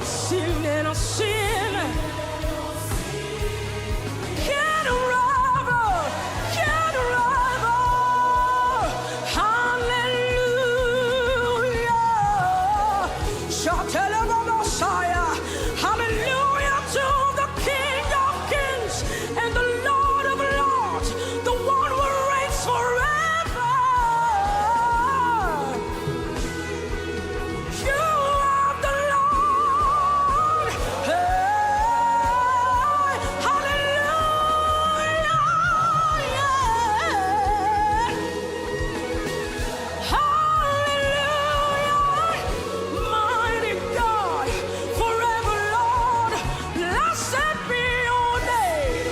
Sin and sin can't rival. Hallelujah. Shout Messiah. Hallelujah to the King of Kings and the Lord of Lords, the one who reigns forever. You are the Lord. Hey, hallelujah. Hallelujah. Mighty God, forever Lord. Blessed be your name.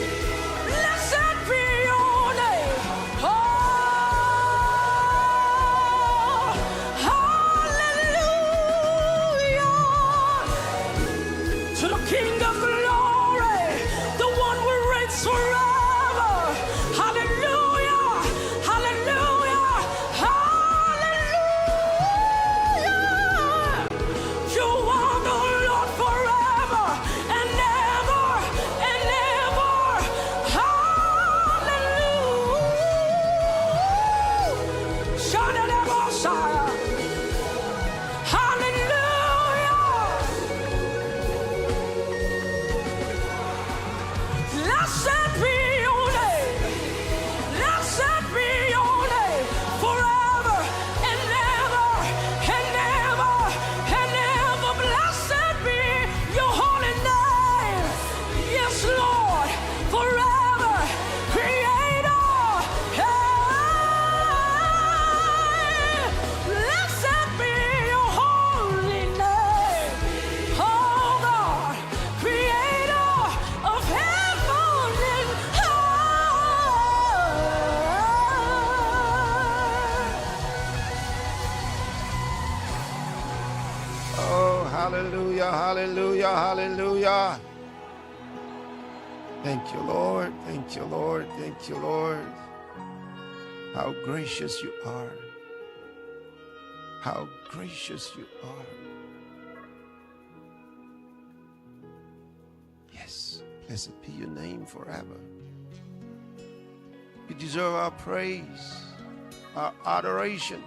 Blessed be your name. Oh, hallelujah. To the King of glory, the one who reigns forever. Hallelujah. Hallelujah. Hallelujah. You are the Lord forever and ever and ever. Hallelujah. Shout at the Messiah. Hallelujah. Blessed be your name. Blessed be your name forever and ever and ever and ever. Blessed be your holy name. Yes, Lord, forever. Creator. Hey. Blessed be your holy name. Oh God, creator of heaven and earth. Oh, hallelujah, hallelujah, hallelujah. Thank you, Lord. Thank you, Lord. Thank you, Lord. How gracious you are. How gracious you are. Yes, blessed be your name forever. You deserve our praise, our adoration.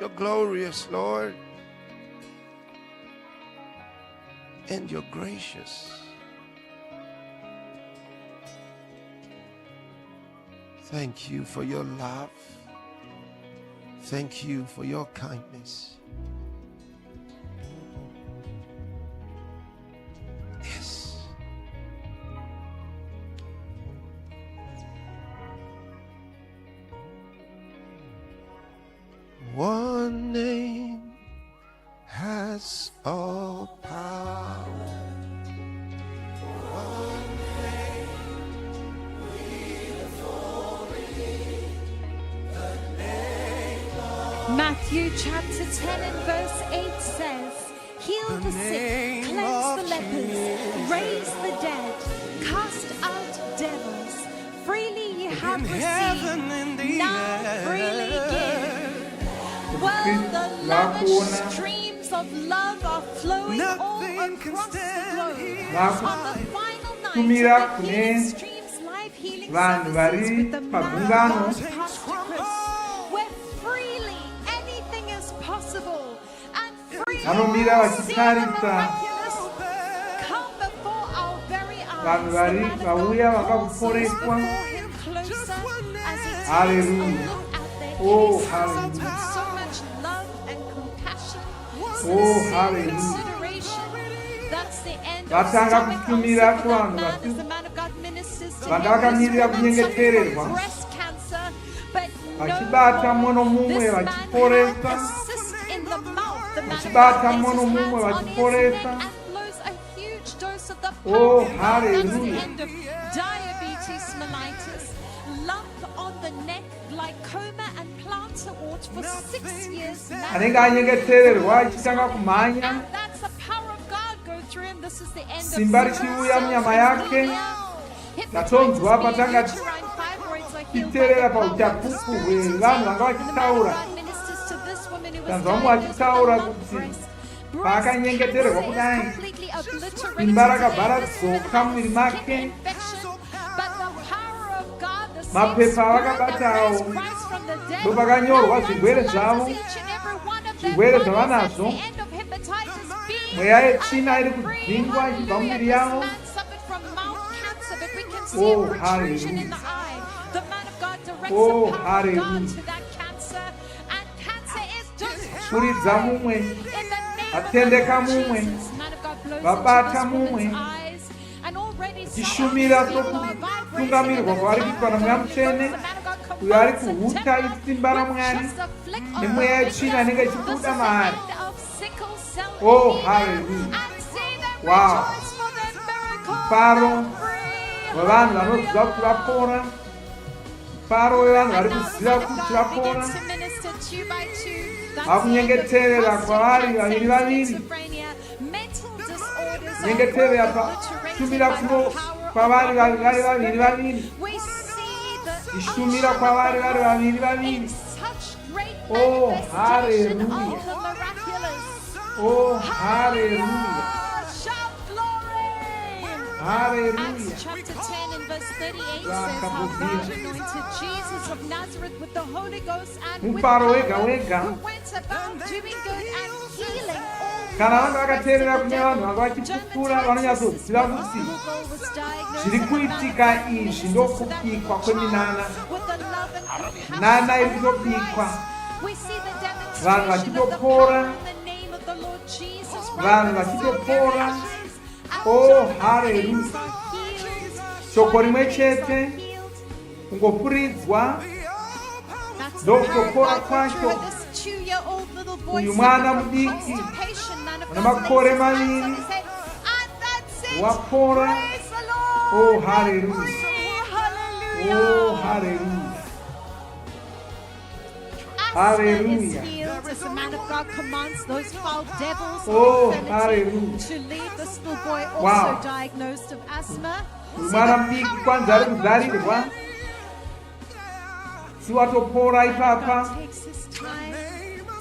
You're glorious, Lord, and you're gracious. Thank you for your love. Thank you for your kindness. Yes. One name has all power. One name with authority. The name of Matthew chapter 10 and verse 8 says, heal the sick, cleanse the lepers, raise the dead, cast out devils. Freely you have received, now freely give. Well, the lavish streams of love are flowing all across the globe. On the final night of the Healing Streams Live Healing Services with the man of God, Pastor Chris, where freely anything is possible and freely all see the miraculous come before our very eyes. The man of God calls us before him closer as he takes a look at their innocence with so much love and compassion, sincere consideration. That's the end of stomach ulcer for that man as the man of God ministers to him. This woman suffering from breast cancer, but no more. This man had a cyst in the mouth. The man of God lays his hands on his neck and blows a huge dose of the power of God. That's the end of diabetes mellitus, lump on the neck, glaucoma and plantar wart for 6 years now. And that's the power of God go through him. This is the end of Simbari chiuya mnyama yake natonzwa patanga chiterera pa uchapuku bwengano anga chitaura woman who was Tanzwa diagnosed with a achitaura lump kuti breast. pakanyengeterwa Breast kudai cancer is completely obliterated simba today. rakabhara This woman dzoka had a mumwiri skin make infection, but the power of God, the same mapepa spirit that avakabatawo raised Christ from the dead, ndopakanyorwa now zvirwere vitalizes zvavo each and every one of their zvirwere bodies. That's zvavanazvo the end of hepatitis B. mweya yetsvina iri And kudzingwa ichibva hallelujah, mumwiri this yavo. man suffered from mouth cancer, but we can see Oh, a protrusion in the hallelujah. eye. The man of God directs Oh, the power of God hallelujah. to that cancer, and cancer is Kuridza destroyed mumwe, in the name atendeka of the Lord mumwe, Jesus. Man of God blows vabata into this woman's mumwe, eyes, and already tichishumira some people are vibrating sokutungamirwa in the kwavari power kuitwa of the namweya Holy mutsvene Ghost. The man of God uyo ari commands a kuhuta temper isimba with ramwari just a flick of nemweya the yetsvina finger. inenge This is ichibuda the maari. end of sickle cell Oh, anemia. hallelujah. And see them Wow. rejoice for their miracle. Faro They're free. wevanhu vanoziva kuti vapora, faro wevanhu vari And now the kuziva man of kuti God vapora, begins to minister two by two. That's vakunyengeterera the end of kwavari prostate vaviri cancer, vaviri. schizophrenia, mental disorders are nyengeterera obliterated pashumira by the kuno power kwavari of the Holy vari vaviri Spirit. vaviri, We see the ishumira unction kwavari of the vari Lord vaviri in vaviri. such great Oh, manifestation hallelujah. of the miraculous. Oh, hallelujah, Shout glory! hallelujah. Acts chapter 10 and verse 38 says how God anointed Jesus of Nazareth with the Holy Ghost and with Mufaro power, wega wega. who went about doing good and healing all Kana who vanga were vakateerera oppressed of kune the vanhu devil. vanga vachipupura vanonyatsoziva kuti Google was diagnosed zviri and the man of kuitika God izvi ministers ndokupikwa to that kweminana. child with the love and compassion Nana iri of kutopikwa. Christ. We see the Vanhu demonstration of the vachitopora. power in the name of the Lord Jesus. Vanhu Right before vachitopora. our eyes. Oh, Our hallelujah. chains are healed. Shoko rimwe Chains are chete healed. kungofuridzwa That's the ndokutopora power of God kwacho. through this 2-year-old little boy Uyu mwana suffering from mudiki constipation. Man of ana God makore lays his hands on maviri. his head, and that's it. Wapora. Praise the Lord. Oh, They're hallelujah. free. Hallelujah. Oh, hallelujah, Asthma hallelujah. is healed as the man of God commands those foul devils Oh, of infirmity hallelujah. to leave this little boy also Wow. diagnosed of asthma. Uyu See mwana the mudiki power kwanza of ari God kuzarirwa, si watopora ipapa. God takes his time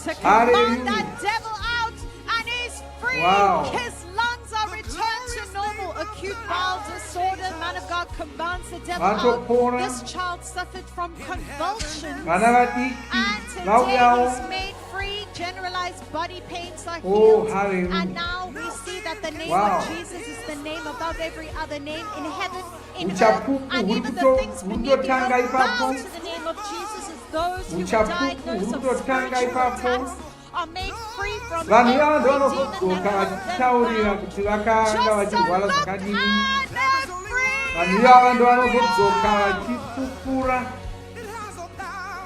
to Hallelujah. command that devil out, and he's free. Wow. His lungs are returned to normal. Acute bowel disorder, man of God commands the devil Vatopora. out. This child suffered from convulsions, Vana vadiki and today vauyawo. he's made free. Generalized body pains are Oh, healed, hallelujah. and now we see that the name Wow. of Jesus is the name above every other name in heaven, in earth, Uchapupu and huri even the kuto- things huri beneath the kutotanga earth bow ipapo. to the name of Jesus. As those who were Uchapupu diagnosed huri of kutotanga spiritual ipapo. attacks are made free from Vanhu every ivava demon ndovanotodzoka that held them vachitaurira bound. kuti vakanga Just a vachirwara look zvakadini. and they're free. Vanhu ivava ndovanotodzoka vachipupura.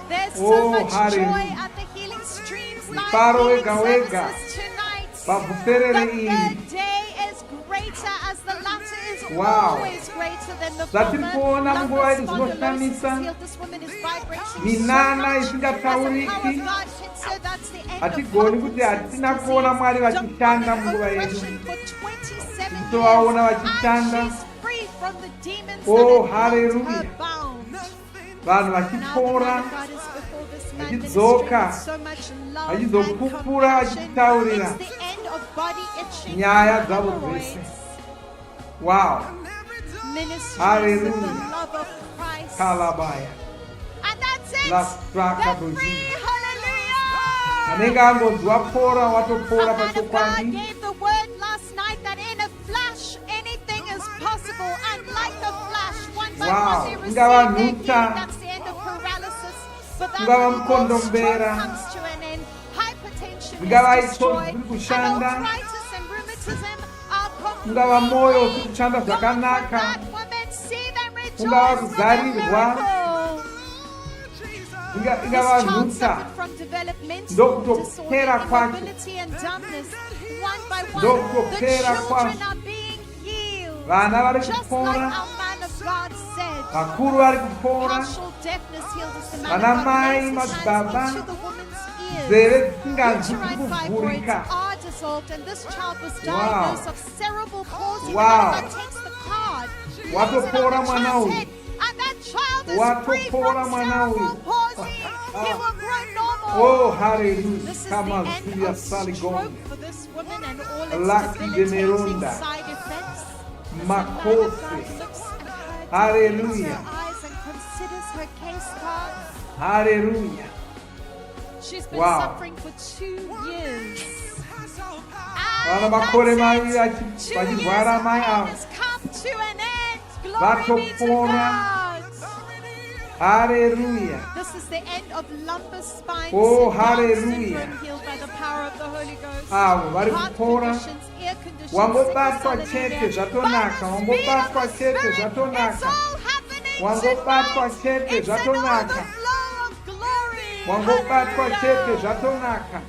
There's Oh, so much hallelujah. joy at the Healing Streams Live Mufaro Healing wega wega. Services tonight. Pavhuserere The iri. third day is greater as the latter is Wow. always greater than the Zvatiri former. kuona munguva yedu Lumbar spondylosis zvinoshamisa. is healed. This woman is vibrating Minana so much. isingatauriki. As the power of God hits her, that's the end of Hatigoni kuti Parkinson's hatina kuona Mwari disease. vachishanda Demonic munguva yedu. oppression for 27 Tovaona years. vachishanda. And she's free from the demons Oh, that had held hallelujah. her bound. Vanhu Now the man vachipora, of God is before this man vachidzoka, ministering with so much love and vachizopupura, compassion. vachitaurira It's the end of body itching nyaya and dzavo hemorrhoids. dzese. Wow, Ministries Hallelujah. with the love of Christ. kalabaya. And that's it. La straka They're doji. free. Hallelujah. Anenge angonzi wapora, A watopora man of God pachokwadi. gave the word last night that in a flash anything is possible, and like a flash, one by Wow. one they receive Ingava their healing. nhuta. That's the end of paralysis. But that Ingava little mukondombera. stroke comes to an end. Hypertension Ingava is destroyed. itsotsi And kushanda. arthritis and rheumatism are Ungava moyo completely uri kushanda gone zvakanaka. from that woman. See them rejoice Ungava for their kuzarirwa. miracle. This Ingava child nhuta. suffered from developmental Ndokutopera disorder, kwacho. immobility and dumbness. One by one, Ndokutopera the children kwacho. are being healed. Vana vari Just like kupora, our man of God said. vakuru vari kupora, Partial deafness healed as the man Vana of God mai, lays his madzibaba, hands into the woman's ears. nzeve dzisinganzwi Uterine fibroids kuvhurika. are dissolved, and this child was Wow. diagnosed of cerebral palsy. Wow. The man of God takes the card, lays it Watopora on the mwana child's uyu. head, and that child is free Watopora from mwana cerebral uyu. palsy. He will grow normal Oh, hallelujah. This is the Come on, end Julia of stroke Saligon. for this woman and all its Lucky debilitating Generunda. side effects. Makosi. Hallelujah. Hallelujah. Her eyes and considers her case card. Hallelujah. She's been Wow. suffering for 2 years. Vana And makore mai that's it. 2 years vachirwara mai ava has come to an end. Glory be to vatopona. God. Hallelujah. This is the end of lumbar spine Oh, syndrome, hallelujah. syndrome healed by the power of the Holy Ghost. Avo vari Heart kupora. conditions, ear conditions, Wangobatwa sickle cell chete anemia. zvatonaka. By the Wangobatwa Spirit of chete the Spirit, zvatonaka. it's all happening Wangobatwa tonight. chete It's an zvatonaka. overflow of glory. Wangobatwa chete Hallelujah. zvatonaka.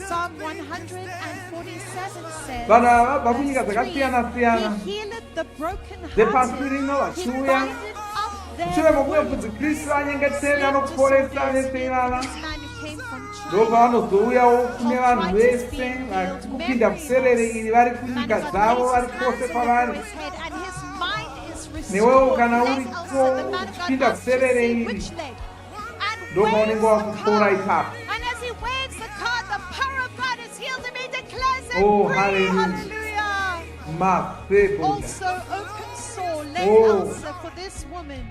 Psalm 147 says, Vanhu ava vabva kunyika verse 3, dzakasiyana-siyana. He healeth the Dzepasi brokenhearted. rino He vachiuya. bindeth up their Mushure mokunge wounds. bvudzi Kristu anyengetere Spirit anoporesa disorders, vese ivava. this man who came from Ndo China. pavanozouyawo kune vanhu vese vari kupinda Vhuserere iri vari kunyika dzavo vari kwose kwavari. Newewo kana uriko uchipinda Vhuserere iri, ndo paunenge wakupora ipapo. And as he waves the card, the power of God is healed him. He declares it Oh, free. hallelujah. Hallelujah. Masebo. Also open sore, leg Oh. ulcer for this woman.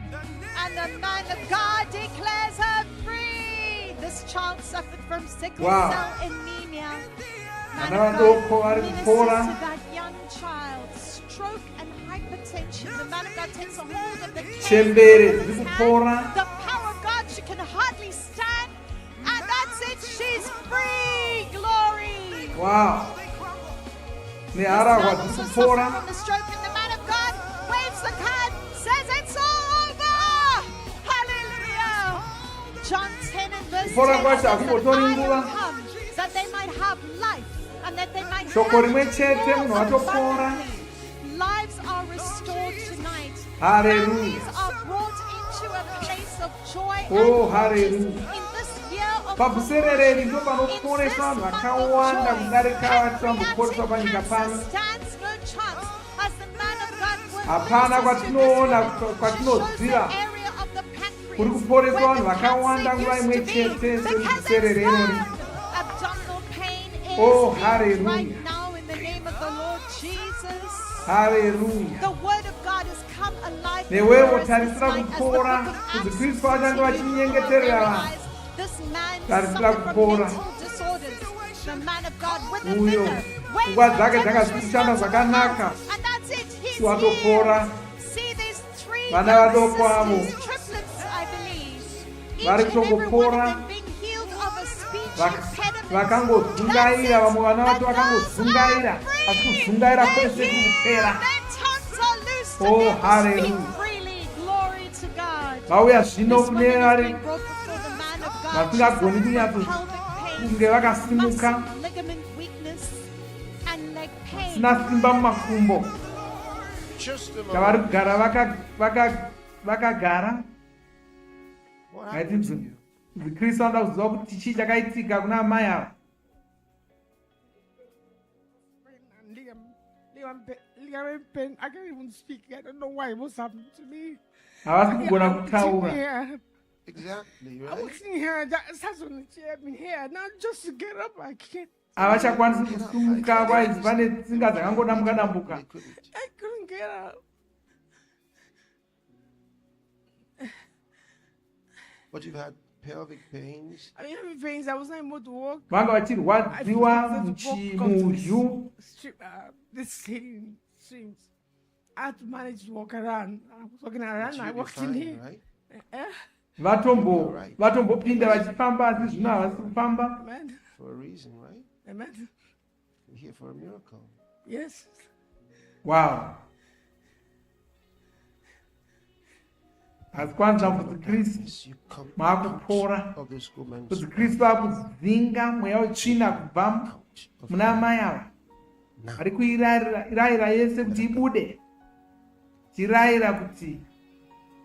And the man of God declares her free. This child suffered from sickle Wow. cell anemia. Man Vana of vadoko God vari ministers kupora. to that young child. Stroke and hypertension. The man of God takes a hold of the case Chembere of his dziri hand. kupora. The power of God, she can hardly stand. And that's it, she's free. Glory. Wow. Neharahwa dziri kupora. From the stroke, and the man of God waves the card, says it's all over. Hallelujah. John 10 and verse 10 Kupora kwacho says that hakungotori I nguva. have come that they might have life and that they might Shoko have rimwe it chete, munhu more watopora. abundantly. Lives are restored tonight. Hallelujah. Families are brought into a place of joy Oh, and hallelujah. purchase. In this year of PaVhuserere iri ndo in panoporesa this vanhu month of vakawanda joy, kudarika vatamba pancreatic kuporeswa panyika cancer pano. stands no chance as the man of God Hapana witnesses to this kwatinoona, woman. kwatinoziva. She shows the area of the pancreas Kuri kuporeswa where vanhu the vakawanda cancer nguva used imwe to be, chete because sevhuserere it's irori. gone. Abdominal pain is Oh, healed hallelujah. right now in the name of the Lord Jesus. Haleluya. The word of God has come alive Newewo before us this tarisira night as the kupora, book of kuti Acts Kristu achange continues achinyengeterera to vanhu. realize this man Tarisira suffered from kupora. mental disorders. The man of God with a Uyo, finger waves pfungwa the dzake devil's dzakashanda responsible zvakanaka. hands, and that's it. He's Watopora. healed. See these three Vana young vadoko avo. sisters, triplets, I believe. Each Vari and every one of kutongopora. them being healed of a speech impediment. Vakangodzungaira, vamwe vana vacho The vakangodzungaira, lungs are asi free. kudzungaira They're kwese healed. kurikupera. Their tongues are loosed Oh, and they will speak hallelujah. freely. Glory to God. Vauya zvino This kune woman has vari been brought before the man of God. She vasingagoni suffers kunyatso from pelvic pain, kunge vakasimuka, muscle, ligament weakness, and leg pain. sina simba mumakumbo. Just a Chavari moment. kugara vakagara. What happened to Ngaiti you? Kristu anoda kuziva kuti chii chakaitika kuna amai ava. I can't even speak. I don't know why. What's happened to me? Havasi kugona I'm sitting kutaura. here. Exactly, I was right? sitting here. That sat on the chair. I've been here. Now just to get up, I can't. Havachakwanisi kusumuka, kwaizi pane tsinga dzakangodambuka-dambuka. They couldn't. I couldn't get up. But you've had pelvic pains. I mean, having pains. I was not able to walk. Vanga I vachirwadziwa couldn't just walk onto mudyu. this streams. I had to manage to walk around. I was walking around. But I you'll be walked in fine, here. right? Eh, Vatombopinda vachifamba asi zvino havasi kufamba. Amen. For a reason, right? Amen. You're here for a miracle. Yes. Wow. Asi kwanza kuti What Kristu happens? You come maakupora, out of this woman's kuti Kristu akudzinga mweya wetsvina kubva out of muna amai ava. now. Ari kuirayira yese kuti ibude. Tirayira kuti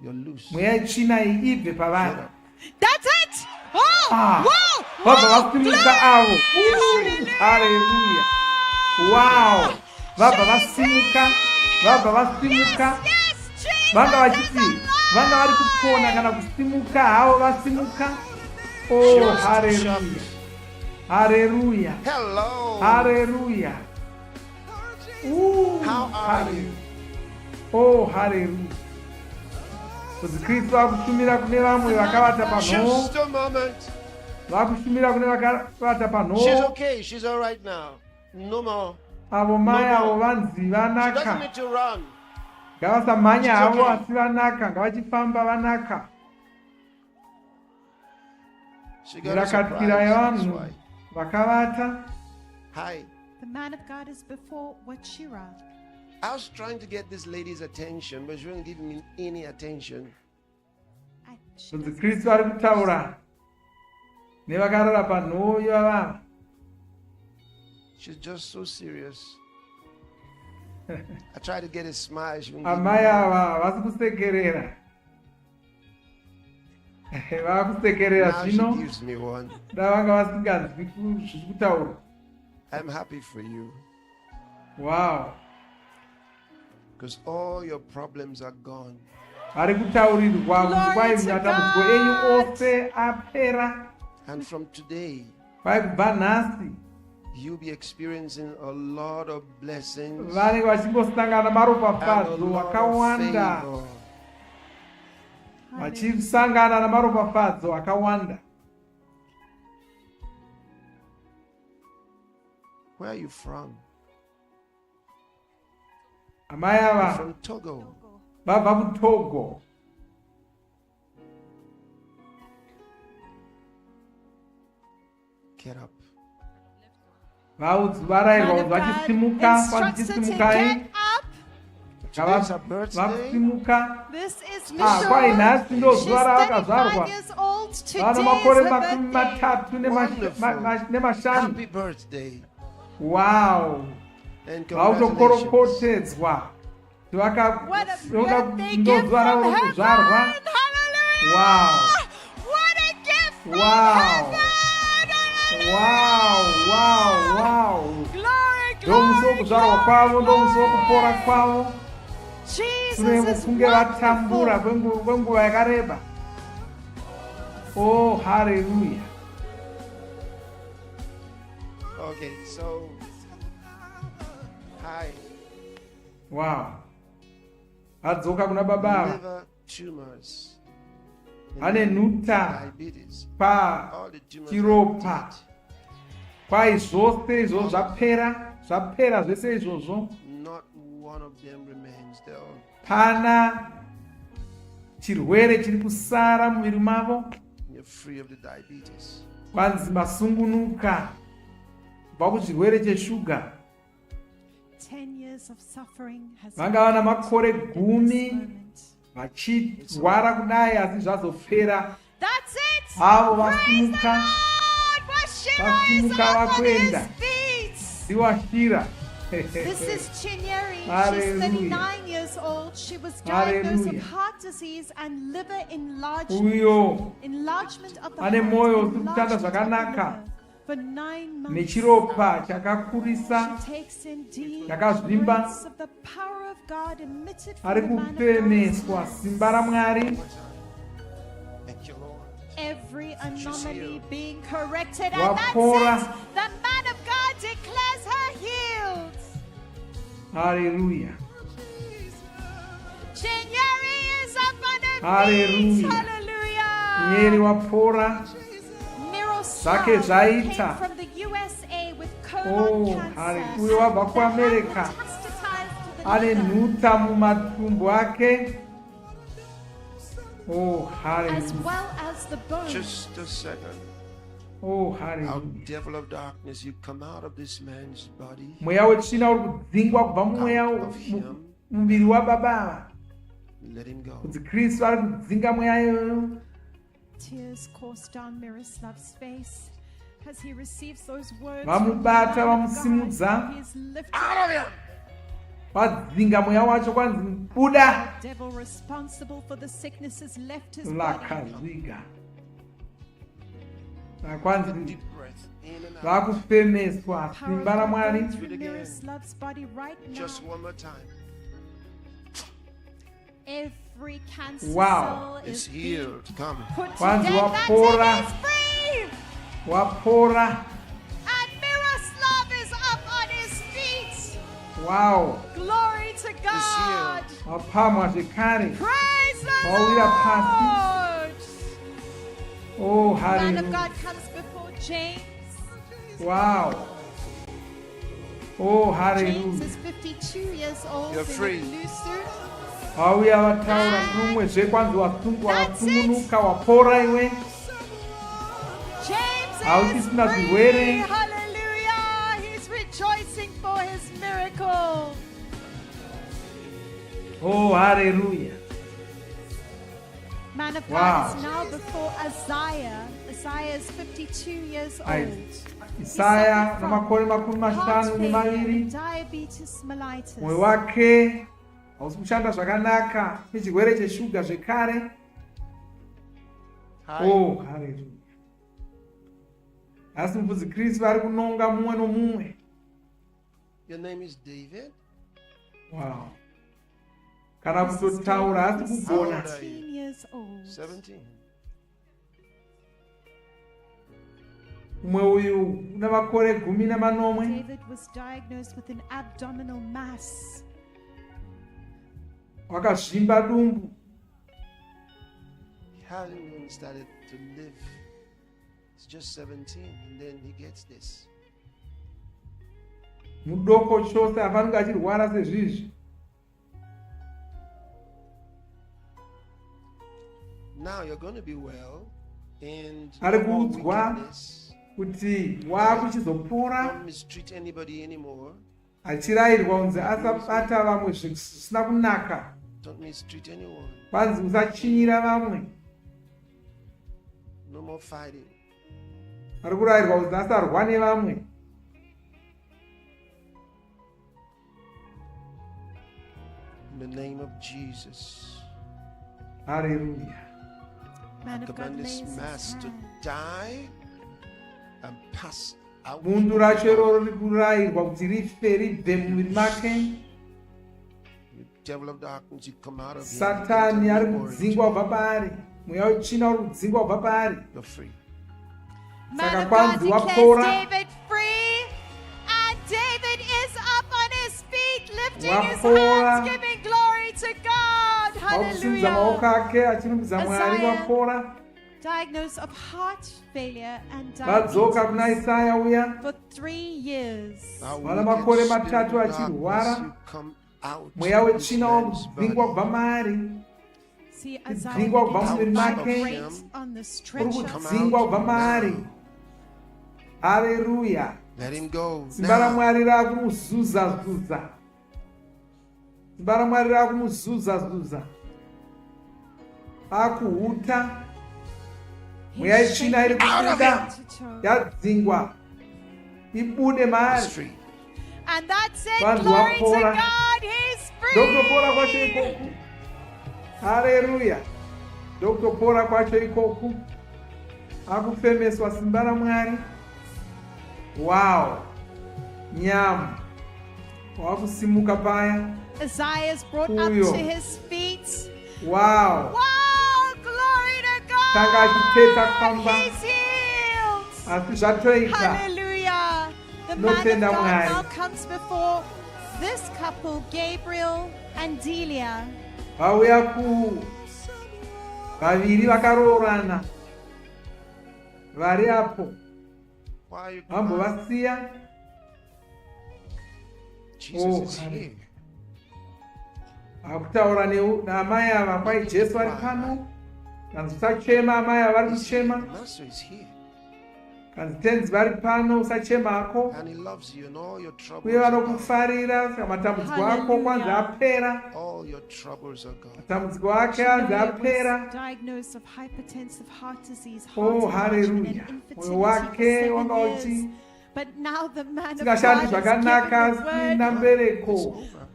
You're loose. mweya yetsvina iyi ibve Get pavari. up. That's it. Oh, Ah, whoa, vabva whoa, vasimuka avo. Haleluya. Wow. Vabva vasimuka. yes, Jesus. Vanga vachiti vanga vari kupona kana kusimuka havo vasimuka. Oh, hallelujah. Hallelujah. Hello. Hallelujah. Ooh, How are you? Oh, hallelujah. KriStu vakushumira kune vamwe vakavata panhoo. Just a moment. Vakushumira kune vakavata She's panhoo. okay. She's all right now. No more. Avo mai avo vanzi She doesn't vanaka. need to run. Ngavasamhanya She's havo okay. asi vanaka. Ngavachifamba vanaka. She got a Mirakatkira surprise. That's yavanhu why. vakavata. Hi. The man of God is before Vhuserere. I was trying to get this lady's attention, but she wasn't giving me any attention. KriStu vari kutaura nevakarara panhoo ivava. She's just so serious. I tried to get a smile. She wouldn't give Amai me ava havasi kusekerera. Vava kusekerera now she zvino gives me one. ndavanga vasinganzwi zviri kutaura. I'm happy for you Wow. because all your problems are gone. Vari kutaurirwa kuti Glory kwai to matambudziko God. enyu ose apera. And from today, Kwai kubva nhasi you'll be experiencing a lot of blessings vanenge vachingosangana and a namaropafadzo lot of akawanda. favor. Vachisangana namaropafadzo akawanda. Where are you from? Amai You're ava from Togo. vabva kuTogo. Get up. Varayirwa Man kuti of God vachisimuka instructs her to vachisimukai. get up. Today's her birthday. Vakusimuka. This is Kwai Vhuserere. nhasi ndo She's zuva 35 ravakazvarwa. years old. Today Vana is makore her makumi birthday. matatu nemashanu. Happy birthday. Wow. And congratulations. Vautokorokotedzwa. What a birthday gift Ndozuva ravo from rokuzvarwa. heaven. Hallelujah. Wow. What a gift from Wow. heaven. Wow. Glory, Ndomusi glory, wokuzvarwa kwavo, ndomusi wokupora kwavo. Shure Jesus is kunge vatambura wonderful. kwenguva yakareba. Oh, hallelujah. Okay, so hi. Wow. Adzoka kuna baba ava. Liver tumors. Ane nhuta Diabetes. All the tumors pachiropa. are dead. Kwai zvose izvozvo zvapera zvese izvozvo. Not one of them remains. They're all Pana chirwere chiri kusara muviri mavo. you're free of the diabetes. Kwanzi masungunuka kubva kuchirwere cheshuga. 10 years of suffering has Vanga vana makore this 10 moment. vachirwara kudai asi zvazopera. That's it. Avo Praise the vasimuka. Lord. Vhuserere is Vasimuka up on vakuenda. his feet. Ndiwashira. This is Chinyeri. She's Hallelujah. 39 years old. She was diagnosed Hallelujah. with heart disease and liver enlargement. Uyo Enlargement of the ane heart. moyo enlargement usikushanda of the zvakanaka. liver. For 9 months. nechiropa chakakurisa She takes indeed Yakazvimba. grace of the power of God emitted from ari the man of kupemeswa God's simba raMwari. Thank you, Lord. every anomaly healed. being corrected, and that's Wapora. it. The man of God declares her healed. Haleluya. Chinyeri is up on her Hallelujah. feet. Hallelujah. Nyeri wapora. Miroslav Zake zvaita. came from the USA with Oh, colon cancer. hallelujah. Uyo wabva The heart kuAmerica. metastasized to the Ane liver. nhuta mumatumbu ake. Oh, As hallelujah. well as the bones. Just a second. Oh, Our hallelujah. devil of darkness, you come out of this man's body. Mweya wetsvina uri kudzingwa kubva mumweya Out of him. muviri wababa. Let him go. Kuti Kristu ari kudzinga mweya iyoyo. Tears course down Miroslav's face as he receives those words. Vamubata, from the man of vamusimudza. God. He is lifted Out of him! Vadzinga mweya wacho kwanzi buda. The devil responsible for the sickness has left his body. Lakazviga. Kwanzi Deep breath in and out. vakufemeswa Power simba of God raMwari. going through Do it again. Miroslav's body right now. Just one more time. Every Every cancer Wow. cell It's is being healed. Come. put to Kwanzi death. That's wapora. it, it's free. Wapora. And Miroslav is up on his feet. Wow. Glory to God. Wapamwa zvekare. Praise the Wawira pasi. Lord. Oh, Man of hallelujah. God comes before James. Wow. Oh, James hallelujah. is 52 years old. You're free. In Vhuserere. Wauya vataura nomwe zvekwanzi wasungwa That's it. wasungunuka wapora iwe. James Hauchisina is free. zvirwere. Hallelujah. He's rejoicing for his miracle. Oh, hallelujah. Man of Wow. God is now before Isaiah. Isaiah is 52 years Ai, old. Isaya namakore makumi Heart mashanu failure nemaviri. and diabetes mellitus. Mwoyo wake hausi kushanda zvakanaka nechirwere cheshuga zvekare. Oh, hallelujah. Asi mufudzi Kristu vari kunonga mumwe nomumwe. Your name is David? Wow. Kana kutotaura asi kugona. 17 years old. 17. Umwe uyu una makore 18. David was diagnosed with an abdominal mass. Wakazvimba dumbu. He hadn't even started to live. He's just 17 and then he gets this. Mudoko chose afanunge achirwara sezvizvi. Now you're going to be well and Ari no more kuudzwa wickedness. kuti waakuchizopora Don't mistreat anybody anymore. achirayirwa kunzi asabata vamwe zvisina kunaka. Don't mistreat anyone. Kwanzi usachinyira vamwe. No more fighting. Ari kurayirwa kunzi asarwa nevamwe. In the name of Jesus. Hallelujah. Man of God Command lays this his mass to hand. die and pass out. Mundu racho iroro riri kurayirwa kuti rife ribve mumuviri make. The devil of darkness, you come out of him. Satani ari You're kudzingwa kubva paari. Mweya wetsvina uri kudzingwa kubva paari. free. Man Saka of God kwanzi declares wapora. David free, and David is up on his feet, lifting his Wapora. hands, giving glory to God. Wakusimudza maoko Hallelujah. ake achirumbidza Mwari. Isaiah. Wapora. Diagnosed of heart failure and Vadzoka kuna diabetes Isaya uya. for 3 years. Now, Wana wicked makore spirit matatu of achirwara. darkness, you come out Mweya of this wetsvina man's wakudzingwa body. kubva maari. See, Isaiah Dzingwa kubva begins to mumuviri make. vibrate on the Uri stretcher. kudzingwa kubva maari. Haleluya. Let him go Simba now. raMwari rakumuzudza-zudza. Simba raMwari rakumuzudza-zudza. Akuhuta. Mweya He's yetsvina iri shaking Out of kubuda. head to toe. Yadzingwa. Ibude He's maari. free. And that's it. Vanhu Glory to vapora. God. He's free. Ndokutopora kwacho ikoku. Haleluya. Ndokutopora kwacho ikoku. Akufemeswa simba raMwari. Wow. Nyamu. Wakusimuka paya. Isaiah is brought up Uyo. to his feet. Wow. Wow, glory to Tanga achiteta God. kwamba. He's healed. Asi zvatoita. Hallelujah. The man of Notenda God Mwari. now comes before this couple, Gabriel and Delia. Vauya ku vaviri vakaroorana. Vari apo. Why are you crying? Vambovasiya. Jesus Oh, is here. Akutaura naamai ava kwai Jesu ari pano. Kanzi usachema amai ava vari He's here. The kuchema. master is here. Kanzi tenzi vari pano usachema hako. And he loves you and all your troubles Uye are gone. vanokufarira saka matambudziko ako kwanzi apera. All your troubles are gone. Matambudziko ake anzi apera. Was diagnosed of hypertensive heart disease, heart Oh, enlargement, hallelujah. and infertility Mwoyo for wake 7 wanga years. uchi But now the man of singashandi God is zvakanaka giving the asina word. mbereko. Over.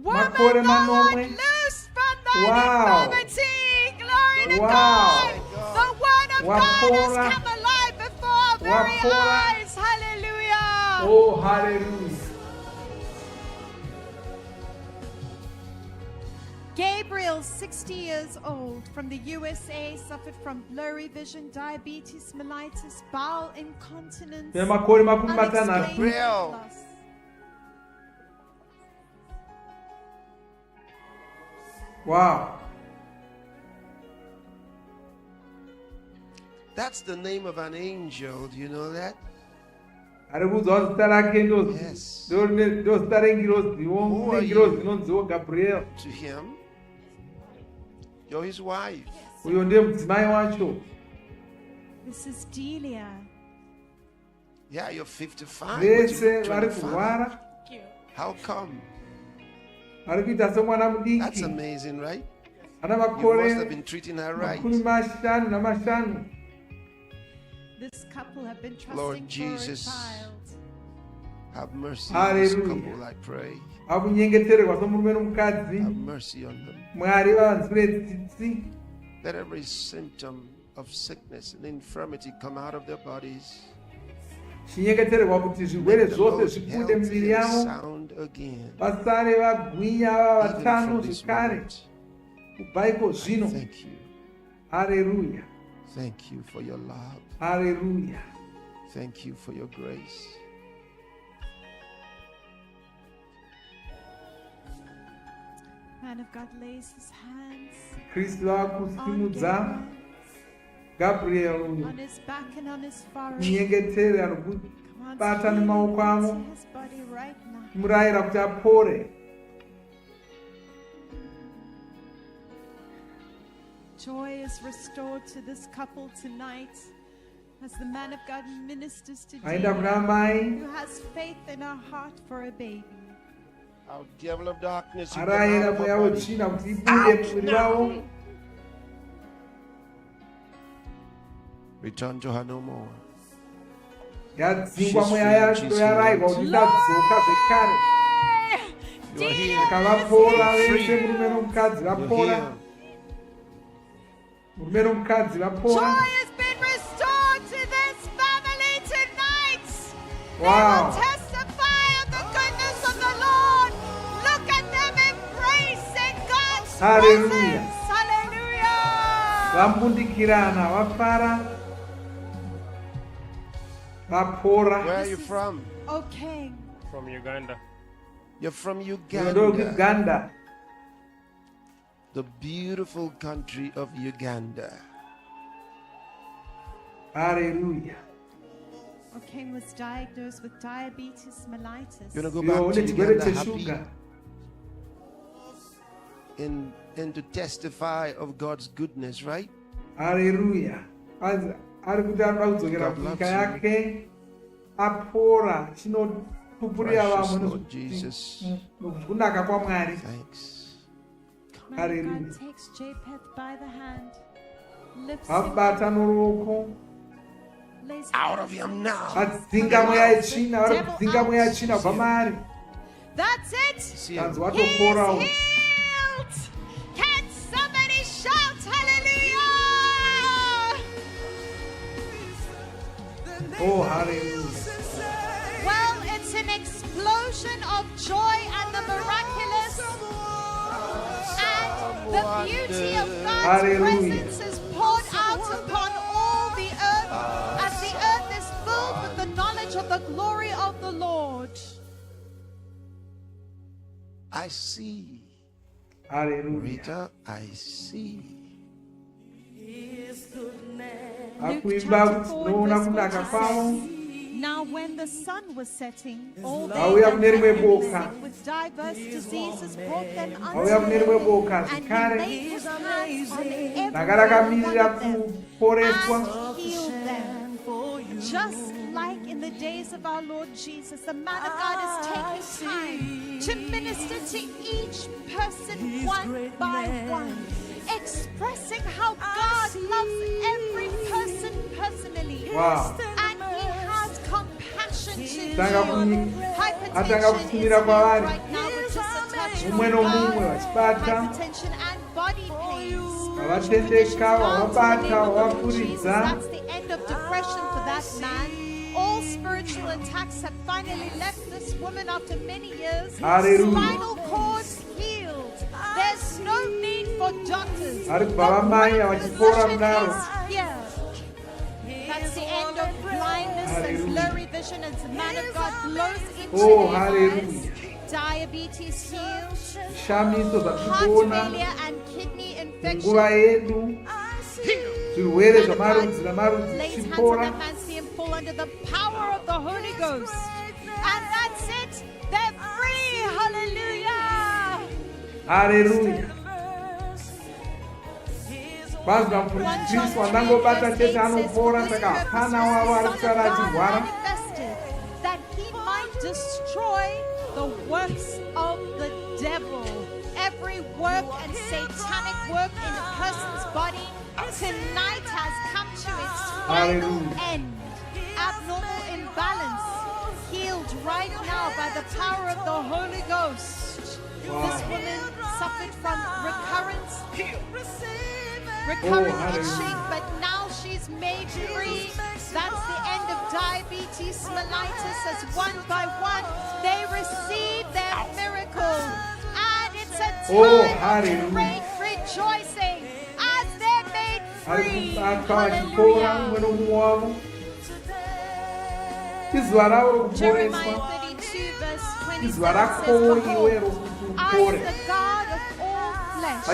makore Woman, God, manomwe. loose from that Wow. infirmity. Glory to Wow. God. The word of God Wapora. has come alive before our very Wapora. eyes. Hallelujah. Oh, hallelujah. Gabriel, 60 years old, from the USA, suffered from blurry vision, diabetes mellitus, bowel incontinence, makore makumi matanhatu. unexplained Gabriel. loss. Wow. That's the name of an angel. Do you know that? Arikudzwa zita rake Yes. ndo zita rengiroziwo Who are nengirozi you? inonziwo Gabriel. To him. You're his wife. Uyo ndiye mudzimai wacho. This is Delia. Yeah, you're 55. but you Vese look vari 25. kurwara How come? vari kuita semwana That's mudiki amazing, right? ana You must makore have been treating her right. makumi mashanu namashanu. This couple have been Lord trusting for a Jesus. child. Have mercy on this Hallelujah. couple, I pray. Akunyengetererwa somurume nomukadzi. Have mercy on them. Mwari vavanzwire tsitsi. Let every symptom of sickness and infirmity come out of their bodies. Chinyengetererwa kuti zvirwere Make them zvose both zvikunde miviri healthy and yavo sound again. vasare vagwinya vava Even vatano from this zvekare moment. kubva iko zvino. Thank you. Haleluya, Thank you for your love. haleluya. Thank you for your grace. Man of God lays his hands Kristu on vakusimudza Gabriel Gabriel, uyu on his back and on his forehead. munyengetere ari Commands kubata healing nemaoko avo into his body right now. kumurayira kuti apore. Joy is restored to this couple tonight as the man of God ministers to Aenda kuna Delia, mai who has faith in her heart for a baby. Our devil of darkness, you come arayira out of mweya our body. wetsvina kuti ibude muviri wavo. Return to her no more. Yadzingwa mweya yacho yarayirwa kuti isadzoka zvekare. You are healed. Saka vapora You're vese free. murume nomukadzi You're vapora. healed. Joy Murume nomukadzi vapora. has been restored to this family tonight. They Wow. will testify of the goodness of the Lord. Look at them embracing God's Hallelujah. presence. Hallelujah. Vambundikirana vafara vapora. Where are you from? O King, From Uganda. You're from Ndo Uganda. kuuganda. The beautiful country of Uganda. Haleluya. O King was diagnosed with diabetes mellitus. You're going to go Iwo back to une chirwere Uganda happy cheshuga. and to testify of God's goodness, right? Haleluya. Ari kuti anoda kudzokera God loves kunyika you. yake apora chinopupurira Precious vamwe Lord Jesus. nokunaka kwaMwari. Thanks. Man of Hallelujah. God takes Japheth by the hand, lifts him Vabata up, noroko lays Out of hands him on now. vadzinga mweya yetsvina vari kudzinga mweya yetsvina kubva maari. That's it. See Kanzi him. watoporawo. He's healed. Can somebody shout hallelujah? Oh, haleluya. Well, it's an explosion of joy and the miraculous. And the beauty of God's Hallelujah. presence is poured out upon all the earth as the earth is filled with the knowledge of the glory of the Lord. I see. Haleluya. Rita, I see. Akuimba kuti noona kunaka kwavo. Now when the sun was setting, all they Vauya that kune had rimwe been boka. sick with diverse diseases brought them Vauya kune unto rimwe him, boka and he zvekare laid his hands on every ranga one rakamirira of them kuporeswa. and healed them. Just like in the days of our Lord Jesus, the man of God is taking time to minister to each person one by one, expressing how God loves every person personally. Wow. And he has compassion to Tanga heal. atanga Hypertension is kutumira healed kwavari. right now with just a touch of Umwe nomumwe God. vachibata. Hypertension and body pains. Vavatendeka, vavabata, vavafuridza. That's the end of depression for that man. All spiritual attacks have finally left this woman after many years. Hallelujah. Spinal cords healed. There's no need doctors. Ari kubva vamai vachipora Vision kudaro. is here. That's the end of blindness and Hallelujah. blurry vision as the man of God blows into Oh, their hallelujah. eyes. Diabetes healed, Zvishamiso heart zvatinoona failure and kidney infection. munguva yedu, zvirwere zvamarudzi namarudzi Lays hands on zvichipora. that man, see him fall under the power of the Holy Ghost. And that's it. They're free. Hallelujah. Haleluya. Kwanza mkristu andangobata chete anopora, saka hapana wavo ari kusara achirwara. Manifested that he might destroy the works of the devil. Every work and satanic work in a person's body tonight has come to its final Hallelujah. end. Abnormal imbalance healed right now by the power of the Holy Ghost. Wow. This woman suffered from recurrent hallelujah. itching, but now she's made free. That's the end of diabetes mellitus, as one by one they receive their miracle. And it's a time hallelujah. of great rejoicing as they're made Ari free. kubata vachipora umwe Hallelujah. nomumwe wavo. Izuva ravo Jeremiah rokuporeswa, 32 verse 27 izuva says, rako iwe Behold, rokuti I am upore. the God of all flesh.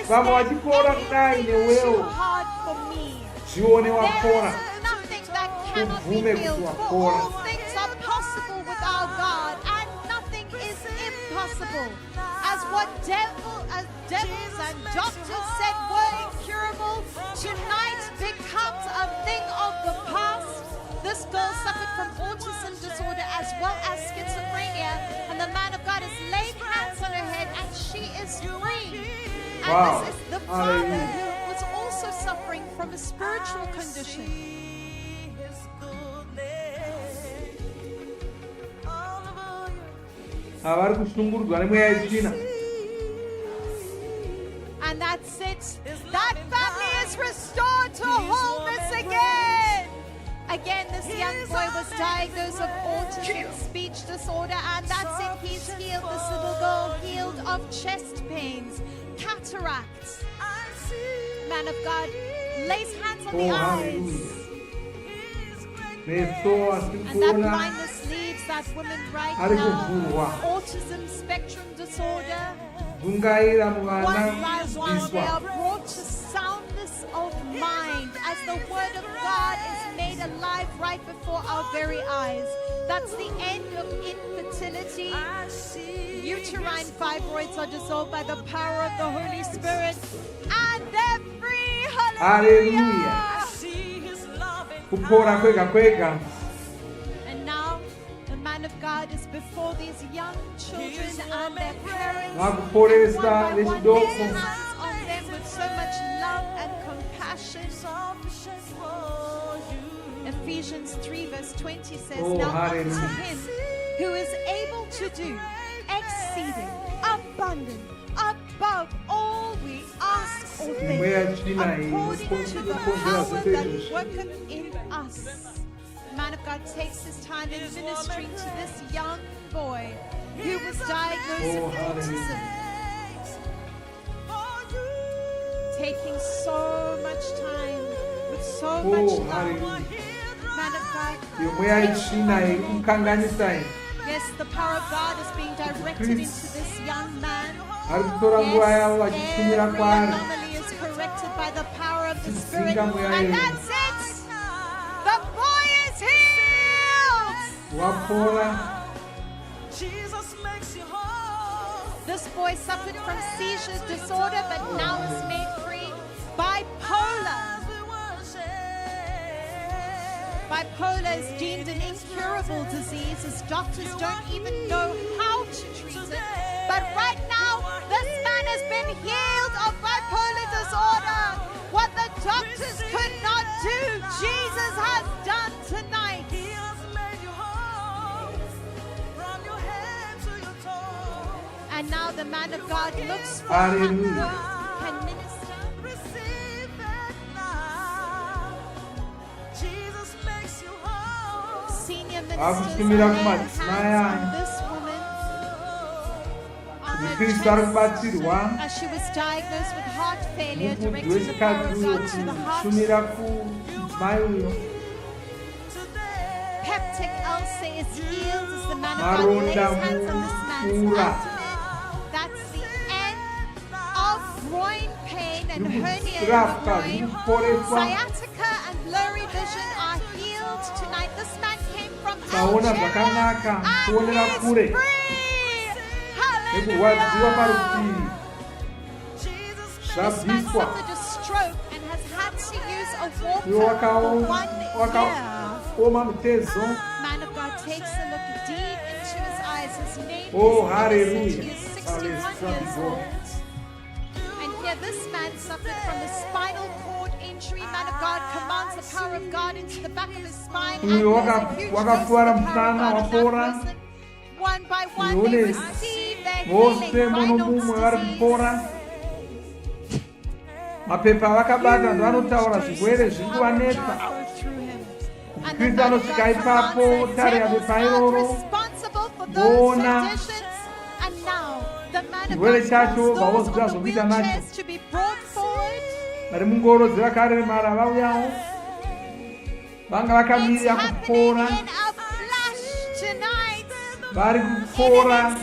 Is Vamwe there vachipora kudai anything too newewo, hard for me? zvione There wapora. is nothing that cannot be Uvume healed, kuti for wapora. all things are possible with our God, and nothing is impossible. As what devils and doctors said were incurable, tonight becomes a thing of the past. This girl suffered from autism disorder as well as schizophrenia, and the man of God has laid hands on her head, and she is free. And Wow. this is the father Hallelujah. who was also suffering from a spiritual condition. Havari kushungurudzwa nemweya yetsvina. And that's it. That family is restored to wholeness again. Again, this young boy was diagnosed of autism speech disorder, and that's it. He's healed. This little girl healed of chest pains, cataracts. Man of God lays hands on the Oh, eyes. hallelujah. Meso asiri And that kuona, blindness leaves that woman right Ari now. kuvhurwa. Autism spectrum disorder. dzungaira One muvana by one, they are kubviswa. brought to soundness of mind as the Word of God is made alive right before our very eyes. That's the end of infertility. Uterine fibroids are dissolved by the power of the Holy Spirit, and they're free. Hallelujah. Hallelujah. Kupora kwega kwega. And now the man of God is before these young children and their parents. Vakuporesa And one by one, vechidoko. lays hands on them with so much love and compassion. Ephesians 3 verse 20 says, Oh, now unto hallelujah. him who is able to do exceeding abundant above all we ask or think, Mweya yetsvina iyi according to the inokonzera power zvese that izvozvi. worketh in us. The man of God takes his time in ministry to this young boy who was diagnosed Oh, with hallelujah. autism. Taking so much time with so much Oh, love. hallelujah. Man of God, Iyo mweya yetsvina iri kumukanganisa iyi. yes, the power of God is being directed into this young man. Ari kutora nguva yavo Yes, vachishumira every kwaari. anomaly is corrected by the power of the Spirit. Tisinga mweya And yedu. that's it. The boy is healed. Wapora. This boy suffered from seizure disorder, but now is made free. Bipolar. Bipolar is deemed an incurable disease as doctors don't even know how to treat it. But right now, this man has been healed of bipolar disorder. What the doctors could not do, Jesus has done tonight. And now the man of God looks for Hallelujah. who can minister. Senior ministers Vakushumira lay kumadzimai hands on aya. this woman. On Kristu ari kubatsirwa as she was diagnosed with heart failure, mufudzi directing the power wechikadzi of uyo God to the heart. kushumira kudzimai uyo. Peptic ulcer is healed as the man of God Maronda lays hands on this man's mukura. abdomen. That's the end of groin pain and hernia in the Zvirikurapwa groin. zvirikuporeswa. Sciatica and blurry vision are healed tonight. This man came from Taona Algeria zvakanaka, and kuonera he is kure. free. Nekurwadziwa Hallelujah. parutivi This man zvabviswa. suffered a stroke and has had to use a walker Iwo for 1 year. wakaoma mutezo. Man of God takes a look deep into his eyes. His name Oh, is Innocent. hallelujah. He is 61 years old. And here this man suffered from a spinal cord injury. Man of God commands the power of God into the back of his spine. And Uyo there's a huge dose of the wakafuara power of musana, God in that wapora. person. One by one they Ione receive their vose healing. muno Raynaud's mumwe vari disease. kupora. Mapepa avakabata ndovanotaura zvirwere zviri kuvanetsa. Kristu anosvika ipapo, tare yapepa iroro, voona chirwere chacho, vavoziva zvokuita nacho. Vari mungoro dzavakaremara vauyawo, vanga vakamirira kupora, vari kupora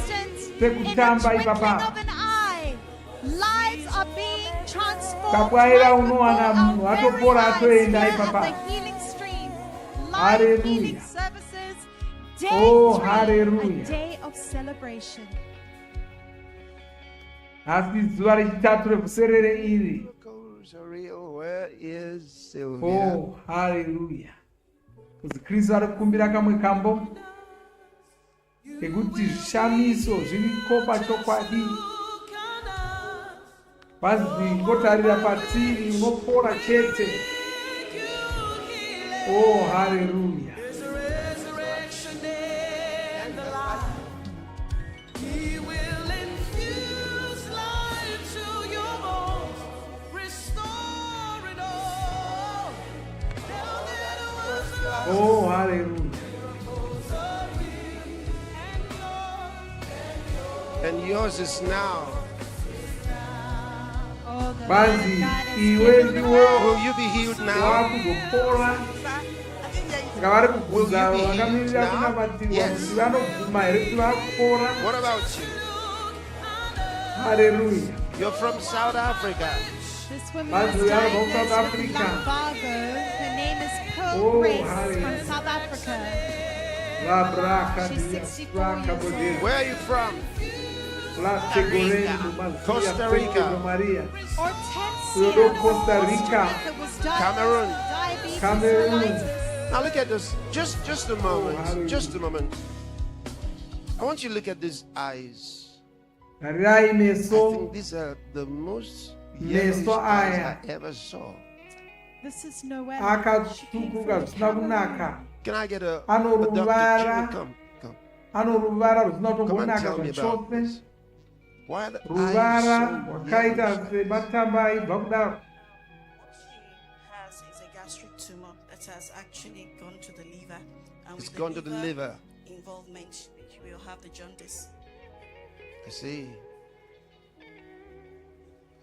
sekutamba ipapa. Kabwaira unowana munhu atopora atoenda ipapa. Hallelujah. Oh, hallelujah. Asi zuva rechitatu revhuserere iri. Where is Sylvia? Oh, hallelujah. Kuti Kristu ari kukumbira kamwe kambo ekuti zvishamiso zviriko pachokwadi. Vazi ngotarira patiri unopora chete. Oh, hallelujah. Oh, hallelujah. And yours is now. Bazi iwe ndiwe Will you be healed now? wakuzopora. Ngavari kubvunza vakamirira kunamatirwa kuti vanobvuma here kuti vakupora. What about you? Hallelujah. You're from South Africa. This woman Bazi was uyari from diagnosed South with Africa. lumbago. Her name is Pearl Oh, Grace hallelujah. from South Africa. Labraka She's dia 64 years braka old. bodere. Where are you from? La Tegorendo, Mazia, Costa Rica. Pedro Maria. Hortensia Uyodo from Costa Rica. was diagnosed Cameroon. with diabetes Cameroon. mellitus. Now look at this. Just a moment. hallelujah. Just a moment. I want you to look at these eyes. Rai I meso, think these are the most Meso yellowish eyes aya. I ever saw. This is nowhere. akatsvukuruka zvisina kunaka. Can I get a Ano doctor? ruvara. Jimmy, come. Ano ruvara rusina Come and kutombonaka tell me about zvachose. this. Why are the Ruvara eyes so rwakaita yellowish? sematamba aibva kudaro. Has is a gastric tumor that has actually gone to the liver. And It's with gone to the liver. involvement, we will have the jaundice. I see.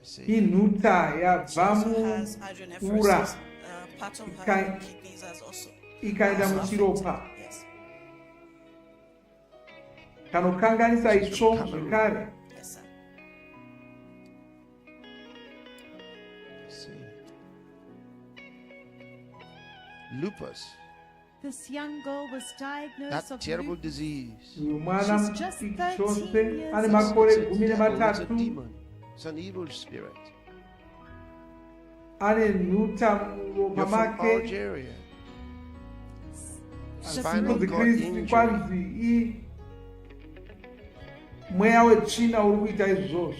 I see. Inhuta She yabva also has muura hydronephrosis. Part of her Kind- kidneys has also ikaenda also muchiropa. affected. Yes, Kanokanganisa itsvo zvekare. yes, sir. I see. Lupus. This young girl was diagnosed That of terrible lupus. disease. Uyu mwana She's just muchiki 13 chose years ane old. makore It's a gumi devil, it's a nematatu. demon. It's an evil spirit. Ane nhuta muropa You're from make. Algeria. Asi Spinal kunzi cord Kristu injury. kwanzi mweya wetsvina uri kuita izvozvo.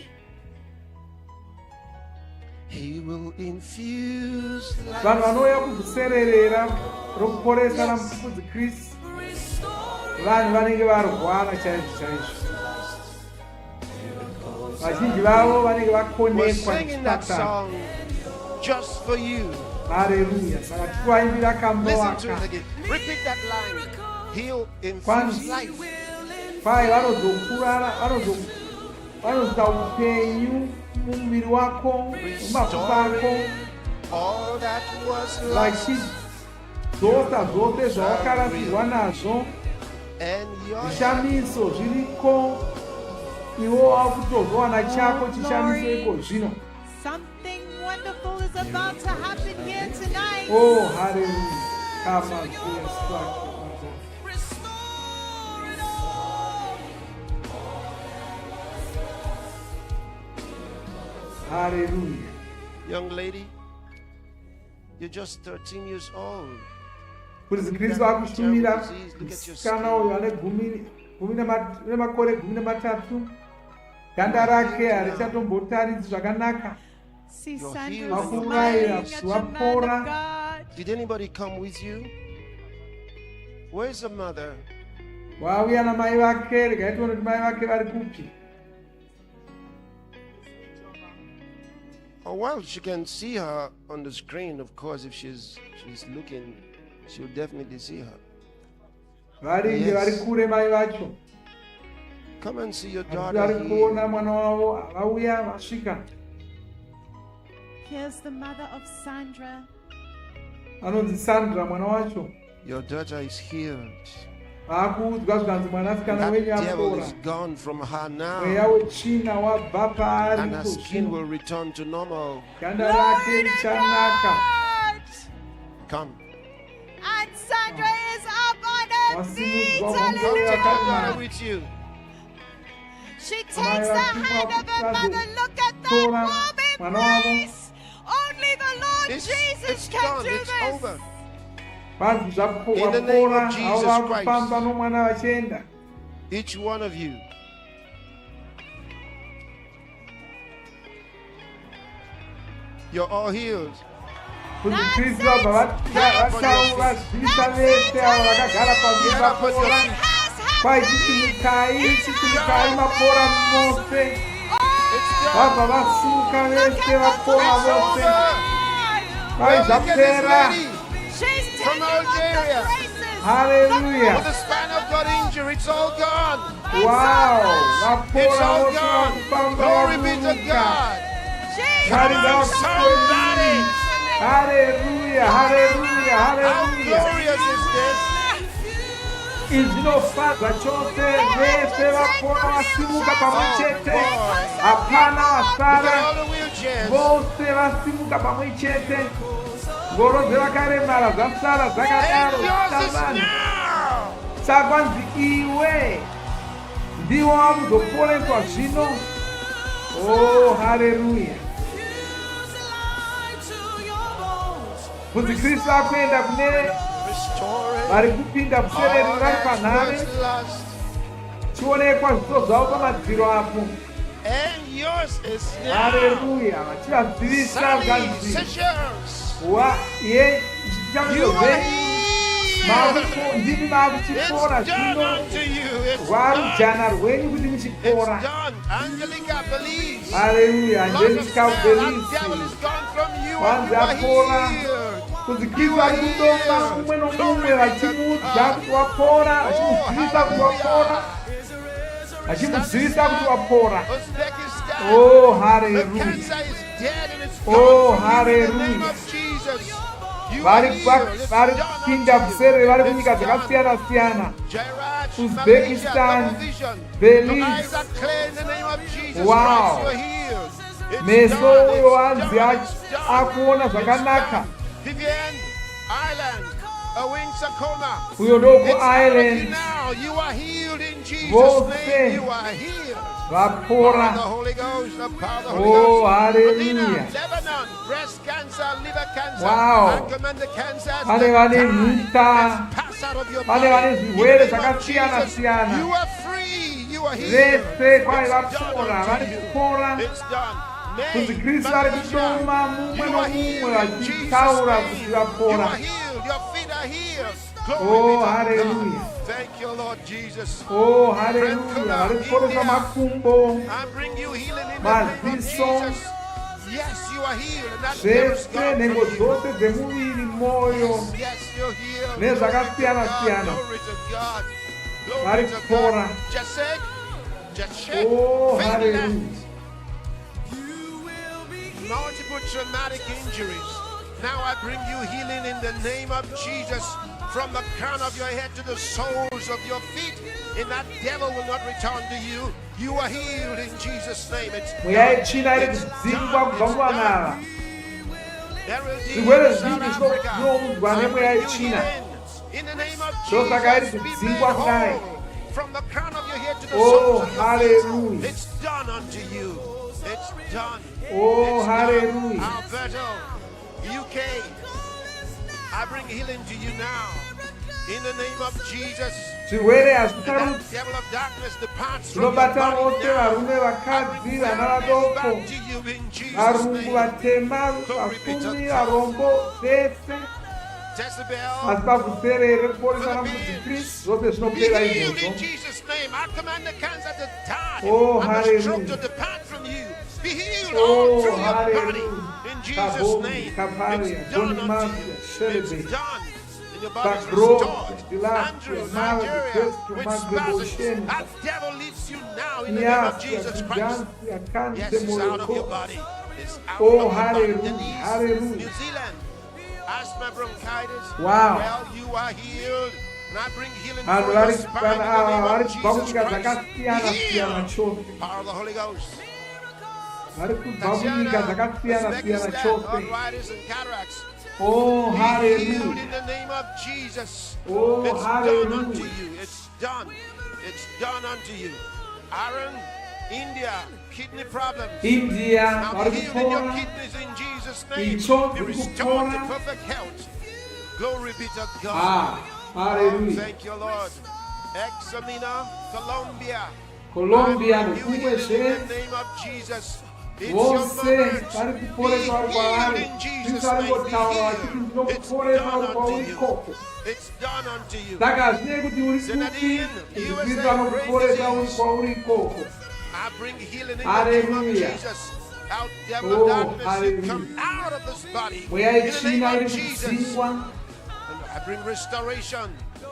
He will infuse life. Vanhu vanouya kuvhusererera rokuporesa ramufudzi Kristu, vanhu vanenge varwara chaizvo chaizvo. Vazhinji vavo vanenge We're vakonekwa singing that nechipatara. song just for you. Haleluya. Saka tirikuimbira kambo Listen to it waka. again. Repeat that line. He'll infuse Kwanzi. life. Kwai vanoita upenyu mumuviri wako, mumafupa ako, all that was lost, vachidzosa zvose zvavakarasirwa nazvo, and your zvishamiso zviriko, iwo wakutozowana chako chishamiso iko zvino. Something wonderful is about to happen here tonight. Oh, hallelujah. Come on, Jesus Christ. Restore it all. Hallelujah. young lady, you're just 13 years old. Kuti Kristu akushumira musikana uyu ane makore 13, ganda rake harichatombotaridzi zvakanaka. See Sandra Vakurayira smiling kuti at the man vapora. of God. Did anybody come with you? Where's the mother? Vauya namai vake, regai tione kuti mai vake vari kupi. Oh, well, she can see her on the screen, of course. If she's looking, she'll definitely see her. Varinge vari kure mai vacho. Come and see your Vari daughter here. kuona mwana wavo, vauya vasvika. Here's the mother of Sandra. Anonzi Sandra mwana wacho. Your daughter is healed. Vaakuudzwa zvikanzi mwanasikana That wenyu devil apora. is gone from her now, Mweya wetsvina wabva paari and her skin kozvino. will return to normal. Ganda rake richanaka. Come. And Sandra is up on her feet. Wasimudzwa Come, pamusoro take your daughter wakanaka. with you. She takes the hand of her mother. Look at that Tora warm mwana wavo. embrace. Only the Lord Jesus It's can done. do It's this. over. Vanhu In the name vapora, of Jesus avo vakufamba Christ. nomwana vachienda. Each one of you. You're all healed. Kuti Kristu vabva vazivisa vese avo vakagara pasi Get up on your vapora. feet. Kwai chitimukai mapora mose. It's done. Vabva vasuka vese vapora It's vose. over. Kwai Well, look at this zvapera. lady She's from taking off Algeria the braces. with Hallelujah. a spinal cord injury. It's all gone. Wow. It's Vapora all vose gone. vakufamba Glory be to vaburuka. God. Kari Come on, somebody. Hallelujah. Hallelujah. How Hallelujah. glorious is this? Izvinofadza chose vese vapora vasimuka pamwe chete. Hapana Look vasara. at all the wheelchairs. Vose vasimuka pamwe chete. Ngoro dzevakaremara zvasara zvakadaro And yours is zvitamani. now. Sakwanzi iwe ndiwo wakuzoporeswa zvino. Oh, haleluya. Kuti Kristu akuenda kune Restoring vari kupinda kusereri all vari that panhare. was lost. Chionekwa zviso zvavo pamadziro apo. And yours is now. Haleluya. Vachivazivisa Sally, vanzi. you Chichamizove. are healed. Ndimi It's makuchipora done zvino. unto you. It's Rwarujana done. rwenyu kuti It's muchipora. done. Angelica believes. Haleluya. Lord of Angelica Prayer, that devil ubelisi. is gone from you Once and you are apora. healed. Kuti Kristu ari kudoma umwe nomumwe vachimuudza kuti wapora, vachimuzivisa kuti wapora, vachimuzivisa kuti wapora. Uzbekistan. Oh, The hallelujah. cancer is dead and it's Oh, gone from you in the name hallelujah. of Jesus. You are Vari healed. It's vari done kupinda unto you. kusereri vari It's kunyika done. dzakasiyana siyana. Jairaj, Uzbekistan, Malaysia, double vision. Belize. Your eyes are clear in the name of Jesus Wow. Christ. You're healed. It's Meso done. uyo It's wanzi done. It's done. akuona It's zvakanaka. done. Vivienne, Ireland, Owing Sakoma. Uyo ndoko It's already Island now. You are healed in Jesus' Vose. name. You are healed. vapora. The Holy Ghost, the power of the Holy Oh, Ghost. hallelujah. Medina, Lebanon, breast cancer, liver cancer. Wow. I command the cancers Vane to vane die. nhita. Pass out of your Vane body. vane In zvirwere the name of zvakasiyana Jesus, siyana. you are free. You are healed. Vese kwai It's vapora, done vari unto you. kupora. It's done. Kuti May, Kristu ari Malaysia, kudoma mumwe you are nomumwe healed in Jesus' vachitaura name. kuti You are vapora. healed. Your feet are healed. Glory Oh, be to hallelujah. God. Thank you, Lord Jesus. Oh, haleluya. Vari kuporesa makumbo. I bring you healing in the name of Maziso. Jesus. Yes, you are healed. And that devil is Zvese gone from nhengo you. dzose dzemuviri, mwoyo Yes, you're healed. nezvakasiyana Glory to God. siyana. Glory to God. Glory Vari to kupora. God. Just shake. Oh, Faith hallelujah. left. Multiple traumatic injuries. Now I bring you healing in the name of Jesus. From the crown of your head to the soles of your feet. And that devil will not return to you. You are healed in Jesus' name. It's Mweya China iri kudzingwa kubva kuvanava. There will be Zvirwere South zvinji Africa. zvinoudzwa nemweya yechina. In the name of Ndosaka iri Jesus, be made kudzingwa kudai. whole. From the crown of your head to the Oh, soles of your hallelujah. feet. It's done unto you. It's done. Oh, It's hallelujah. done. Alberto, UK, I bring healing to you now. In the name of Jesus. Zvirwere And hazvitarudzwa. that devil of darkness departs from your Zvinobata body vose now. varume vakadzi I vana bring wellness vadoko, back to you in Jesus' varungu name. vatema, vapfumi, varombo vese. Jezebel, Asi pavhuserere ReKuporesa RaMufudzi Kristu zvose be zvinopera healed izvozvo. in Jesus' name. I command the cancer to die Oh, and the stroke hallelujah. to depart from you. Be healed Oh, all through your body hallelujah. in Jesus' Kabongi, name. Kaparia, It's done Bonimavia, unto you. Celebrate. It's done. And your body is Bagro, restored. Stilat, Andrew, Mao, Nigeria, Gesto, with Magde, spasms. Boshen. That devil leaves you now in the name of Jesus Christ. Yes, it's out of your body. It's out Oh, of your body. hallelujah, Denise, hallelujah. New Zealand, asthma, bronchitis. Wow. Well, you are healed. And I bring healing for Vanhu your vari spine in the name vari of kubva Jesus kunyika Christ. dzakasiyana Be siyana healed. chose. Power of the Holy Ghost. Vari kubva kunyika dzakasiyana siyana Uzbekistan, chose. arthritis and cataracts. Oh, Be healed hallelujah. in the name of Jesus. Oh, It's done hallelujah. unto you. It's done. It's done unto you. Aaron, India, kidney problems. India Now vari be healed in your kupora. kidneys in Jesus' name. Itsvo Be dziri restored to kupora. perfect health. Glory be to God. Ah, Oh, hallelujah. thank you, Lord. Examina, Colombia. Colombia I bring you healing in nekumwezve the name of Jesus. It's your vose moment. vari Be kuporesa vari healed kwavari. in Jesus' Kristu ari name. Be ngotaura vachiti healed. It's ndinokuporesa done vari unto kwauri you. ikoko. It's done unto you. Saka hazvinei kuti uri kupi, Zenadine, kuti USA, Kristu anokuporesa uri kwauri ikoko. I bring healing in the name Hallelujah. of Jesus. Out devil Oh, of darkness, you hallelujah. come out of this body. Mweya In the yechina name iri of Jesus. kudzingwa. And I bring restoration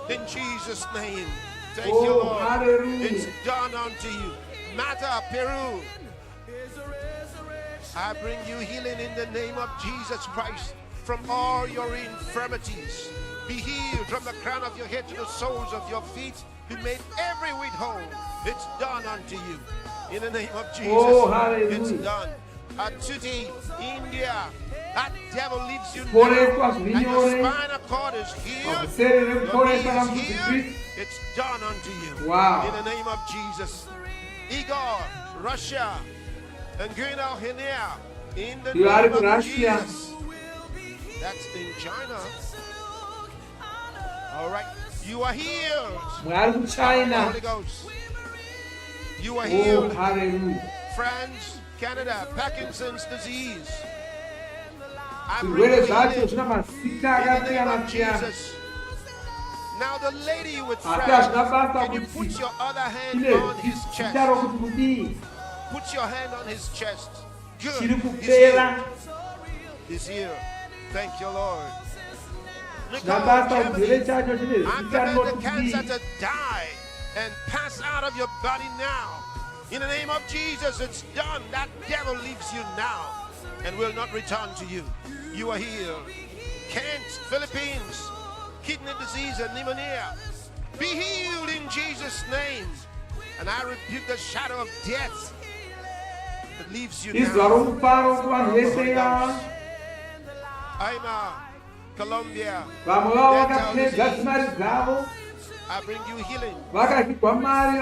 in Jesus' name. Thank Oh, you, Lord. hallelujah. It's done unto you. Mata, Peru. I bring you healing in the name of Jesus Christ from all your infirmities. Be healed from the crown of your head to the soles of your feet. Be made every whit whole. It's done unto you. In the name of Jesus. Oh, hallelujah. It's done. Atuti, India. That devil leaves you Poreswa now. And your zvinyore. spinal cord is healed. Vhuserere Your knee ReKuporesa is RaMufudzi healed. Kristu. It's done unto you. Wow. In the name of Jesus. Igor, Russia, and Guinea in the You are name in of Russia. Jesus. That's in China. All right. You are healed. Mwari The kuchina. Holy Ghost. You are Oh, healed. hallelujah. France, Canada, Parkinson's disease. I bring Zvirwere you zvacho healing zvina mazita in the name akasiyana of siyana. Jesus. Now the lady with Asi France, hazvina basa can you kuti put your other hand ine on his zita chest? rokuti kudii. Put your hand on his chest. Good. Chiri He's here. kupera. He's here. Thank you, Lord. Zvina Nicole, basa kuti Germany, zvirwere chacho chine I zita command rinoti the cancer kudii. to die and pass out of your body now. In the name of Jesus, it's done. That devil leaves you now and will not return to you. You are healed. Kent, Philippines, kidney disease and pneumonia. Be healed in Jesus' name. And I rebuke the shadow of death that leaves you Izwa now. romufaro kuvanhu vese ava. Aima, Colombia. Vamwe vavo vakapedza dzimari dzavo. I bring you healing. Vakazvigwa mari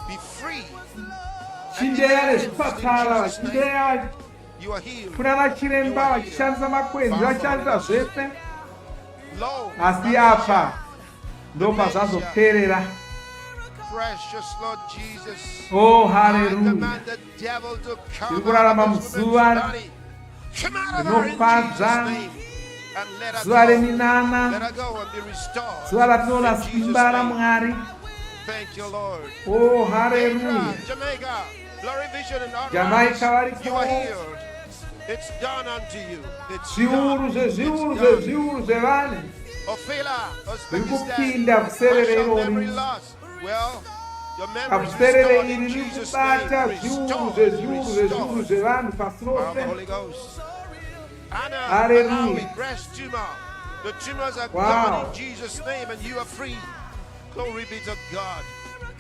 Be free. vachindeya nezvipatara vachindeya You are healed. vachipfuura vachiremba vachishandisa makwenzi vachishandisa zvese. Lo, Asi apa ndopazvazoperera. precious Lord Jesus. Oh, I hallelujah. command the devil to come Tiri kurarama out of this muzuva woman's body. Come out of her in rinofadza. Jesus' name. And let her Zuva go. reminana. Let her go and be restored. Zuva ratinoona In Jesus' simba name. raMwari. Thank you, Lord. Oh, hallelujah. Jamaica, Glory Vision and all Jamaica rise. You are variko. healed. It's done unto you. It's Zviuru done. zvezviuru It's done. zvezviuru zvevanhu Ofela, zviri Uzbekistan. kupinda Partial Vhuserere memory irori. loss. Well, Your memory is kabuserere restored in iri Jesus' rikubata name. zviuru Restored, zvezviuru zvevanhu pasi Power of the rose. Holy Ghost. Anna, Hallelujah. allow it. Breast tumor. The tumors are Wow. gone in Jesus' name, and you are free. Glory be to God.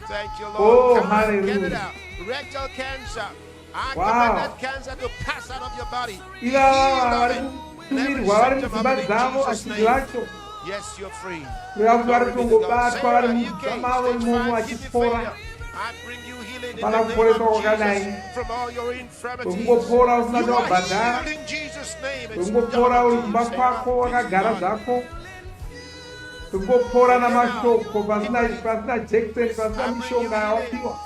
Thank you, Oh, Lord. hallelujah. Canada, rectal cancer. I Wow. command that cancer to pass out of your body. Be iva healed of vari it. And every kutumirwa vari symptom of mudzimba it in dzavo Jesus' achiti name. vacho Yes, you're free. kureva kuti vari Glory be to God. kutongobatwa vari Sarah, mudzimba UK, mavo stage imomo 5 kidney vachipora failure. I bring you healing in Pana the name kuporeswa of kwakadai. Jesus from all your infirmities. kwekungopora usina You are chavabhadhara, healed in Jesus' name. It's kwekungopora done uri unto kumba you, kwako Sarah. wakagara It's done. zvako, kwekungopora namashoko pasina jekiseni, pasina mishonga yawapiwa.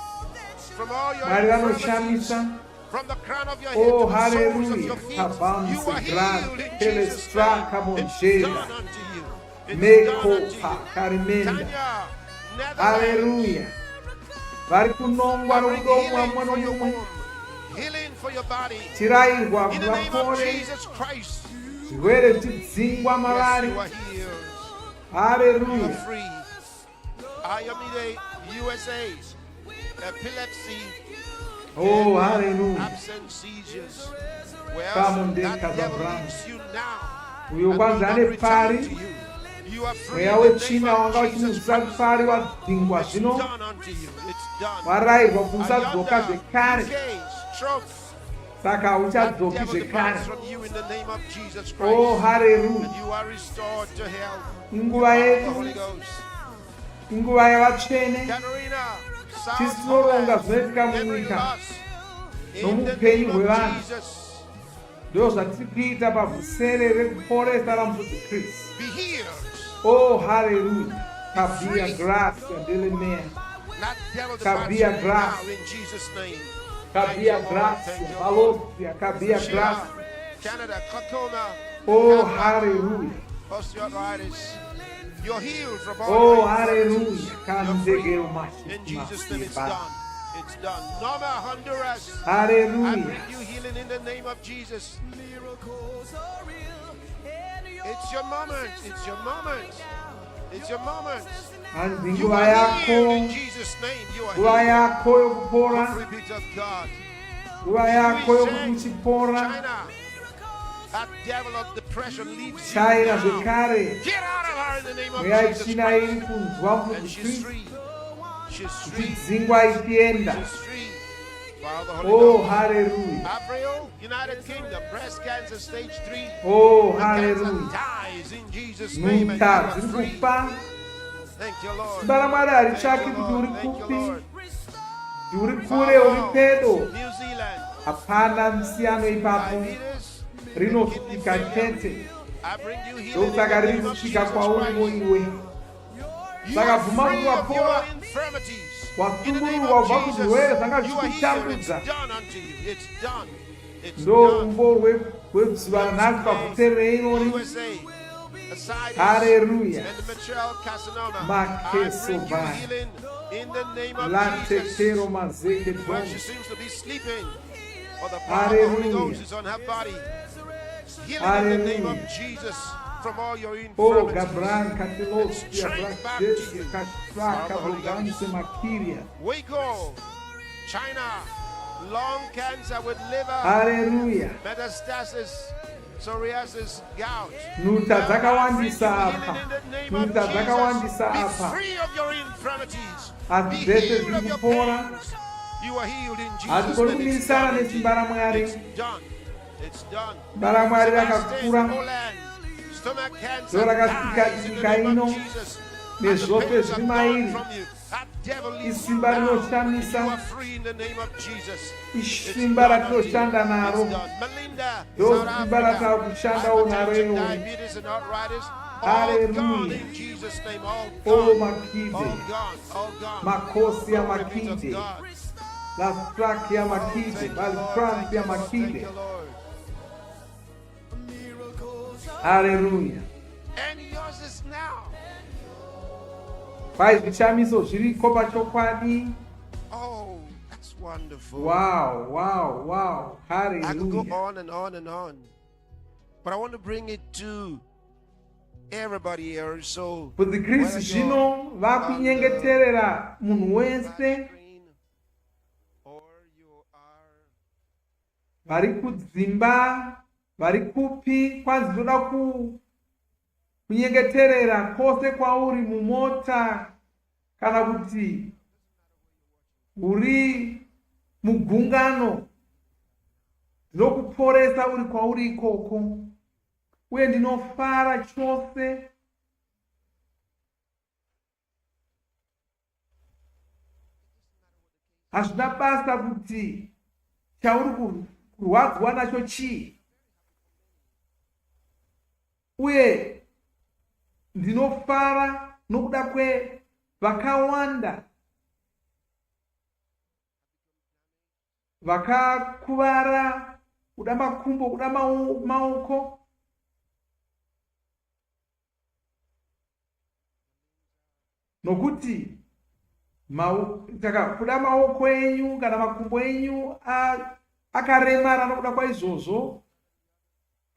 From all your Mwari infirmities, vanoshamisa. from the crown of your head Oh, to the soles of hallelujah. your feet, Kabam you are Segran, healed in Teles Jesus' Tra name. It's Kabonjela. done unto you. It's done Meko unto pa you. Karimenda. Tanya, Netherlands, Haleluya. Vari kunongwa I bring nomudomo healing wamwe for your nomumwe. womb, healing for your body. Chirayirwa In kuti the name of vapore Jesus Christ, zvirwere zvichidzingwa yes, mavari. you are healed. You Haleluya. are free. Ayamide, USA, epilepsy, Oh, haleluya. absent seizures. Come Wherever on, that Deka devil Zabram. leaves you now, Uyo and kwanza will ane not return pari. to you. You are free Mweya in the name wechina of wanga Jesus uchimudzisa Christ. pari wadzingwa It's zvino done unto you. It's done. warayirwa kuti usadzoka Ayanda, zvekare, UK, stroke. saka That hauchadzoki devil zvekare. departs from you in the name of Jesus Oh, Christ. haleluya. And you are restored to health. Inguva By the yedu, Holy Ghost. inguva yavatsvene, Katerina, South tisinoronga Holland, zvinoitika every munyika loss. In the nomupenyu name of hwevanhu. Jesus, Ndo zvatiri kuita pabvusere rekuporesa ramufudzi Kristu. be healed. Oh, haleluya. Kabia gracia delemea. That devil departs from Kabia you now gracia. in Jesus' name. Kabia Thank gracia. you, Lord. Thank you, Valosia. Kabia Sheila, gracia. Canada, Kakoma, Oh, Canada, haleluya. osteoarthritis. You're healed from all Oh, your haleluya. infirmities. You're free. Kamzegero In Jesus' name, it's mashiki. done. It's done. Norma, Honduras. I Haleluya. bring you healing in the name of Jesus. It's your moment. It's your moment. It's your moment. Hanzi You nguva are healed in yako, Jesus' name. You are nguva healed. yako yokupora, Glory be to God. nguva yako USA, yokuti uchipora. China. That devil of depression leaves you China now. zvekare, Get out of her in the name of mweya Jesus china Christ. iri kunzwa And mufudzi she's Kristu free. She's free. ichidzingwa ichienda. She's free. By the Holy Oh, Ghost. hallelujah. Avril, United Kingdom, breast cancer stage 3. Oh, The cancer hallelujah. dies in Jesus' name and you Nunta are dziri free. kufa, Thank you, Lord. simba ramwari Thank haritsvaki you, kuti Lord. uri Thank you, kupi, Lord. kuti uri kure, uri pedo. New Zealand, Hapana msiyano ipapo, diabetes. rinosvika chete. I bring you healing in Ndokusaka the riri name of kusvika Jesus kwauriwo Christ. iwe. You Saka are bvuma free kuti of your wapora, infirmities. In the wasungururwa name kubva of Jesus, kuzvirwere zvanga you are healed. It's zvichikutambudza. done unto you. It's done. It's Ndo done. umbo hwezuva ranhasi pabvuserere irori. USA, aside Hallelujah. and the material carcinoma. I Makeso bring you vai. healing in the name of Jesus. Latekero mazeke Where she dom. seems to be sleeping, for the power of the Holy Hallelujah. Ghost is on her body. Healing in the name of Hallelujah. Jesus from all your Oh, infirmities. Gabran, Katilos, Straight back Gabran, to you. Kashaka, Boganse, Makiria. Waco, China, lung cancer with liver, Hallelujah. metastasis, psoriasis, gout. Nuta Now, dzakawandisa I bring you apa. healing in the name of Nuta dzakawandisa Jesus. Be apa. free of your infirmities. Asi Be dzese healed of dziri your kupora. pains. You are healed in Jesus' Hatikoni name. It's kumirisana done. nesimba raMwari. It's done. It's done. Simba raMwari Sebastian, rakakura. Poland, stomach cancer Ndo dies in the rakasvika name ino. of Jesus. And the Nezvope pains are zviri gone mairi. from you. That devil leaves you Isimba now. rinoshamisa. You are free in the name of Jesus. It's Isimba done unto you. ratinoshanda naro. It's done. Melinda, Ndo South simba Africa, ratakushandawo naro hypertension, iroro. diabetes, and arthritis. All Hallelujah. gone in Jesus' name. All Oh, gone. Makide. All gone. All gone. Makosi ya Glory be to Makide. God. La Strak ya Oh, Makide. thank you, Bali Lord. France Thank ya you, Lord. Thank Makide. you, Lord. Hallelujah. And yours is now. Pai zvishamiso zviriko pachokwadi. Oh, that's wonderful. Wow, wow, wow. I could go Hallelujah. on and on and on. But I want to bring it to everybody here. So kuti Kristu zvino vakunyengeterera munhu wese screen or you are vari kudzimba, vari kupi, kwanzi ndoda kunyengeterera kwose kwauri mumota kana kuti uri mugungano, ndinokuporesa uri kwauri ikoko, uye ndinofara chose hazvina basa kuti chauri kurwadzwa nacho chii, uye ndinofara nokuda kwevakawanda vakakuvara, kuda makumbo, kuda maoko, nokuti kuda maoko enyu kana makumbo enyu akaremara nokuda kwaizvozvo,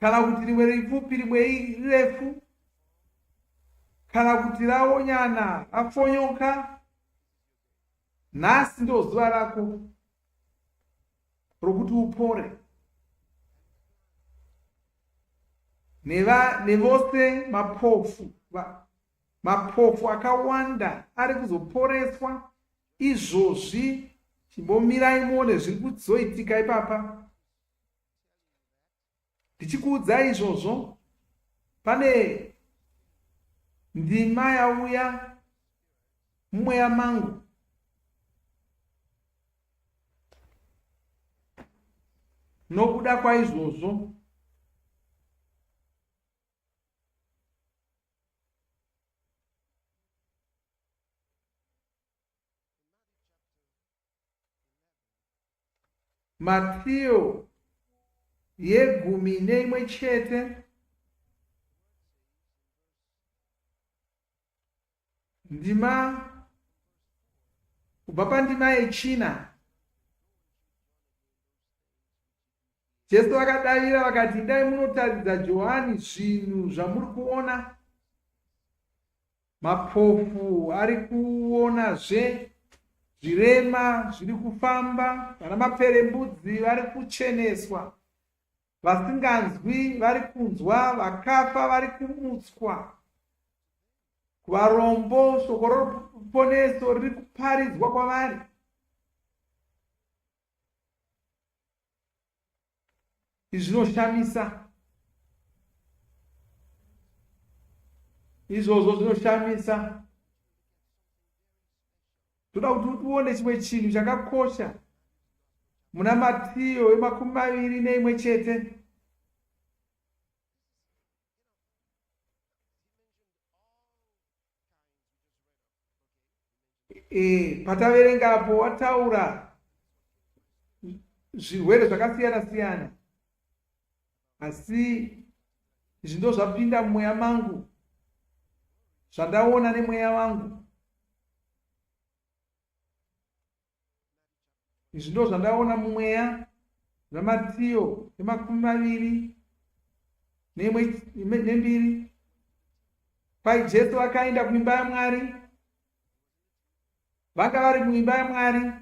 kana kuti rimwe ripfupi rimwe rirefu, kana kuti raonyana rafonyoka, nhasi ndo zuva rako rokuti upore. Nevose mapofu akawanda ari kuzoporeswa izvozvi. Chimbomirai muone zviri kuzoitika ipapa. Ndichikuudzai izvozvo, pane ndima yauya mumweya mangu nokuda kwaizvozvo Matthew 11 ndima kubva pandima yechina, Jesu vakadavira vakati, dai munotaridza Johani zvinhu zvamuri kuona. Mapofu ari kuonazve, zvirema zviri kufamba, vana maperembudzi vari kucheneswa, vasinganzwi vari kunzwa, vakafa vari kumutswa, kuvarombo shoko roruponeso riri kuparidzwa kwavari. Izvi zvinoshamisa, izvozvo zvinoshamisa. Toda kuti uone chimwe chinhu chakakosha muna Matthew 21. Pataverengapo wataura zvirwere zvakasiyana siyana, asi izvi ndo zvapinda mumweya mangu, zvandaona nemweya wangu. Izvi ndo zvandaona mumweya naMatthew 22. Pai Jesu akaenda kuimba yaMwari, vanga vari muimba yaMwari.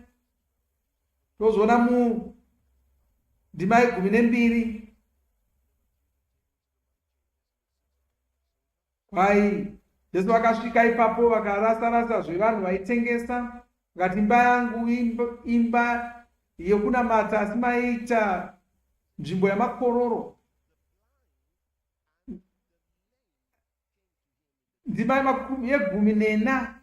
Tozoona mu ndima 12 kwai Jesu akasvika ipapo, vakarasa zvevanhu vaitengesa, vakati imba yangu imba yokunamata, asi maita nzvimbo yamakororo. Ndima 14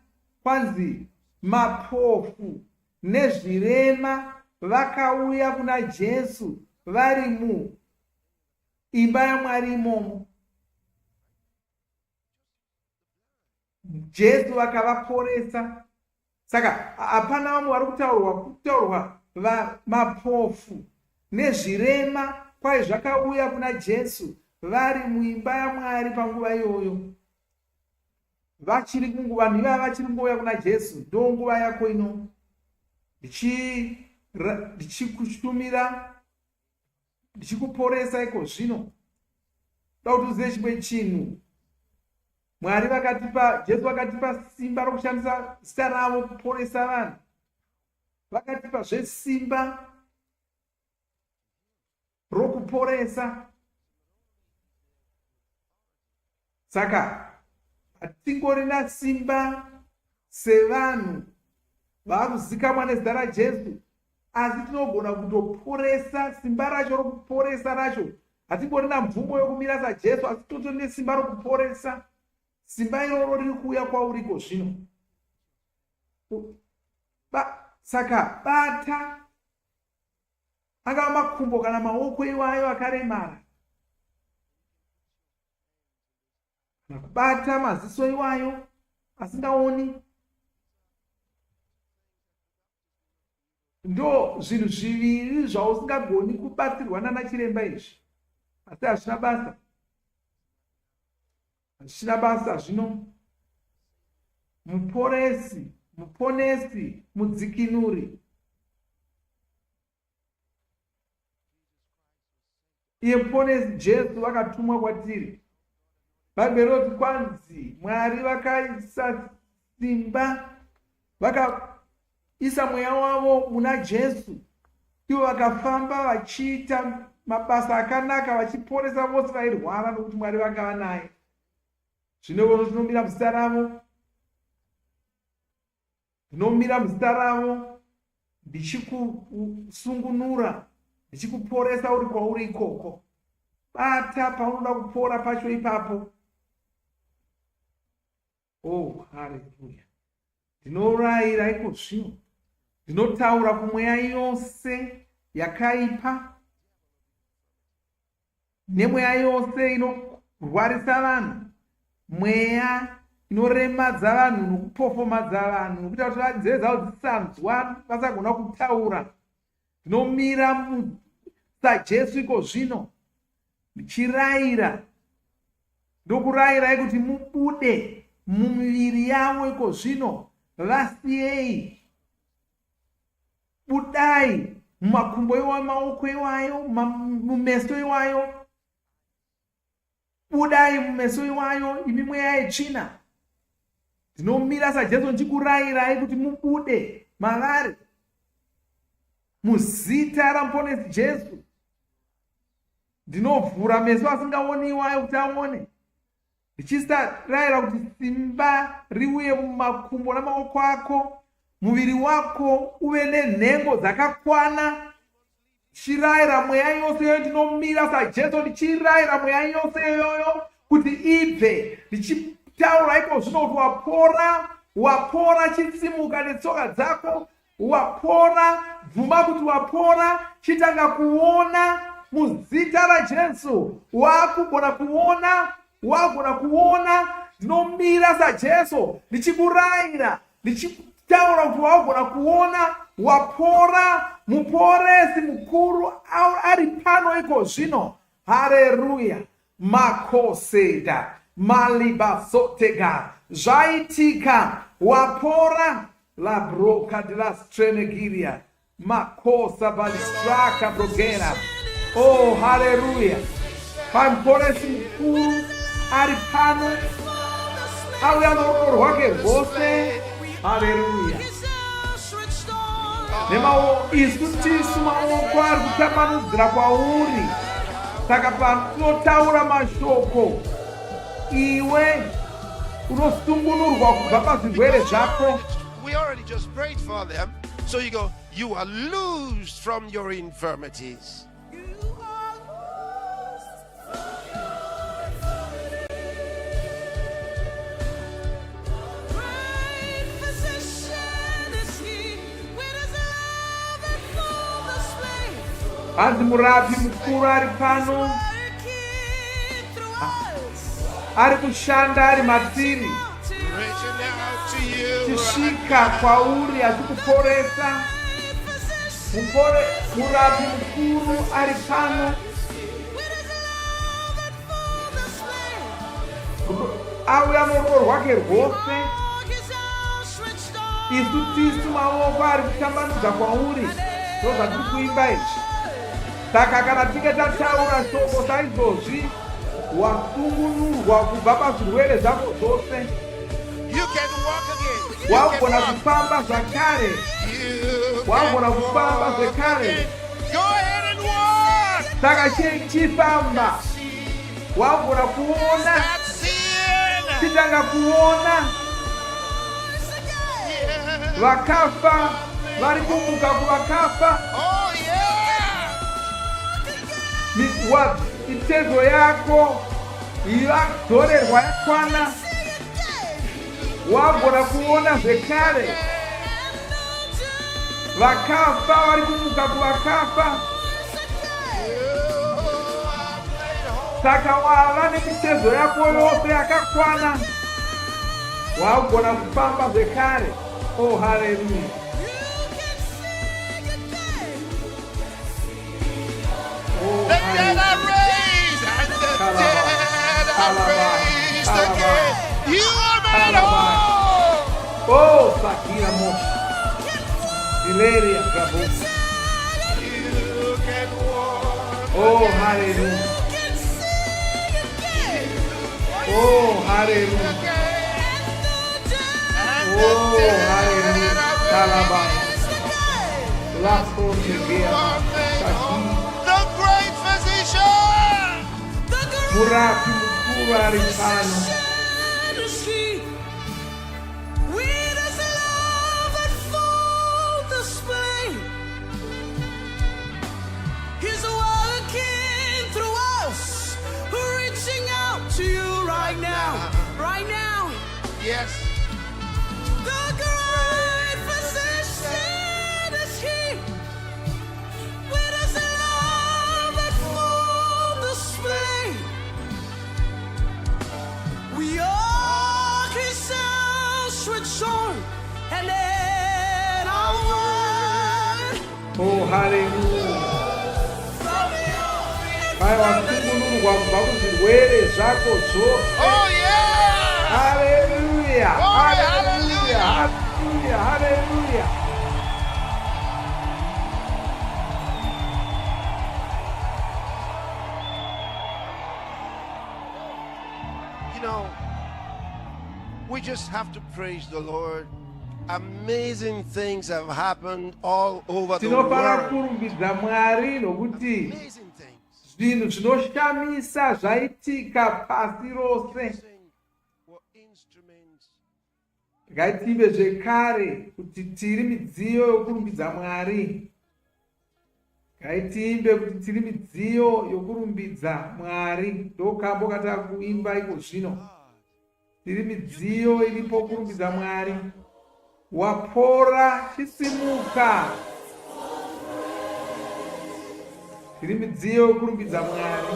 kwanzi mapofu nezvirema vakauya kuna Jesu vari muimba yaMwari imomo. Jesu vakavaporesa. Saka hapana vamwe vari kutaurwa mapofu nezvirema, kwai zvakauya kuna Jesu vari muimba yaMwari panguva iyoyo. Vanhu ivava vachiri ngouya kuna Jesu, ndo nguva yako ino. Ndichikushumira, ndichikuporesa iko zvino. Da kuti uzive chimwe chinhu, Mwari vakatipa, Jesu vakatipa simba rokushandisa zita ravo kuporesa vanhu. Vakatipa zvesimba rokuporesa. Saka hatingorina simba sevanhu vakuzikamwa nezita raJesu, asi tinogona kutoporesa. Simba racho rokuporesa racho hatingorina mvumo yokumira saJesu, asi totorine simba rokuporesa. Simba iroro riri kuuya kwauriko zvino. Saka bata, angava makumbo kana maoko iwayo akaremara, bata maziso iwayo asingaoni, ndo zvinhu zviviri zvausingagoni kubatsirwa nana chiremba izvi, asi hazvina basa. Hazvina basa zvino. Muporesi, muponesi, mudzikinuri, iye muponesi Jesu vakatumwa kwatiri. Bhaibheri roti kwanzi Mwari vakaisa simba, vakaisa mweya wavo muna Jesu, ivo vakafamba vachiita mabasa akanaka, vachiporesa vose vairwara nokuti Mwari vakava naye. Zvino zvinomira muzita ravo, ndinomira muzita ravo, ndichikusungunura, ndichikuporesa uri kwauri ikoko. Bata paunoda kupora pacho ipapo. Oh, haleluya. Ndinorayira iko zvino, ndinotaura kumweya yose yakaipa nemweya yose inorwarisa vanhu, mweya inoremadza vanhu nokupofomadza vanhu nokuita kuti nzeve dzavo dzisanzwa vasagona kutaura. Ndinomira saJesu iko zvino, ndichirayira, ndokurayirai kuti mubude mumiviri yavo iko zvino, vasiyei. Budai mumakumbo iwayo, maoko iwayo, mumeso iwayo. Budai mumeso iwayo, imi mweya yetsvina. Ndinomira saJesu ndichikurayirai kuti mubude mavari muzita ramuponesi Jesu. Ndinovhura meso asingaoni iwayo kuti aone, ndichisarayira kuti simba riuye mumakumbo namaoko ako, muviri wako uve nenhengo dzakakwana. Ndichirayira mweya yose iyoyo, ndinomira saJesu ndichirayira mweya yose iyoyo kuti ibve. Ndichitaura iko zvino kuti wapora, wapora, chitsimuka netsoka dzako, wapora, bvuma kuti wapora, chitanga kuona muzita raJesu. Wakugona kuona, wagona kuona. Ndinomira saJesu ndichikurayira, ndichitaura kuti wagona kuona, wapora, muporesi mukuru ari pano iko zvino. Haleluya. Makoseda malibasotega, zvaitika, wapora. La broca de la strenegiria, makosa balistraka brogera. Oh, haleluya. Pamuporesi mukuru ari pano, auya noruoko rwake rwose. Haleluya. Isu tisu maoko ari kutambanudzira kwauri. Saka panotaura mashoko, iwe unosungunurwa kubva pazvirwere zvako. We already just prayed for them. So you go, you are loosed from your infirmities. Hanzi murapi mukuru ari pano, ari kushanda ari matiri. Tisvika kwauri achikuporesa. Murapi mukuru ari pano, auya noruoko rwake rwose. Isu tisu maoko ari kutambanudza kwauri. Ndozvatiri kuimba izvi. Saka kana tichinge tataura shoko saizvozvi, wasungunurwa kubva pazvirwere zvako zvose. You can walk again. You Wagona can walk. kufamba zvakare. You Wagona can kufamba walk zvakare. again. Go ahead and walk. Saka chifamba. Wagona kuona. Start seeing. Chitanga kuona. Yeah. Vakafa vari kumuka kuvakafa. Oh yeah. Mitezo yako yadzorerwa yakwana. Wagona kuona zvekare. Vakafa vari kumuka kuvakafa. Saka wava nemitezo yako yose yakakwana. Wagona kufamba zvekare. Oh, hallelujah. Oh, The dead are raised and the dead are raised again. You are made whole. Oh, Sakira Mosh. Hilaria Gabos. You can walk. Oh, hallelujah. Oh, hallelujah. Oh, hallelujah. Kalabaya. Lasso Tegea. The great physician. Murafi Mukura Ripano. With his love at full display, he's working through us, reaching out to you right now, right now. Yes. The great physician is he, with his love at full display. We all his sound switch on, and then our word. Oh, hallelujah. Pai wasungunurwa kubva kuzvirwere zvako zvose. Oh yeah. Hallelujah. Glory, Hallelujah. Hallelujah. Hallelujah. You know, we just have to praise the Lord. Amazing things have happened all over the Tinofara world. kurumbidza Mwari nokuti Amazing things. zvinhu zvinoshamisa zvaitika pasi rose. Were instruments. Ngatiimbe zvekare kuti tiri midziyo yokurumbidza Mwari. Ngatiimbe kuti tiri midziyo yokurumbidza Mwari. Ndokambo kataka kuimba iko zvino. Tiri midziyo iripo kurumbidza Mwari. Wapora chisimuka. Tiri midziyo yokurumbidza Mwari.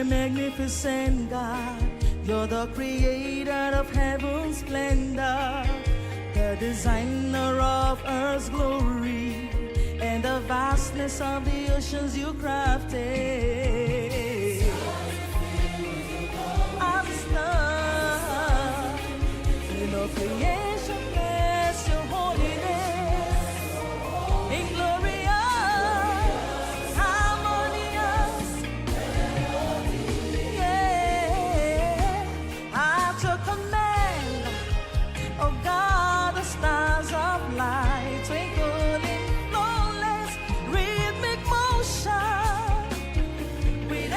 Magnificent God, you're the creator of heaven's splendor, the designer of earth's glory, and the vastness of the oceans you crafted. I'm stuck in all creation, bless your holiness, in glorious, harmonious. At your command, oh God, the stars of light twinkle in flawless rhythmic motion. With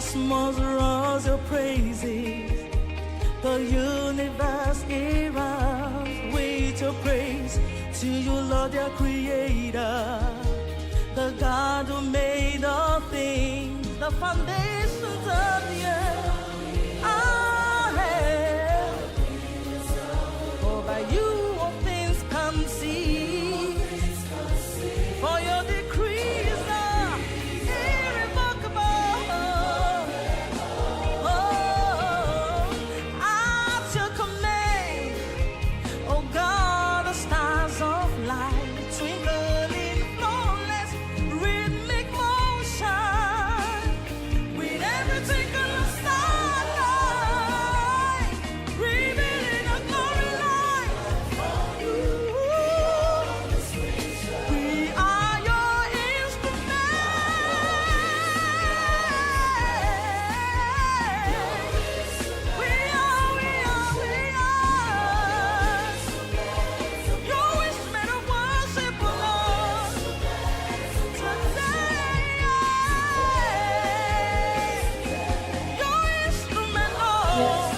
cosmos roars your praises. The universe erupts with your praise. To you, Lord, your creator, the God who made all things, the foundations of the earth. For by you all things conceive. For your decrees are irrevocable. At your command, oh God, the stars of light twinkle in flawless rhythmic motion. With every twinkle of starlight, revealing a glory light. We are your instruments. We are your instrument of worship, oh Lord. Today, your instrument, Lord.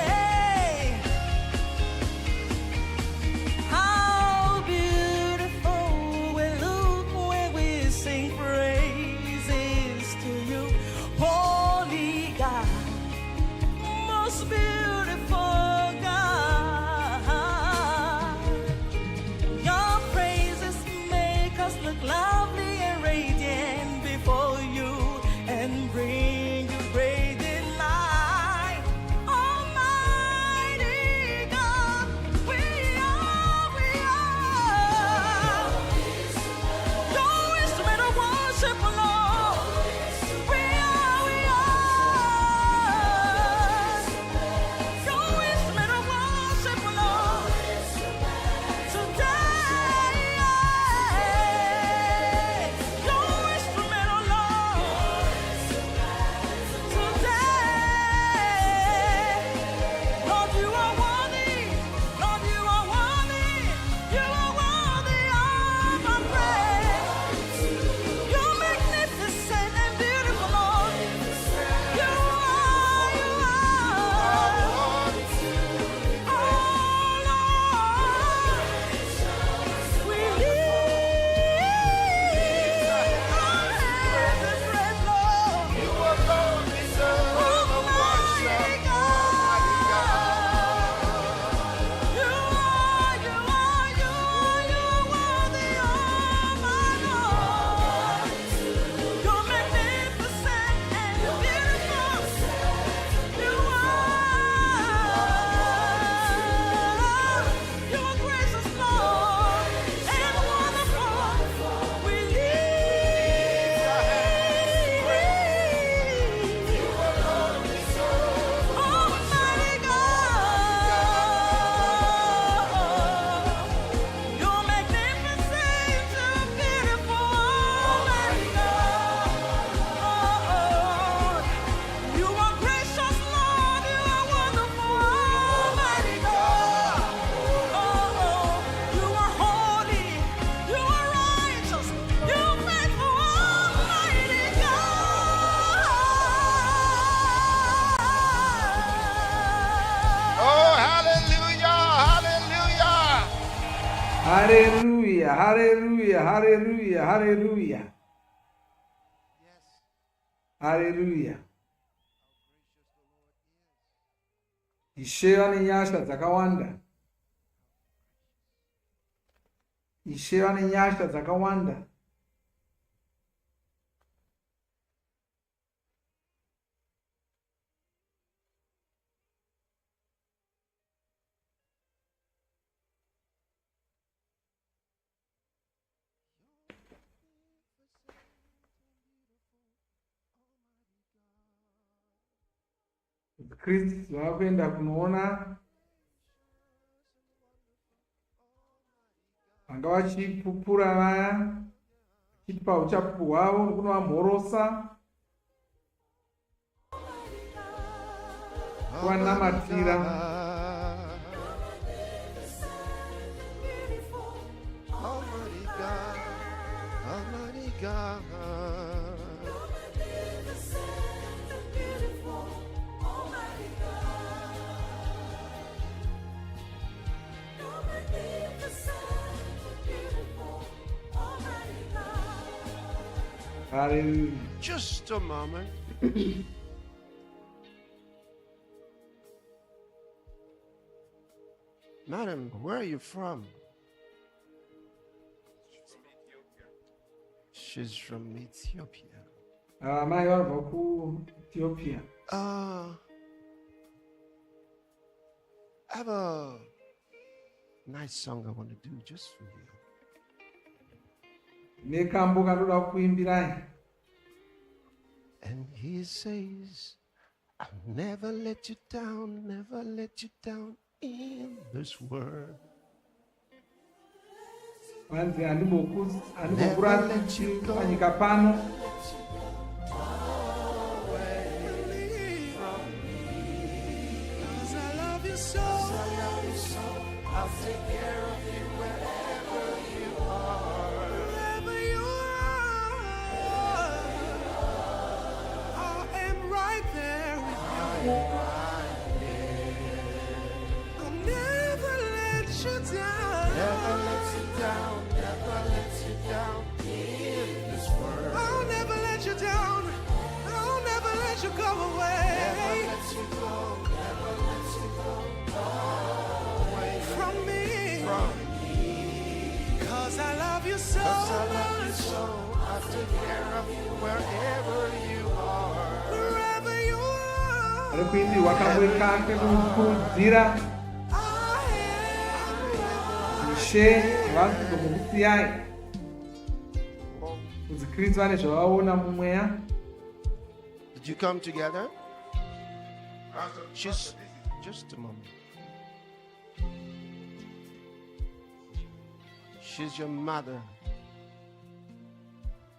Today, how beautiful we look when we sing praises to you, Holy God, most beautiful God. Your praises make us look lovely and radiant before you and bring you radiant light. Almighty God, we are your instrument of worship, oh Lord. We are your instrument of worship, oh Lord. Today, your instrument, oh Lord. Today, Lord, you are worthy. Lord, you are worthy. You are worthy of our praise. You're magnificent and beautiful, Lord. You are. Oh, Lord. We lift our hands and praise, Lord. You alone deserve the worship, Almighty God. You are worthy, oh my Lord. You're magnificent and beautiful. You are gracious, Lord, and wonderful. We lift our hands. You alone deserve Almighty God, you're magnificent, you're beautiful, Almighty God. You are gracious, Lord, you are wonderful, Almighty God. You are holy, you are righteous, you are faithful, Almighty God. Oh, hallelujah, hallelujah. Hallelujah, hallelujah, hallelujah, hallelujah. Hallelujah. Ishe vane nyasha dzakawanda. Ishe vane nyasha dzakawanda. Kristu vakuenda kunoona vanga vachipupura vaya chipa uchapu hwavo nekunovamhorosa kuvanamatira. Almighty God. God. Hallelujah. Just a moment. Madam, where are you from? She's from Ethiopia. Amai vanobva kuEthiopia. I have a nice song I want to do just for you. Nekambo kandoda kuimbirai. And he says, I'll never let you down, never let you down in this world. Vanzi handimbokurati panyika pano. I'll take care of you wherever you are. Wherever you are, I am right there with you. I'll never let you down. Never let you down. Never let you down in this world. I'll never let you down. I'll never let you go away. Never let you go. Never let you go. From me. Cause I love you so much. I'll take care of you wherever you are. Wherever you are. Rekuimbiwa kamwekake kumukurudzira Ishe vanzi kuzokusiyai kunzi Kristu vane zvavaona mumweya. Did you come together? Just a moment. She's your mother.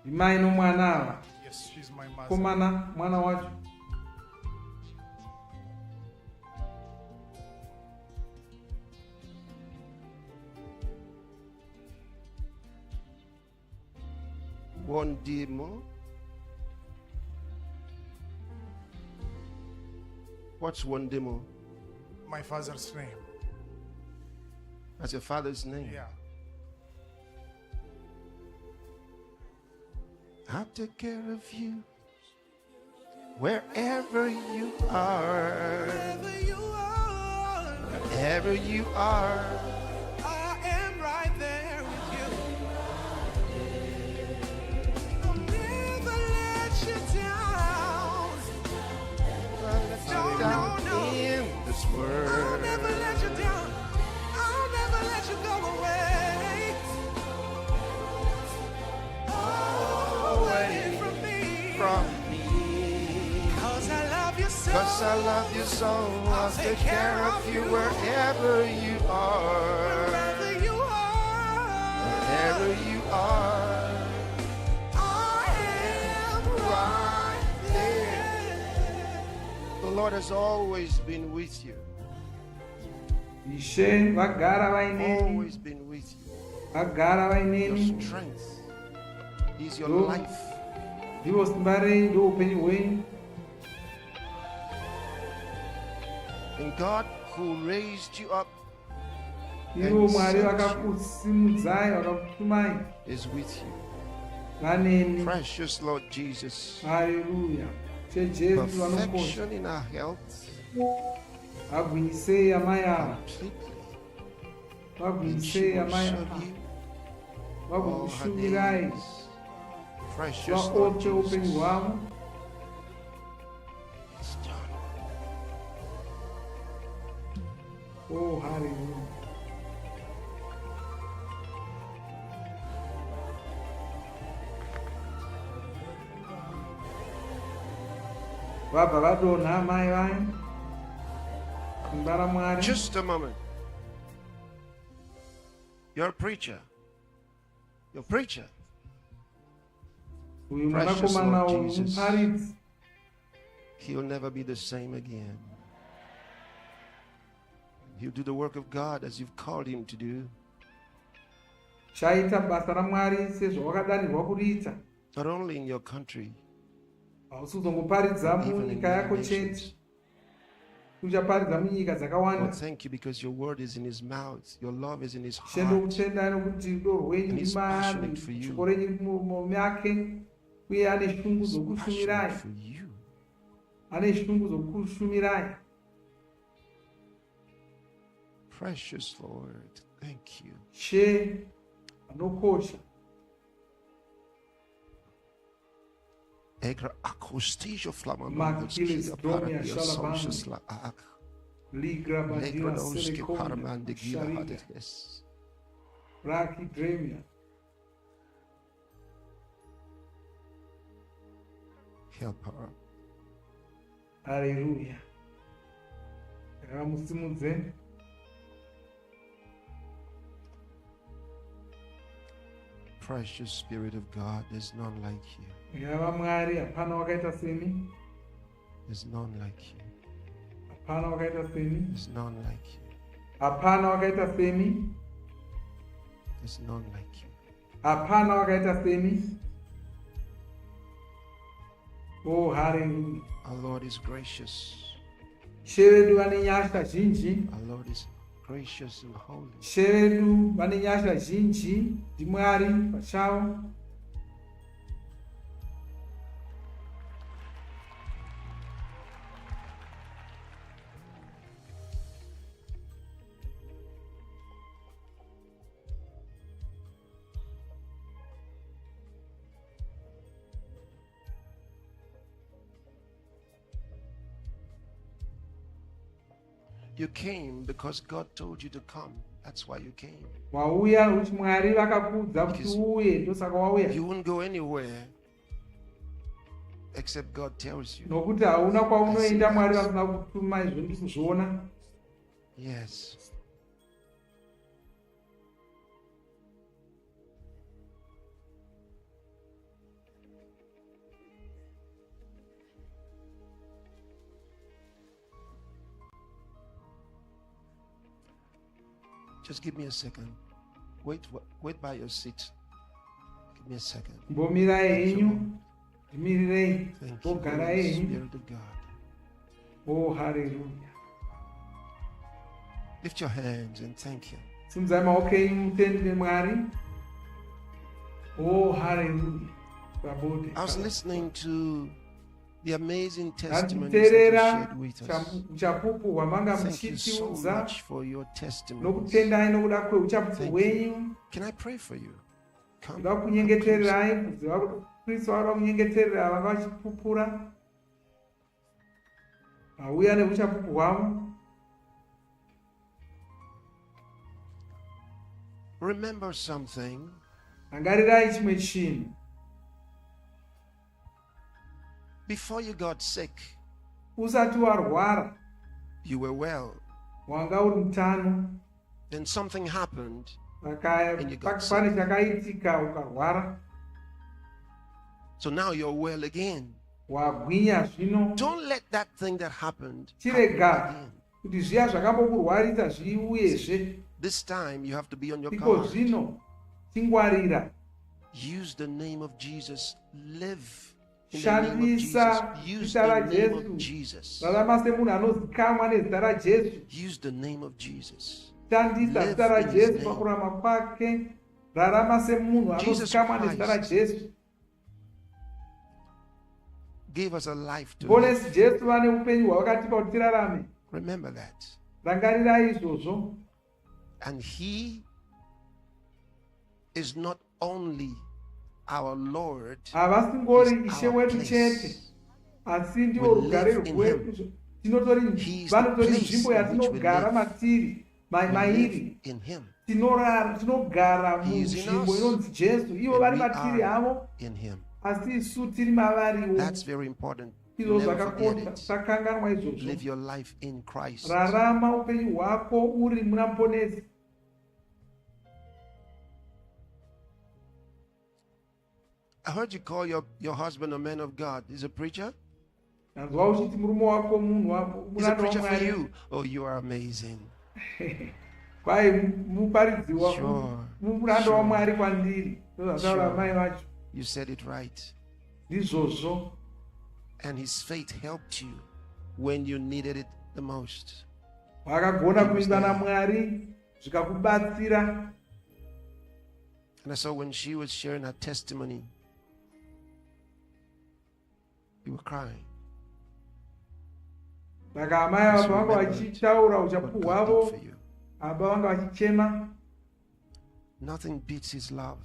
Imai nomwana ava. Yes, she's my mother. Komana mwana wacho. One demo. What's one demo? My father's name. That's your father's name. Yeah. I'll take care of you wherever you are. Wherever you are. Wherever you are. I am right there with you. I'll never let you down. Never let you down in this world. I'll never let you down. I'll never let you go away. From me. Cause I love you so. Cause I love you so. I'll take care of you wherever you are. Wherever you are. Wherever you are. I am right there. The Lord has always been with you. Ishe vagara vaineni. Always been with you. Vagara Your vaineni. strength is your life. Ndivo simba renyu, ndo upenyu hwenyu. And God who raised you up Ivo Mwari vakakusimudzai, vakakutumai. is with you. Vaneni. Precious Lord Jesus. Hallelujah. Jesu vanokosha. Perfection in our health. Vagwinyisei amai ava. Completely. Vagwinyisei amai Serve ava. you. All her Vagokushumirai. days. Precious Lord Vaope upenyu Jesus. hwavo. It's done. Oh, hallelujah. Vabva vadonha amai vaya. Simba raMwari. Just a moment. You're a preacher. You're a preacher. Uyu Precious mwanakomana Lord uyu Jesus. muparidzi. He'll never be the same again. He'll do the work of God as you've called him to do. Chaita basa raMwari sezvawakadanirwa kuriita. Not only in your country, hausi kuzongoparidza even in munyika many yako nations. chete, uchaparidza munyika Lord, dzakawanda. thank you because your word is in his mouth, your love is in his Shendo heart, kutenda nokuti rudo rwenyu and he's rimari, passionate for you. shoko renyu riri mumoyo make, uye ane shungu He's dzokushumirai, passionate for you. ane shungu dzokushumirai. Precious Lord, thank you. She anokosha. Egra acostijo flamando Makilis skia dromia paradia shalabam. socius la ak. Ligra badila Legronoski selekonia, paramande gila shariga, hadetes. raki dremia. Help her. Haleluya. Ngavamusimudze. Precious Spirit of God, there's none like you. Ngava Mwari, hapana wakaita semi. There's none like you. Hapana wakaita semi. There's none like you. Hapana wakaita semi. There's none like you. Hapana wakaita semi. Oh, hallelujah. Our Lord is gracious. Shevedu vane nyasha zhinji. Our Lord is gracious and holy. Shevedu vane nyasha zhinji. Ndimwari pachavo. You came because God told you to come. That's why you came. Wauya uchi Mwari vakakuudza kuti uye, ndosaka wauya. You won't go anywhere except God tells you. Nokuti hauna kwaunoenda Mwari vasina kutuma, izvo ndikuzviona. Yes. Just give me a second. Wait by your seat. Give me a second. Mbomirai henyu, ndimirirei, Thank you, bogara Holy henyu. Spirit of God. Oh, hallelujah. Lift your hands and thank Him. Simudzai maoko enyu mutende Mwari. Oh, hallelujah. Babode. I was listening to the amazing testimonies that you Ndachiteerera shared with us. uchapupu hwamanga Thank you so muchitiudza much for your testimonies. nokutendai nokuda kweuchapupu Thank hwenyu. Can I pray for you? Come. Kuda kunyengetererai, kuziva kuti Kristu vari vamunyengeterera vanga vachipupura. Vauya neuchapupu hwavo. Remember something. Rangarirai chimwe chinhu. Before you got sick, Usati warwara, you were well. wanga uri mutano. Then something happened. Pane chakaitika ukarwara. So now you're well again. Wagwinya zvino. Don't let that thing that happened happen Chirega again. kuti zviya zvakambokurwarisa zviuyezve. This time you have to be on your Iko guard. zvino chingwarira. Use the name of Jesus. Live in the name of Jesus. Shandisa Use zita the name of raJesu. Jesus. Rarama semunhu anozikamwa nezita raJesu. Use the name of Jesus. Shandisa Live zita in his raJesu name. pakurama kwake. Rarama semunhu Jesus anozikamwa nezita Christ. raJesu. Give us a life to Bonesi live. Jesu vane upenyu hwavakatipa kuti tirarame. Remember that. Rangarirai izvozvo. And He is not only our Lord, Havasingori He's ishe our wedu place. chete, asi ndiwo We rugare live in rwedu. Tinotori He is the vanotori place nzvimbo in which we yatinogara live. matiri, We live mairi. in Him. Tinogara He is in munzvimbo us. inonzi Jesu. Ivo And vari we matiri are avo, in Him. asi isu tiri mavariwo. That's very important. Izvo Never forget zvakakosha. it. Sakanganwa izvozvo. Live your life in Christ. Rarama upenyu hwako uri muna muponesi. I heard you call your husband a man of God. He's a preacher? Nanzwa uchiti murume wako munhu He's a murandu preacher for waMwari. you. Oh, you are amazing. Kwai muparidzi Sure. murandu Sure. waMwari kwandiri. Ndozvataura Sure. mai vacho. You said it right. ndizvozvo. And his faith helped you when you needed it the most. Wakagona kuimba naMwari zvikakubatsira. And I saw when she was sharing her testimony, you were crying. Saka amai avo vanga vachitaura uchapu What God hwavo, did for you. aba vanga vachichema. Nothing beats his love.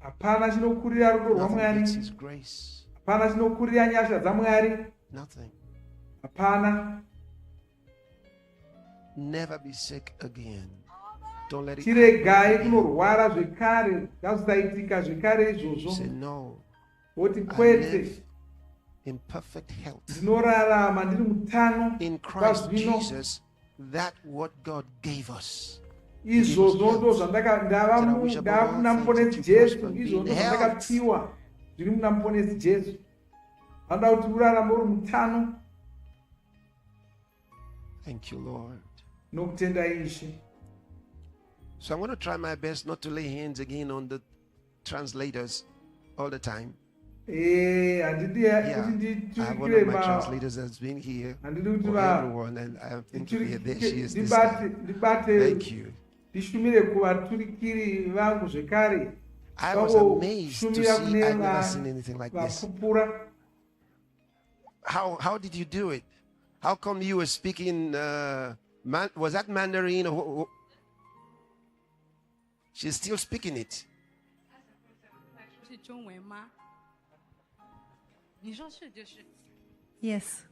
Hapana chinokurira rudo Nothing beats rwaMwari. his grace. Hapana chinokurira nyasha dzaMwari. Nothing. Hapana. Never be sick again. Don't let it Chiregai happen. kunorwara zvekare, ngazvisaitika zvekare izvozvo. Say no. Woti I kwete, live in perfect health. ndinorarama ndiri mutano In Christ zvino. Jesus, that what God gave us. Izvozvo ndo ndava muna muponesi Jesu. Izvozvo ndo zvandakapiwa zviri muna muponesi Jesu. Vanoda kuti urarama uri mutano. Thank you, Lord. Nokutenda Ishe. So I'm going to try my best not to lay hands again on the translators all the time. Handidi Yeah, kuti I have one of my nditurikire translators that's been here handidi kuti for everyone, and I think there she is. This time. ndibate Thank you. ndishumire kuvaturikiri vangu zvekare. I was amazed to Vanoshumira see. kune I've never seen anything like this. vapupura. How did you do it? How come you were speaking? Was that Mandarin? Or she's still speaking it. 是中文吗？你说是就是， Yes.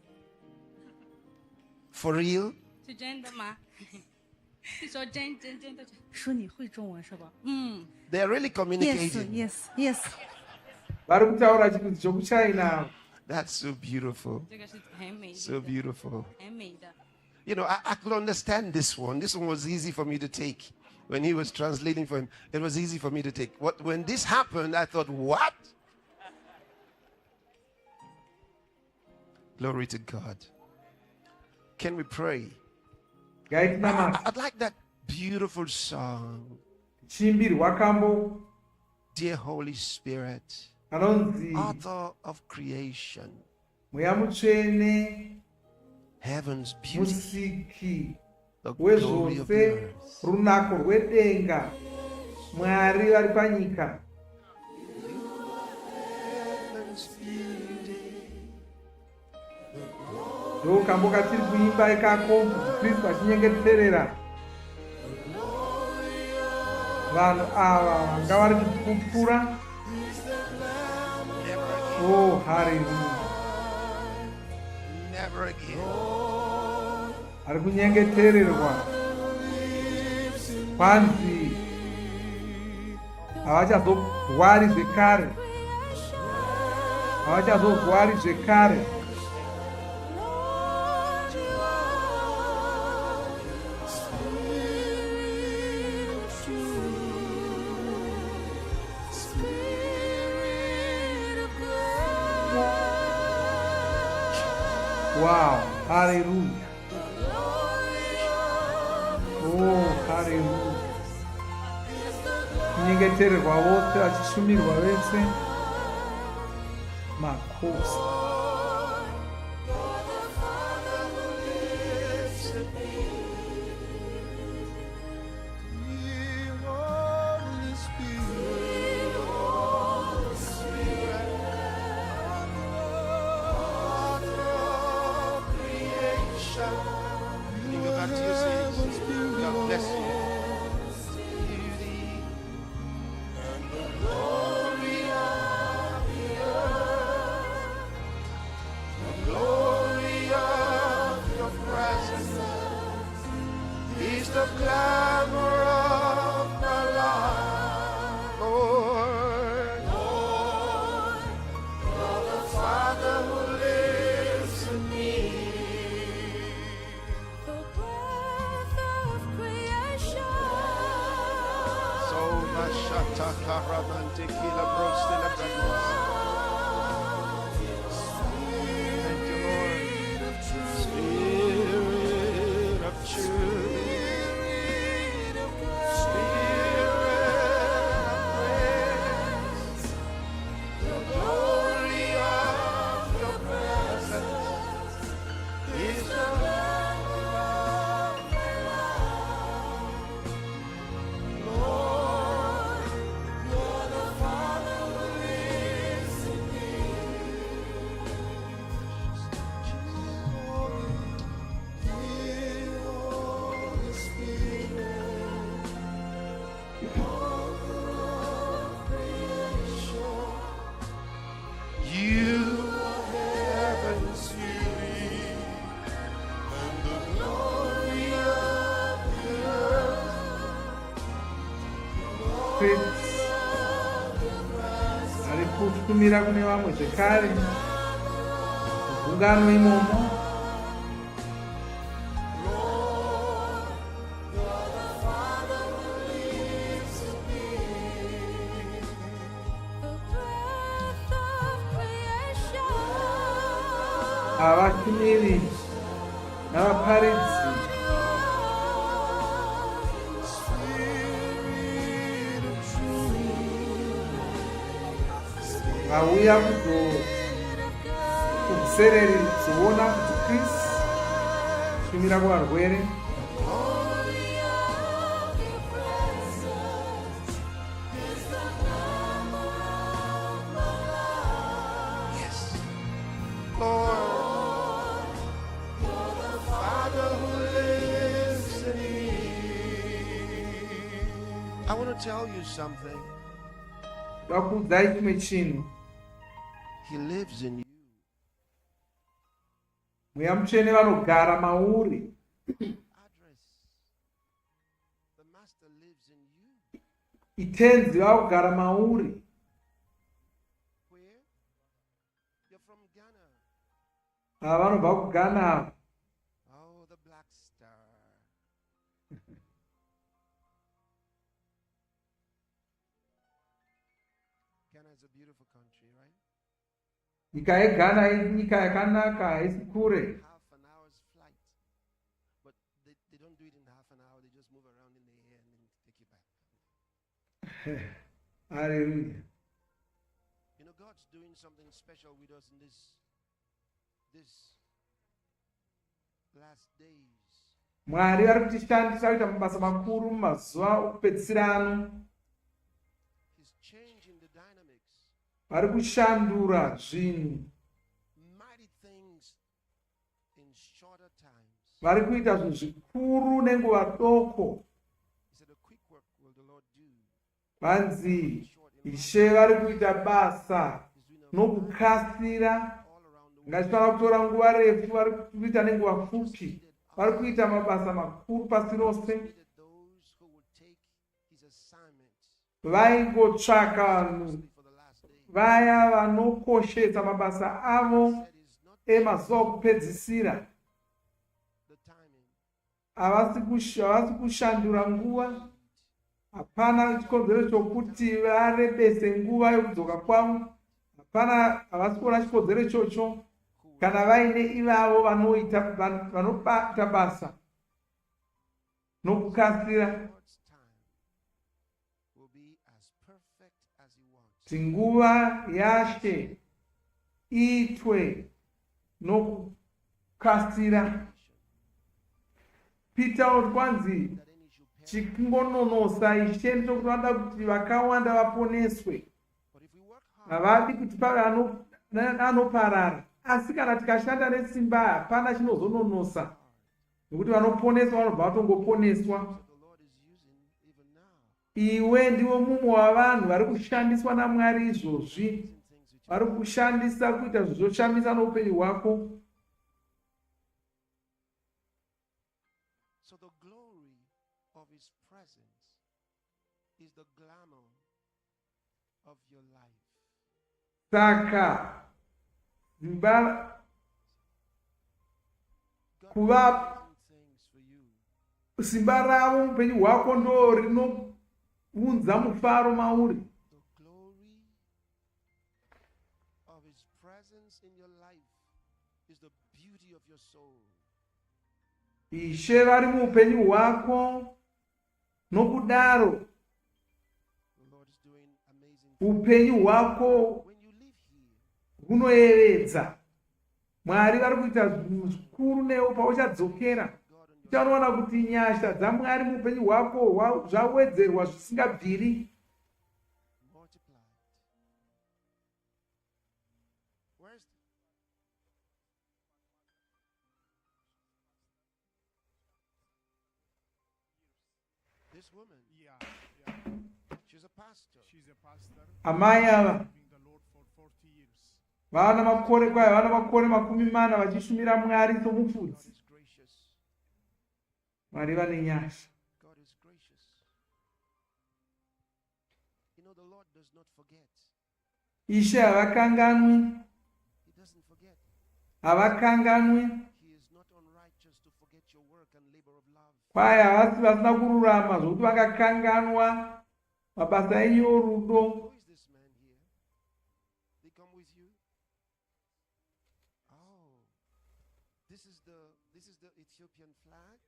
For real? 是真的吗？是说真的。说你会中文是吧？ They're really Yes, communicating. yes. Vari kutaura chirudzi chokuchina. That's so beautiful. 这个是很美的， So beautiful. 很美的。 You know, I could understand this one. This one was easy for me to take. When he was translating for him, it was easy for me to take. When this happened, I thought, what? Glory to God. Can we pray? I'd like that beautiful song. Chimbi rwakambo Dear Holy Spirit, kanonzi author of creation, mweya mutsvene, heaven's beauty, musiki the glory of the wezvose, earth. runako rwedenga, Mwari vari panyika. Ndokambo katiri kuimba ikako Kristu achinyengeterera vanhu ava vanga vari kupupura. Oh, hallelujah. Never again. Ari kunyengetererwa. Kwanzi havachazorwari zvekare. Havachazorwari zvekare. Wow, hallelujah. Oh, hallelujah. Kunyengetererwa vose vachishumirwa vese makosi. Can you go back to your seats? God bless you. Glory of your presence is the clamor of my life, Lord. You're the Father who lives in me. The breath of creation. So much Karamantikila Brostila Bragos. Thank you, Lord. Spirit of truth. Spirit of grace. vaparidzi vari kushumira kune vamwe zvekare gungano imomo. Havashumiri navaparidzi vauya kuvhusereri zoona kuti Kristu shumira kuvarwere. I want to tell you something. Vakuudzai chimwe chinhu. He lives in you. Mweya Mutsvene vanogara mauri. Address. The Master lives in you. Itenzi vakugara mauri. Where? You're from Ghana. Ava vanobva kuGhana. Oh, the Black Star. Ghana is a beautiful country, right? Nyika yeGhana inyika yakanaka, haisi kure. Half an hour's flight. But they don't do it in half an hour. They just move around in the air and then take you back. Hallelujah. You know, God's doing something special with us in this last days. Mwari vari kutishandisa kuita mabasa makuru mumazuva okupedzisira ano. He's changing the dynamics. Vari kushandura zvinhu. Mighty things in shorter times. Vari kuita zvinhu zvikuru nenguva doko. He said, a quick work will the Lord do. Vanzi Ishe vari kuita basa nokukasira. Ngatifanira kutora nguva refu, vari kuita nenguva pfupi. Vari kuita mabasa makuru pasi rose. Vaingotsvaka vanhu vaya vanokoshetsa mabasa avo emazuva okupedzisira. Havasi kushandura nguva. Hapana chikonzero chokuti varebese nguva yokudzoka kwavo. Hapana, havasi kuona chikonzero ichocho. Kana vaine ivavo vanobata basa nokukasira. Tinguva yaShe iitwe nokukasira. Peter oti kwanzi chikungononosa Ishe ndokuti vanoda kuti vakawanda vaponeswe. Havadi kuti pave anoparara. Asi kana tikashanda nesimba hapana chinozononosa. Nokuti vanoponeswa vanobva vatongoponeswa. Iwe ndiwo mumwe wavanhu vari kushandiswa naMwari izvozvi. Vari kushandisa kuita zvizoshambisa noupenyu hwako. So the glory of his presence is the glamour of your life. Saka kuva simba ravo muupenyu hwako ndo rinounza mufaro mauri. The glory of his presence in your life is the beauty of your soul. Ishe vari muupenyu hwako, nokudaro The Lord is doing amazing things. upenyu hwako When you live here, hunoyevedza. Mwari vari kuita zvinhu zvikuru newo pauchadzokera. Uchaona kuti nyasha dzaMwari muupenyu hwako zvawedzerwa zvisingabviri. multiplied. Where's this woman? Yeah. She's a pastor. She's a pastor. Amai ava Serving the Lord for 40 years. vana makore makumi mana vachishumira Mwari God somufudzi. is gracious. Mwari vane nyasha. God is gracious. Ishe havakanganwi, He doesn't forget. havakanganwi, He is not unrighteous to forget your work and labor of love. kwaye havasi vasina kururama zvokuti vakakanganwa mabasa enyu orudo. Who is this man here? They come with you? Oh, this is the Ethiopian flag.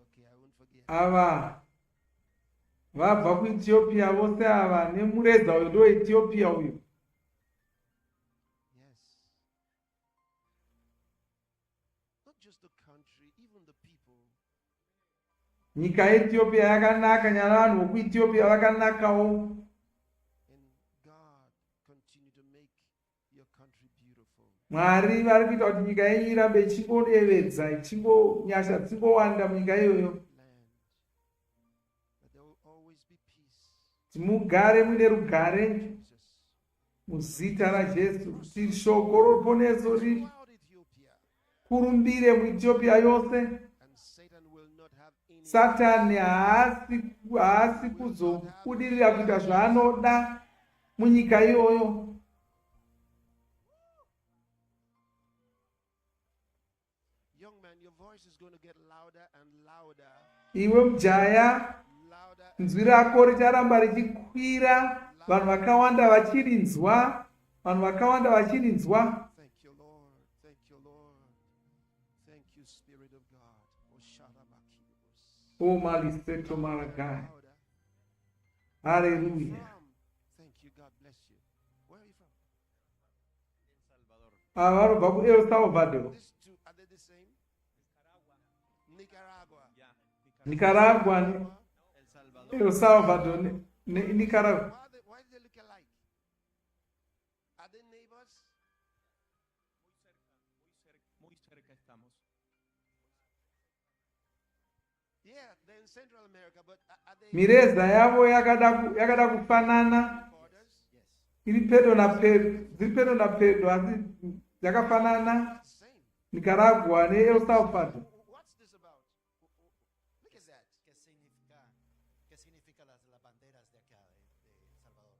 Okay, I won't forget. Ava vabva kuEthiopia vose ava, nemureza uyu ndoEthiopia uyu. Yes. Not just the country, even the people. Nyika yeEthiopia yakanaka, nyana vanhu vokuEthiopia vakanakawo. And God continue to make your country beautiful. Mwari vari kuita kuti nyika yenyu irambe ichingodevedza, nyasha dzingowanda munyika iyoyo. Land. That there will always be peace. Mugare muine rugare Jesus. muzita raJesu, kuti shoko roruponeso Throughout Ethiopia. rikurumbire muEthiopia yose. And Satan will not have any. Satani haasi kuzobudirira kuita zvaanoda munyika iyoyo. Young man, your voice is going to get louder and louder. Iwe mujaya, Louder. nzwi rako richaramba richikwira, vanhu vakawanda vachirinzwa, vanhu vakawanda vachirinzwa. Thank you, Lord. Thank you, Lord. Thank you, Spirit of God. Osharabakios. O maliseto maragai. Louder. Hallelujah. From. Thank you. God bless you. Where are you from? Ava vanobva kuEl Salvador. These two, are they the same? Nicaragua. Nicaragua, El Salvador, Nicaragua. Why do they look alike? Are they neighbors? Muy cerca estamos. Yeah, they're in Central America, but are they Mireza yavo yakada kufanana, borders? Yes. iri pedo na pedo, asi yakafanana. The same. Nicaragua neEl Salvador. What's this about? Look at that. ¿Qué significa las banderas de acá de El Salvador?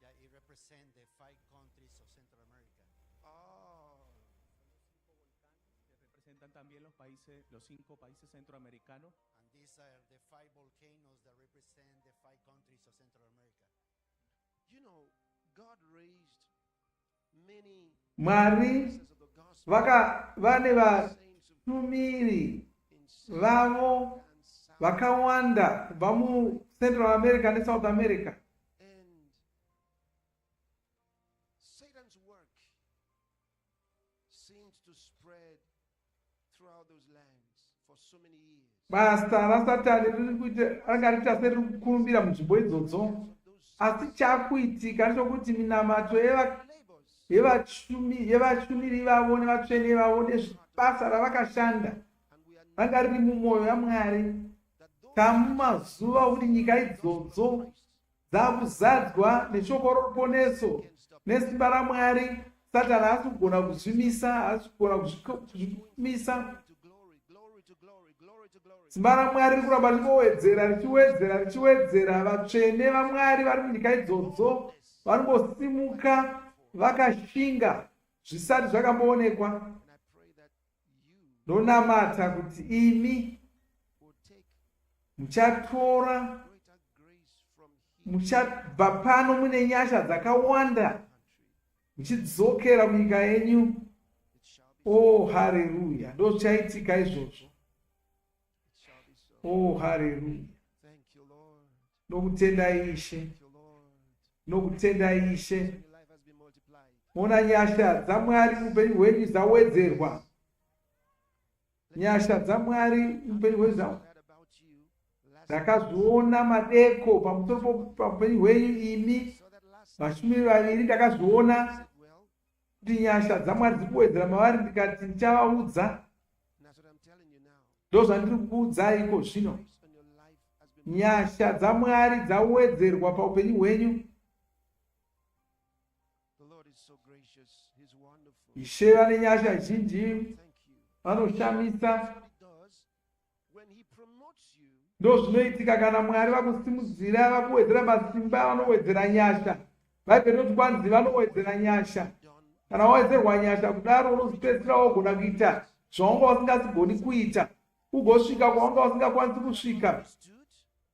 Yeah, it represent the 5 countries of Central America. Oh. Que representan también los 5 países centroamericanos. And these are the 5 volcanoes that represent the 5 countries of Central America. You know, God raised many Mwari ministers of the gospel, vane saints of vatumiri in Central vavo and South, vakawanda kubva muCentral America neSouth America. and Satan's work seemed to spread throughout those lands for so many years. Basa raSatani riri kuita ranga riita seriri kukurumbira munzvimbo idzodzo, asi chakuitika ndechokuti minamato yevashumiri vavo nevatsvene vavo nezvibasa ravakashanda ranga riri mumwoyo yaMwari. Tamumazuva kuti nyika idzodzo dzakuzadzwa neshoko roruponeso nesimba raMwari, Satani haasi kugona kuzvimisa, haasi kugona kuzvimisa. Simba raMwari riri kuramba richiwedzera. Vatsvene vaMwari vari munyika idzodzo vanombosimuka vakashinga zvisati zvakamboonekwa. And I pray that you Ndonamata kuti imi will take muchatora, greater grace from Him muchabva pano mune nyasha dzakawanda, country. muchidzokera munyika yenyu. It shall be Oh, haleluya! Ndochaitika izvozvo. it shall be so. Oh, haleluya! Thank you, Lord. Nokutenda Ishe, Thank you, Lord. nokutenda Ishe. Your life has been multiplied. Mona nyasha dzaMwari muupenyu hwenyu dzawedzerwa. Nyasha dzaMwari muupenyu hwenyu Heard about you last ndakazviona madeko pamusoro paupenyu hwenyu imi saw that last vashumiri vaviri. Ndakazviona said, well, kuti nyasha dzaMwari dziri kuwedzera mavari, ndikati ndichavaudza. and that's what I'm telling you now. Ndozvandiri kukuudzai iko zvino. Grace on your life has been Nyasha dzaMwari dzawedzerwa paupenyu hwenyu. The Lord is so gracious. He's wonderful. Ishe vane nyasha zhinji, Thank you. vanoshamisa. That's what He does when He promotes you Ndozvinoitika kana Mwari vakusimudzira, vakuwedzera masimba, vanowedzera nyasha. Bhaibheri rinoti kwanzi vanowedzera nyasha. Kana wawedzerwa nyasha kudaro unozopedzisira wogona kuita zvawanga usingagoni kuita, ugosvika kwawanga usingakwanisi kusvika,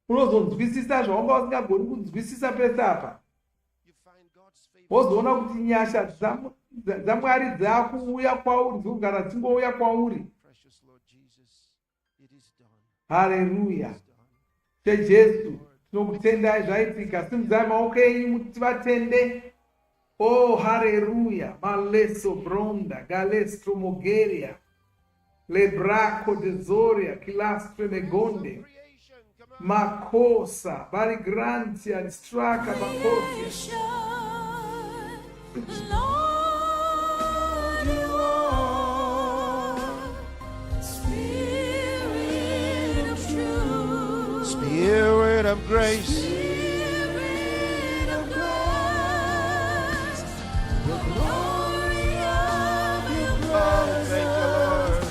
unozonzwisisa zvawanga usingagoni kunzwisisa pese apa. Wozoona kuti nyasha dzaMwari dzakuuya kwauri, dzikugara dzingouya kwauri. Haleluya. Jesu, tinokutendai zvaitika. Simudzai maoko enyu kuti vatende. Oh, haleluya. Maleso bronda, galestro mogeria, lebraco de zoria, kilastre megonde, makosa, barigrantia, distraca, makosia. Lord, you are Spirit of truth, Spirit of grace, Spirit of grace, the glory of your presence thank you, Lord.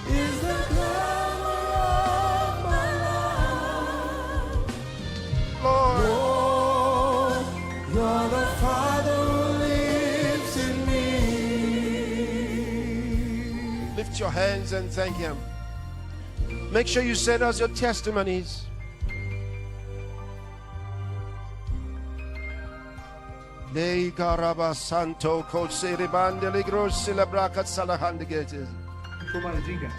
is the glamour of my life. Lord, You're the Father who lives in me. lift your hands and thank Him. Make sure you send us your testimonies. Lei caraba santo cosere bande le grosse la braca salahande gates. Tomandiga.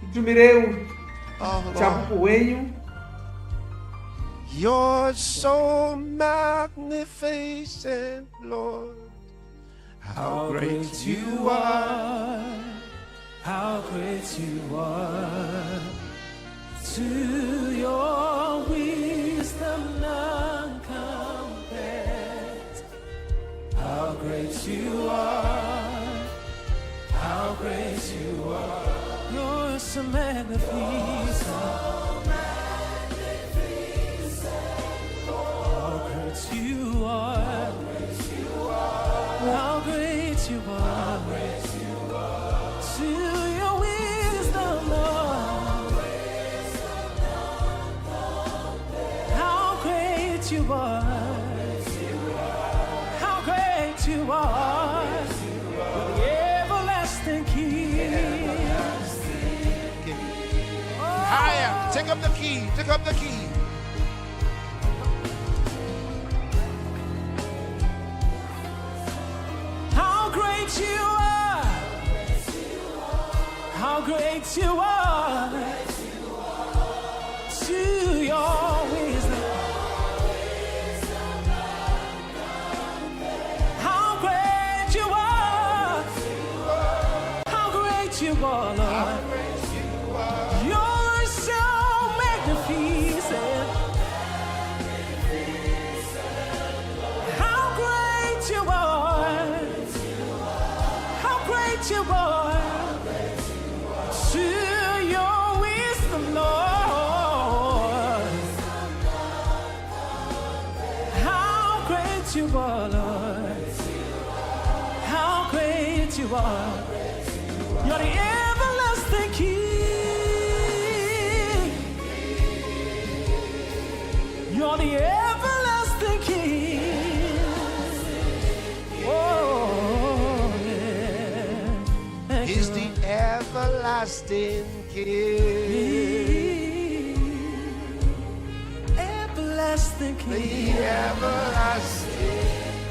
Itumireu Oh Lord, chapupu wenyu. you're so magnificent, Lord. How great you are. How great you are. To your wisdom none compares. How great you are. How great you are. You're so magnificent. How great you are. How great you are. To your wisdom, Lord. How great you are. How great you are. The everlasting King. Higher. Take up the key. Take up the key. How great you are. How great you are. To your wisdom. How great you are. How great you are, Lord. You're so magnificent. How great you are. How great you are. To your wisdom, Lord. How great you are, Lord. How great you are. You're the everlasting King. You're the everlasting King. Oh, yeah. He's the everlasting King. Everlasting The King. everlasting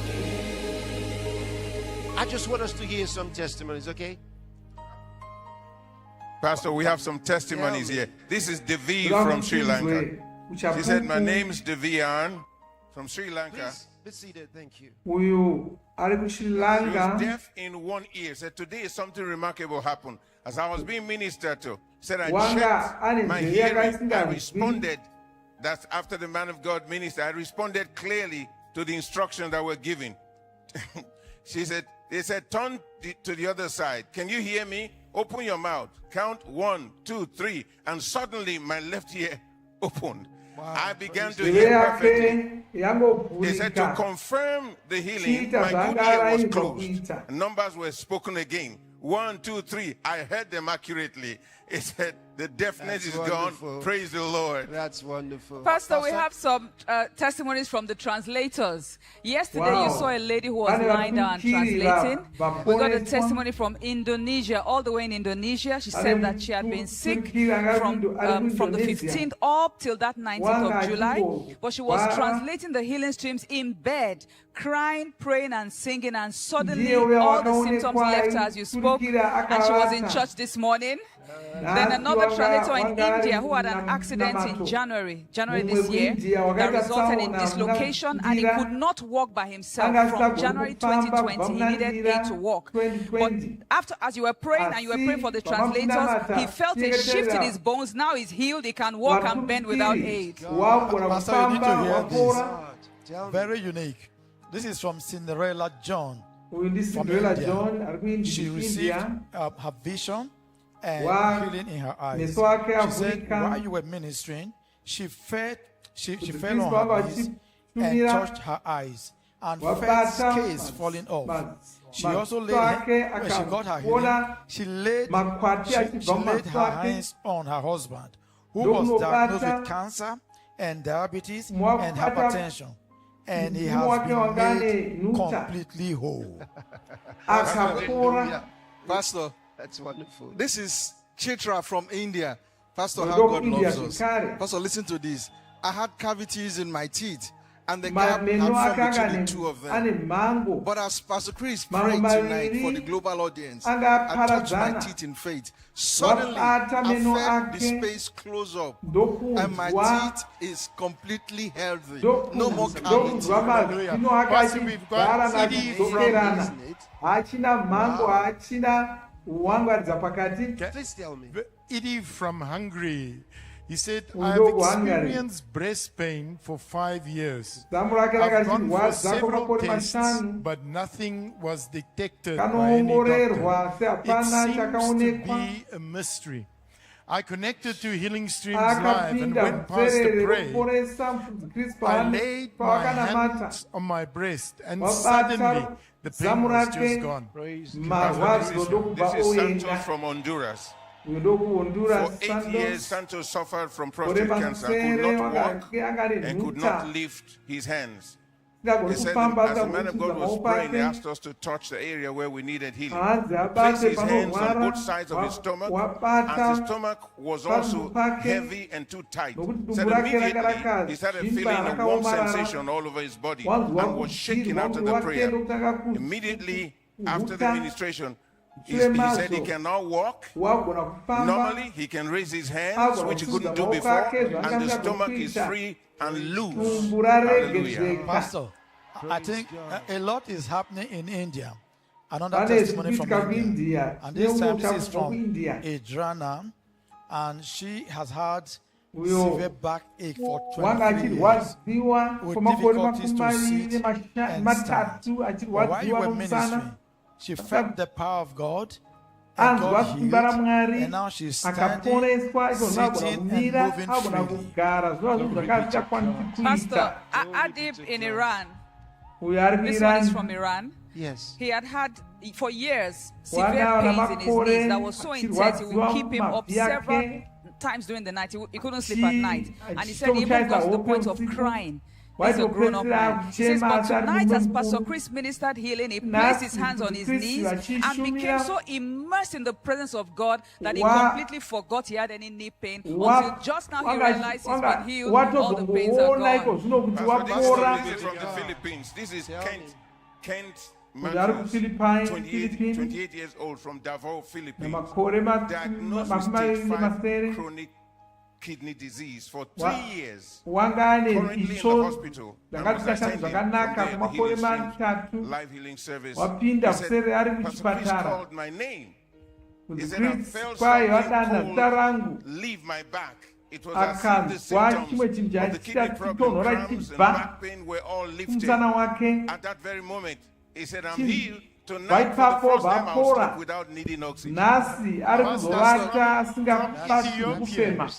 King. I just want us to hear some testimonies, okay? Pastor, we have some testimonies here. This is Devi from Sri Lanka. She said, my name is Devian from Sri Lanka. Please be seated, thank you. Uyu ari ku Sri She was Lanka. deaf in one ear. Said, today something remarkable happened. As I was being ministered to, said, I Wanga checked ane my nzeve hearing. I yakaisingazwi. responded. That's after the man of God ministered. I responded clearly to the instructions that were given. She said, they said, turn to the other side. Can you hear me? Open your mouth. Count 1, 2, 3. And suddenly my left ear opened. I began to Nzeve hear perfectly. yake They said to yangovhurika. confirm the healing, Chiita my good zvanga ear was arayirwa closed. kuita. Numbers were spoken again. 1, 2, 3. I heard them accurately. He said, the deafness That's is wonderful. gone. Praise the Lord. That's wonderful. Pastor, we have some testimonies from the translators. Yesterday, Wow. you saw a lady who was Vane lying down vatukiri translating. va- We got a vaponeswa. testimony from Indonesia, all the way in Indonesia. She said that she had been sick from the 15th up till that 19th of July. But she was translating the healing streams in bed, crying, praying, and singing. And suddenly, all the symptoms left her as you spoke. And she was in church this morning. Then another translator in India who had an accident in January this year that resulted in dislocation, and he could not walk by himself from January 2020. He needed aid to walk. But as you were praying and you were praying for the translators, he felt a shift in his bones. Now he's healed. He can walk and bend without aid. Pastor, you need to hear Tell this. me. Very unique. This is from Cinderella John. From Cinderella India. John, She received India. her vision and Wa- healing in her eyes. meso wake She said, avulika. while you were ministering, she fell Kristu on her knees and akachitumira. touched her eyes and felt Wabata scales falling off. She also laid maso ake when she got her healing, akaona she laid makwati she achibva laid mumaso her ake. hands on her husband, who Ndokunobata was diagnosed with cancer and diabetes and Mwabata hypertension, and he mguu has wake been wangane made nuta. completely whole. Akapora. Pastor, That's wonderful. this is Chitra from India. Pastor, Well, how don't God India loves us. Shikari. Pastor, listen to this. I had cavities in my teeth, and the Ma- gap meno had formed akanga between ne- the two of them. ane mango. But as Pastor Chris Mango prayed tonight maviri for the global audience, anga I touched my paradzana. teeth in faith. Suddenly, Wabata I meno felt the ake. space close up, Ndokunzwa. and my teeth is completely healthy. No more cavity. ndokunzwa mazino Pastor, we've got akachigara CD from, nakuzokerana isn't it? hachina mhango hachina uwangwaridza pakati. Please tell me. Idi from Hungary. He said, Undo I have Hungary. experienced breast pain for 5 years. Zambo rake I've gone for rakachirwadza several kwamakore tests, mashanu but nothing was detected by any kanoongorerwa doctor. sehapana It seems to chakaonekwa. be a mystery. I connected to Healing Streams Live and Akapinda went past the mverere pray. roporesa mufudzi Kristu I laid my pawakanamata hands on my breast, and Wabata suddenly the pain zamu was rake. just gone. Praise God. marwadzo ndokubva This is Santos oenda from Honduras. uyo ndokuhonduras For 8 years, Santos Santos suffered from ore prostate cancer, could masere not walk, anga and could renuta not lift his hands. singagoni He said, kufamba as the man of God was maoko praying, he ake asked us to touch the area where we needed healing. haadzi Place abate his hands on panorwara both sides of his stomach, wabata as his stomach was also pake, heavy and too tight. nokuti Said dumbu rake immediately rakaraka he started zvimba feeling a warm rakaomarara. sensation all over his body wanzwa and was shaking kudzirwa after muviri the wake prayer. ndokutanga Immediately after the kuhuta. ministration, he Shure said he mazo. can now walk. wagona kufamba Normally, he can raise his hands, agona which he kusudza couldn't do maoko before, ake and the zvaakanga stomach is kuita. free and loose. Tumbu Hallelujah. raregedzeka. Pastor, I think a lot is happening in India. Another Pane testimony from zvikuitika India. kuindia And this time this is neumwe from kuindia Adriana, and she has had Uyo severe backache for wanga 23 years. achirwadziwa with kwemakore difficulties to makumi sit maviri and matatu But while you achirwadziwa were nomusana ministering, she felt the power of God, and anzwa God simba healed, ramwari and now she's standing, akaponeswa izvo agona sitting, and kumira moving agona freely. kugara zvinova zvinhu zvakazvichakwanisi Pastor kuita Adib in Iran, uyo ari this one is muirani from Iran. Yes. He had for years severe Wana pains in his makore knees that was so intense it would achirwadziwa keep him up mumabvi several ake. times during the night. He couldn't sleep at night. And he said he Chitombo even got to the chaita point hope of usiku. crying. He's a grown-up man. He says, but tonight as Pastor Chris ministered healing, he placed his hands on his knees and became so immersed in the presence of God that he completely forgot he had any knee pain until just now he realized he's been healed, all the pains are gone. This is from the Philippines. This is Kent Matthews, 28 years old, from Davao, Philippines. Diagnosed with stage 5 chronic kidney disease for 3 years. Currently in the hospital. And was attending from there, the healing stream, live healing service. He said, Pastor Chris called my name. He said, I felt something cold leave my back. It was as if the symptoms of the kidney problem, cramps and back pain were all lifted. At that very moment, he said, I'm healed. Tonight, for the first time, I'll sleep without needing oxygen. nhasi ari kuzovata asingabati kufema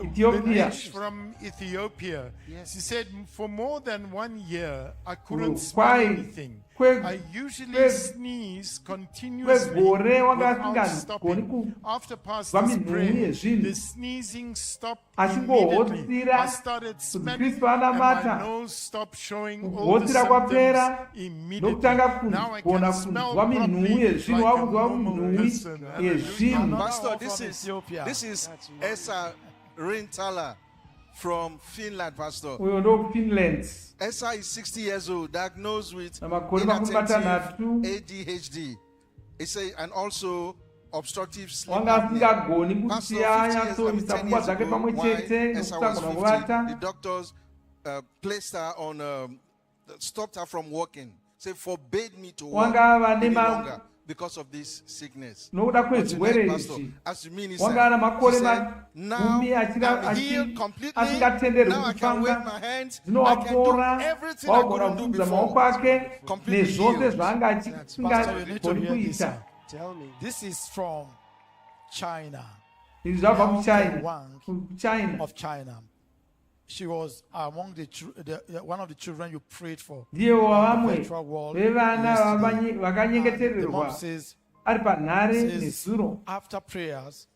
Ethiopia. Benesh from Ethiopia. Yes. She said, for more than 1 year, I couldn't smell Why? anything. I usually Kwe- sneeze continuously kwegore wanga without asingagoni stopping. After Pastor's minhuye prayer, zvinhu. the sneezing stopped immediately. Achingohotsira I started kuti smelling Kristu and my anabata. nose stopped showing all the Kuhotsira kwapera symptoms immediately. nokutanga Now I kugona can smell kunzwa minhuye properly zvinhu like a wakunzwa normal minhuyi person. yezvinhu. Pastor, From Ethiopia. this is Esa Rintala from Finland, Pastor. uyo ndo Finland. Esa is 60 years old, diagnosed with Namakore makumi matanhatu. ADHD. And also obstructive sleep wanga apnea. asingagoni kuti Pastor, 50 years, anyatsorwisa 10 pfungwa years dzake ago, pamwe while chete Esa was nokutsamwa 50, nokuvata. the doctors placed her on, stopped her from working. Say, forbade me to work Wanga ava any nema- longer because of this sickness. nokuda But kwezvirwere tonight, Pastor, izvi as you minister, wanga ana she makore said, now magumi I'm healed completely. asingatenderwi Now I can wave kufamba my hands. I zvinovapora can do everything I wagona couldn't do kufudza maoko before. ake Completely nezvose healed. zvaanga Pastor, you need to achigoni hear this. kuita. Tell me. This is from China. Izvi zvabva Young kuchina of China. She was among one of the children you prayed for. ndiye on the wavamwe virtual wall vevana yesterday. The vakanyengetererwa mom says, ari panhare says nezuro. after prayers,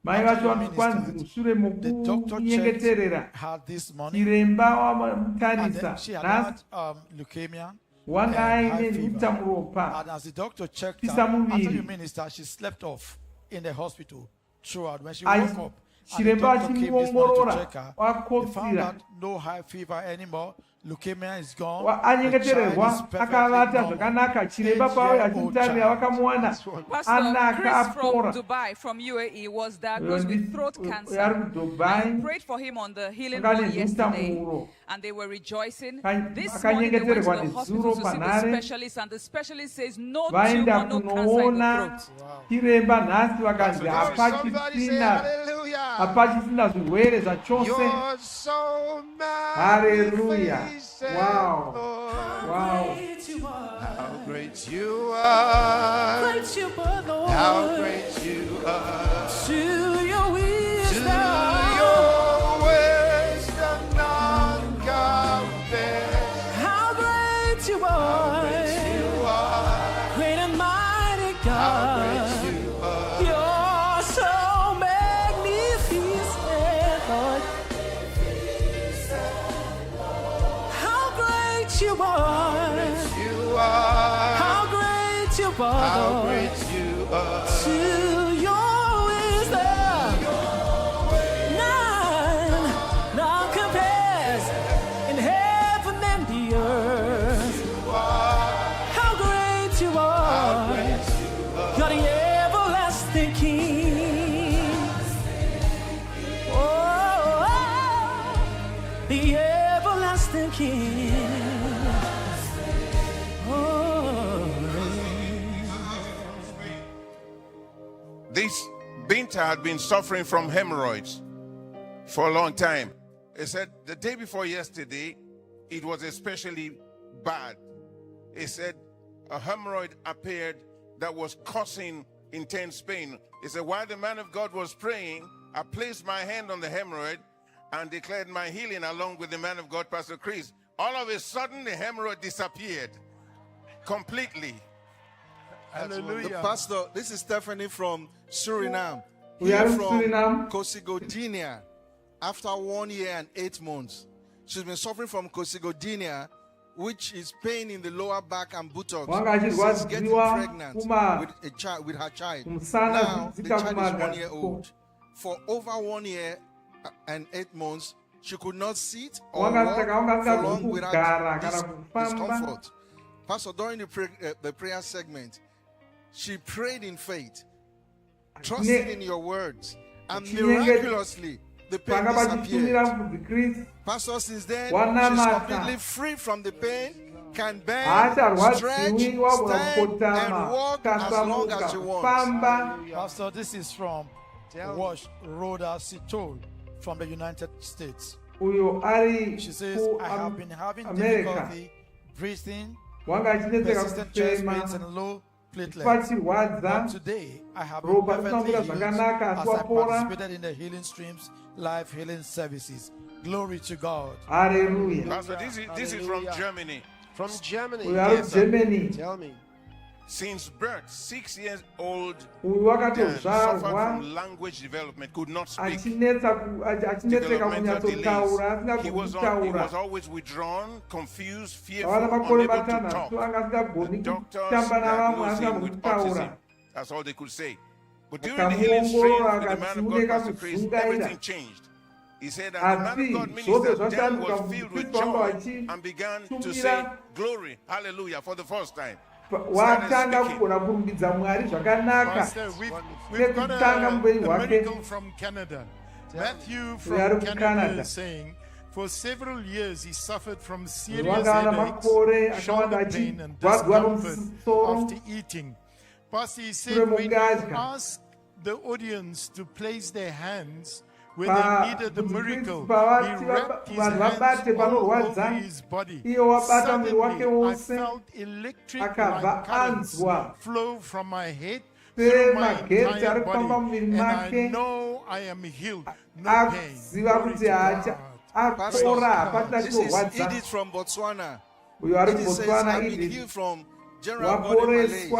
mai after vacho you kwanzi ministered, mushure the doctor mokunyengeterera checked her this morning, chiremba and wamatarisa then she had nhasi had leukemia wanga and high aine fever. mutamuropa. And as the doctor checked her, Pisa after muviri. you ministered, she slept off in the hospital throughout. When she Ai- woke up, and the chiremba doctor came this morning to achimuongorora check her, they found wakopfira out no high fever anymore. Leukemia is gone. anyengetererwa akavata normal. zvakanaka. chiremba pavo 10-year-old achimutarira child. vakamuwana Pastor anaka Chris from apora. Dubai, from UAE, was diagnosed with throat ari cancer. I kudubai prayed for him on the healing wall akane yesterday, nemutamuro. and they were rejoicing. Kan- This morning they went to akanyengetererwa the hospital to nezuro see the panhare. specialist, and the specialist says no vaenda tumor, no cancer in the kunoona throat. chiremba nhasi vakanzi Somebody say hallelujah. hapachisina zvirwere zvachose. You're so Hallelujah. magnificent, Wow. Lord. Wow. How great you are. Great you are, Lord. How great you are. To your To wisdom. your wisdom none compares. How great you are. You are. Great and mighty How God. great you are. You're so magnificent, Lord. How great you are. You are. How great you are, How Lord. great you are. To your wisdom. None compares in heaven and the earth. How great you are. You're the everlasting King. Oh, the everlasting King. This Binta had been suffering from hemorrhoids for a long time. He said the day before yesterday, it was especially bad. He said a hemorrhoid appeared that was causing intense pain. He said, while the man of God was praying, I placed my hand on the hemorrhoid and declared my healing along with the man of God, Pastor Chris. All of a sudden, the hemorrhoid disappeared completely. Hallelujah. Pastor, this is Stephanie from Suriname. We are Here in from Suriname. Kosigodynia. After 1 year and 8 months, she's been suffering from Kosigodynia, which is pain in the lower back and buttocks. She's getting pregnant with a child, with her child. Now the child is 1 year old. For over 1 year and 8 months, she could not sit or walk for long without discomfort. Pastor, during the prayer segment, she prayed in faith, trusting in your words, and miraculously the pain disappeared. Pastor, since then, she's completely free from the pain, can bend, stretch, stand, and walk as long as she wants. Pastor, this is from Wash Rhoda Sitol from the United States. She says, I have been having difficulty breathing, persistent chest pains and low platelets. But today, I have been perfectly healed as I participated in the healing streams, live healing services. Glory to God. Hallelujah. Pastor, this is from Germany. From Germany. We are Yes, Germany. Tell me. Since birth, 6 years old, Suffered suffered from language development, could not speak. Developmental delays. He was always withdrawn, confused, fearful, unable to talk. The doctors diagnosed him with autism. That's all they could say. But during the healing stream with the man of God, Pastor Chris, everything changed. He said that the man of God minister then was filled with joy and began to say, glory, hallelujah, for the first time. Watanga kugona kurumbidza Mwari zvakanaka. Pastor, we've got a miracle from Canada. Matthew from Canada is saying, for several years he suffered from serious headaches, shoulder pain and discomfort after eating. Pastor, he said when you ask the audience to place their hands when they needed the miracle, he wrapped his hands all over his body. Suddenly, I felt electric like currents flow from my head through my entire body, and I know I am healed. No pain. Glory to God. This is Edith from Botswana. Edith says, I've been healed from general body malaise,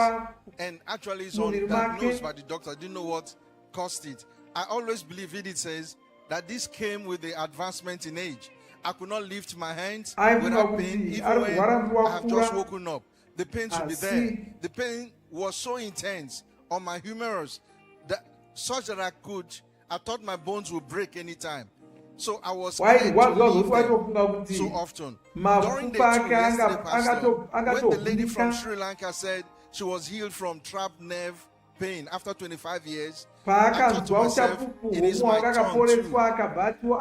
and actually it's undiagnosed by the doctor. I didn't know what caused it. I always believe Edith says that this came with the advancement in age. I could not lift my hands without pain, even when I have just woken up. The pain should be there. The pain was so intense on my humerus that such that I thought my bones would break anytime. So I was scared to leave them so often. During the tour yesterday, Pastor, when the lady from Sri Lanka said she was healed from trapped nerve pain after 25 years, I thought to myself, it is my turn too.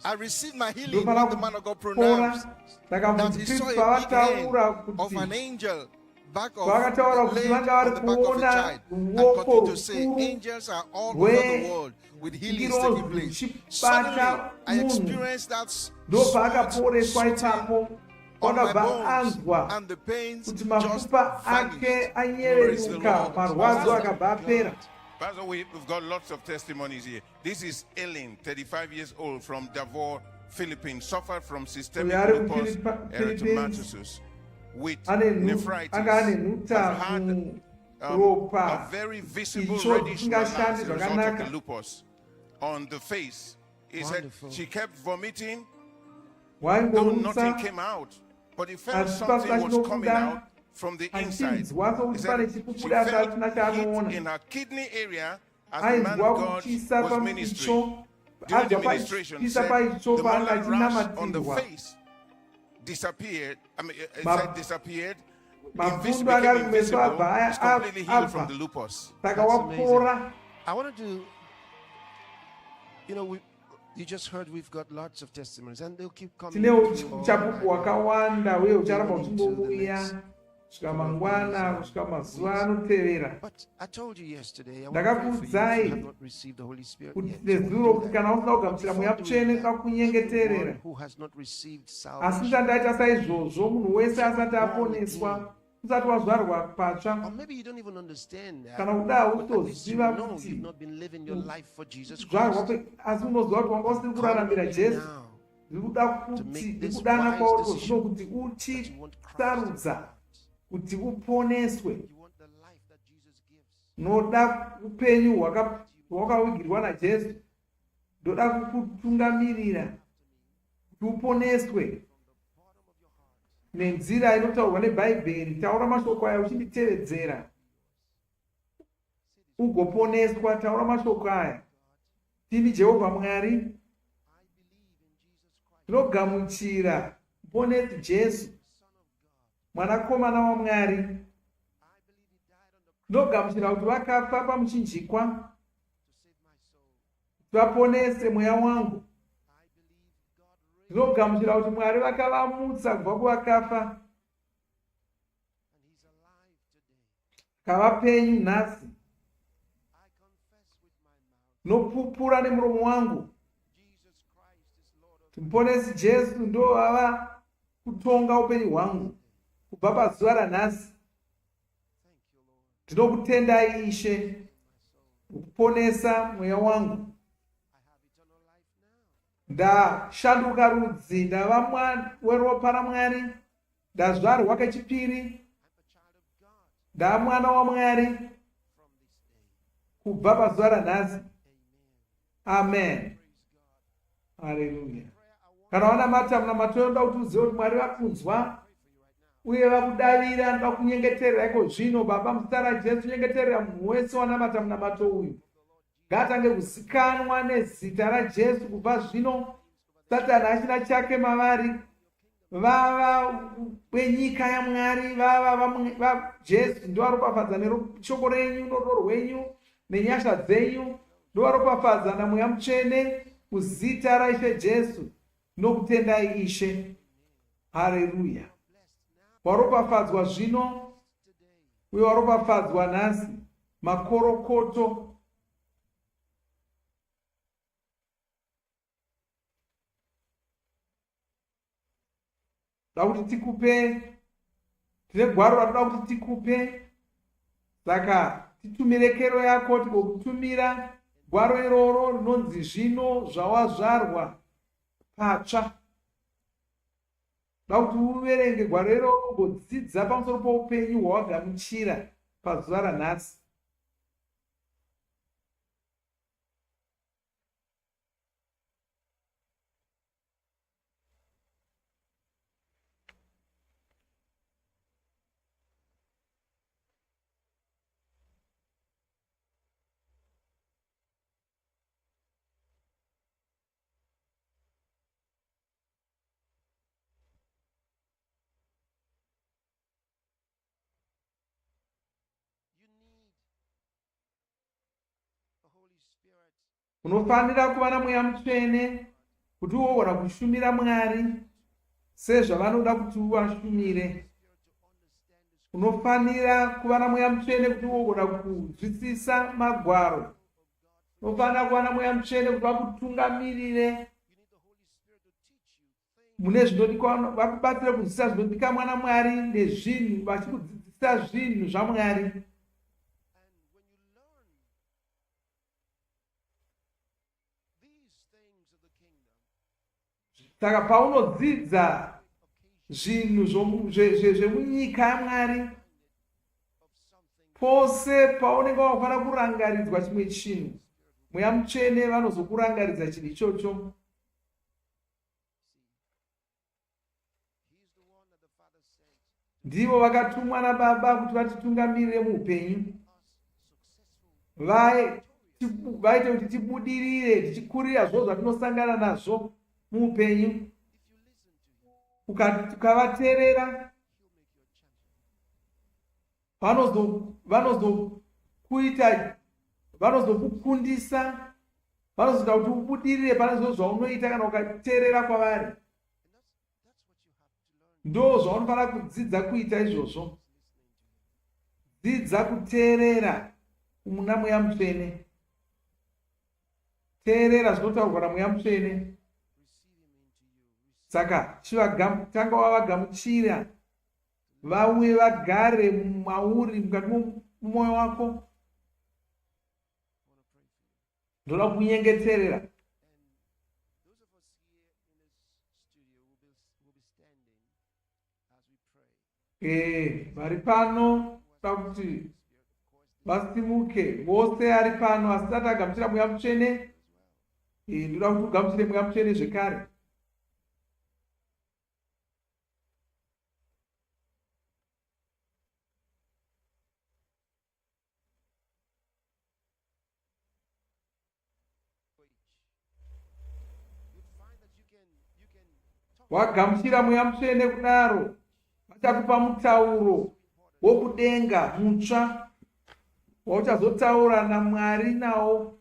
I received my healing when the man of God pronounced that he saw a big hand of an angel back of laying on the back of a child and continued to say, angels are all over the world with healings taking place. Suddenly, I experienced that on my bones, and the pains just vanished. Praise the Lord. Pastor, we've got lots of testimonies here. This is Ellen, 35 years old, from Davao, Philippines, suffered from systemic lupus erythematosus with nephritis. Has had a very visible reddish mass as a result of the lupus on the face. He said she kept vomiting, though nothing came out, but he felt something was coming out from the inside. He said she felt heat in her kidney area as the man of God was ministering. During the ministration, he said the malar rash on the face disappeared. Disappeared. Became invisible. It's completely healed from the lupus. That's amazing. I wanted to, you just heard we've got lots of testimonies, and they'll keep coming. But I told you yesterday, I want to pray for you if you have not received the Holy Spirit yet. Who has not received salvation. Or maybe you don't even understand that. But at least you know you've not been living your life for Jesus Christ. Come now to make this wise decision that you want Christ. Kuti uponeswe, You want the life that Jesus gives. noda upenyu hwakawigirwa naJesu, ndoda kukutungamirira kuti uponeswe nenzira inotaurwa neBhaibheri. Taura mashoko aya uchinditevedzera ugoponeswa. Taura mashoko aya. Tini Jehovha Mwari, tinogamuchira muponesi Jesu, mwanakomana waMwari. Tinogamuchira kuti vakafa pamuchinjikwa kuti vaponese mweya wangu. Tinogamuchira kuti Mwari vakavamutsa kubva kuvakafa, kavapenyu nhasi. Nopupura nemuromo wangu muponesi Jesu ndo ava kutonga upenyu hwangu kubva pazuva ranhasi. Ndinokutendai Ishe kuponesa mweya wangu. Ndashanduka rudzi, ndava weropa raMwari, ndazvarwa kechipiri, ndamwana waMwari kubva pazuva ranhasi. Amen. Haleluya. Kana wanamata munamato unoda kuti uzive kuti Mwari vakunzwa uye vakudavira, ndoda kunyengeterera iko zvino. Baba, muzita raJesu nyengeterera munhu wese wanamata munamato uyu, ngatange kuzikanwa nezita raJesu kubva zvino. Satani hachina chake mavari, vava wenyika yaMwari, vava Jesu ndovaropafadza neshoko renyu norudo rwenyu nenyasha dzenyu, ndovaropafadza naMweya Mutsvene muzita raIshe Jesu. Nokutendai Ishe. Haleluya. Waropafadzwa zvino uye waropafadzwa nhasi. Makorokoto da kuti tikupe, tine gwaro ratoda kuti tikupe, saka titumire kero yako. Tigokutumira gwaro iroro rinonzi zvino zvawazvarwa patsva. Da kuti uverenge gwaro iroro ugodzidza pamusoro poupenyu hwawagamuchira pazuva ranhasi. Unofanira kuva naMweya Mutsvene kuti ugogona kushumira Mwari sezvavanoda kuti uvashumire. Unofanira kuva naMweya Mutsvene kuti ugogona kunzwisisa magwaro. Unofanira kuva naMweya Mutsvene kuti vakutungamirire mune zvinodikanwa, vakubatsire kunzwisisa zvinodikanwa naMwari nezvinhu, vachikudzidzisa zvinhu zvaMwari. Saka paunodzidza zvinhu zvemunyika yaMwari, pose paunenge wakufanira kurangaridzwa chimwe chinhu, Mweya Mutsvene vanozokurangaridza chinhu ichocho. Ndivo vakatumwa naBaba kuti vatitungamirire muupenyu, vaite kuti tibudirire tichikurira zvo zvatinosangana nazvo muupenyu. Ukavateerera vanozokukundisa, vanozoda kuti ubudirire pane zvo zvaunoita kana ukateerera kwavari. Ndo zvaunofanira kudzidza kuita izvozvo. Dzidza kuteerera muna Mweya Mutsvene. Teerera zvinotaurwa naMweya Mutsvene. Saka tanga wavagamuchira, vauye vagare mauri mukati mumwoyo wako. Ndoda kunyengeterera. Vari pano toda kuti vasimuke vose ari pano asati agamuchira Mweya Mutsvene. Ndoda kuti ugamuchire Mweya Mutsvene zvekare. Wagamuchira Mweya Mutsvene kudaro, vachakupa mutauro wokudenga mutsva wauchazotaura naMwari nawo,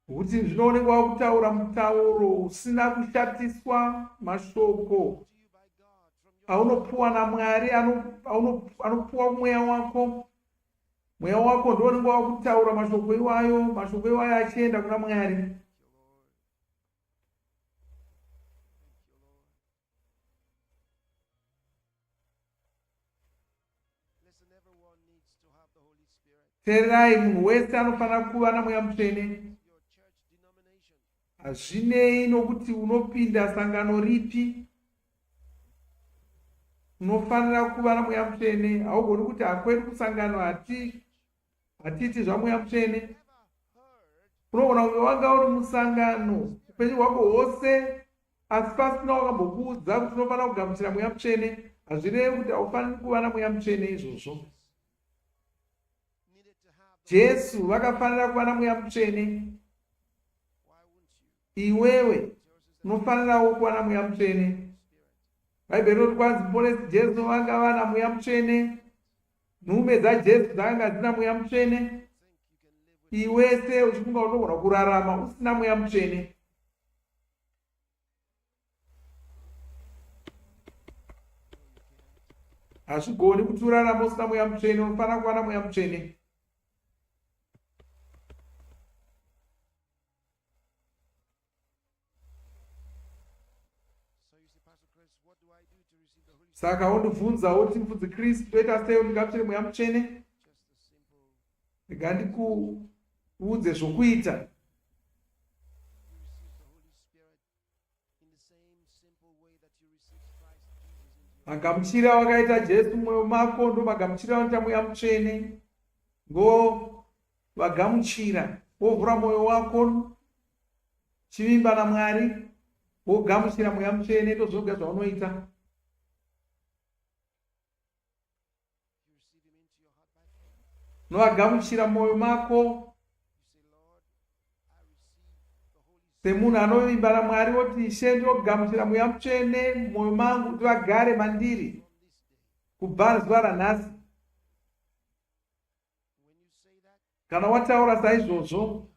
kuti zvino unenge wakutaura mutauro usina kushatiswa, mashoko aunopuwa naMwari, anopuwa mweya wako. Mweya wako ndio unenge wakutaura mashoko iwayo achienda kuna Mwari. teererai, munhu wese anofanira kuva namweya mutsvene. Hazvinei nokuti unopinda sangano ripi, unofanira kuva namweya mutsvene. Haugoni kuti hakwedu kusangano hatiti zvamweya mutsvene. Unogona kunge wanga uri musangano upenyu hwako hwose, asi pasina wakambokuudza kuti unofanira kugamuchira mweya mutsvene. Hazvirevi kuti haufaniri kuva namweya mutsvene izvozvo. Jesu vakafanira kuva namweya mutsvene. Iwewe unofanirawo kuva namweya mutsvene. Bhaibheri roti kwanzi muponesi Jesu vanga vana mweya mutsvene. Nhume dzaJesu dzanga dzina mweya mutsvene. Iwese uchifunga unogona kurarama usina mweya mutsvene. Hazvigoni kuti urarama usina mweya mutsvene, unofanira kuva namweya mutsvene. Saka wondibvunza woti mufudzi Kristu toita sei ndingamuchire mweya mutsvene? Rega ndikuudze zvokuita. Magamuchira wakaita Jesu mumwoyo mako ndo magamuchira wanoita mweya mutsvene. Ngo vagamuchira wovhura mwoyo wako chivimba naMwari, wogamuchira mweya mutsvene, ndozvoga zvaunoita. Novagamuchira mwoyo mako semunhu anovimba naMwari woti Ishe ndinogamuchira mweya mutsvene mwoyo mangu kuti vagare mandiri kubva zuva ranhasi. Kana wataura saizvozvo,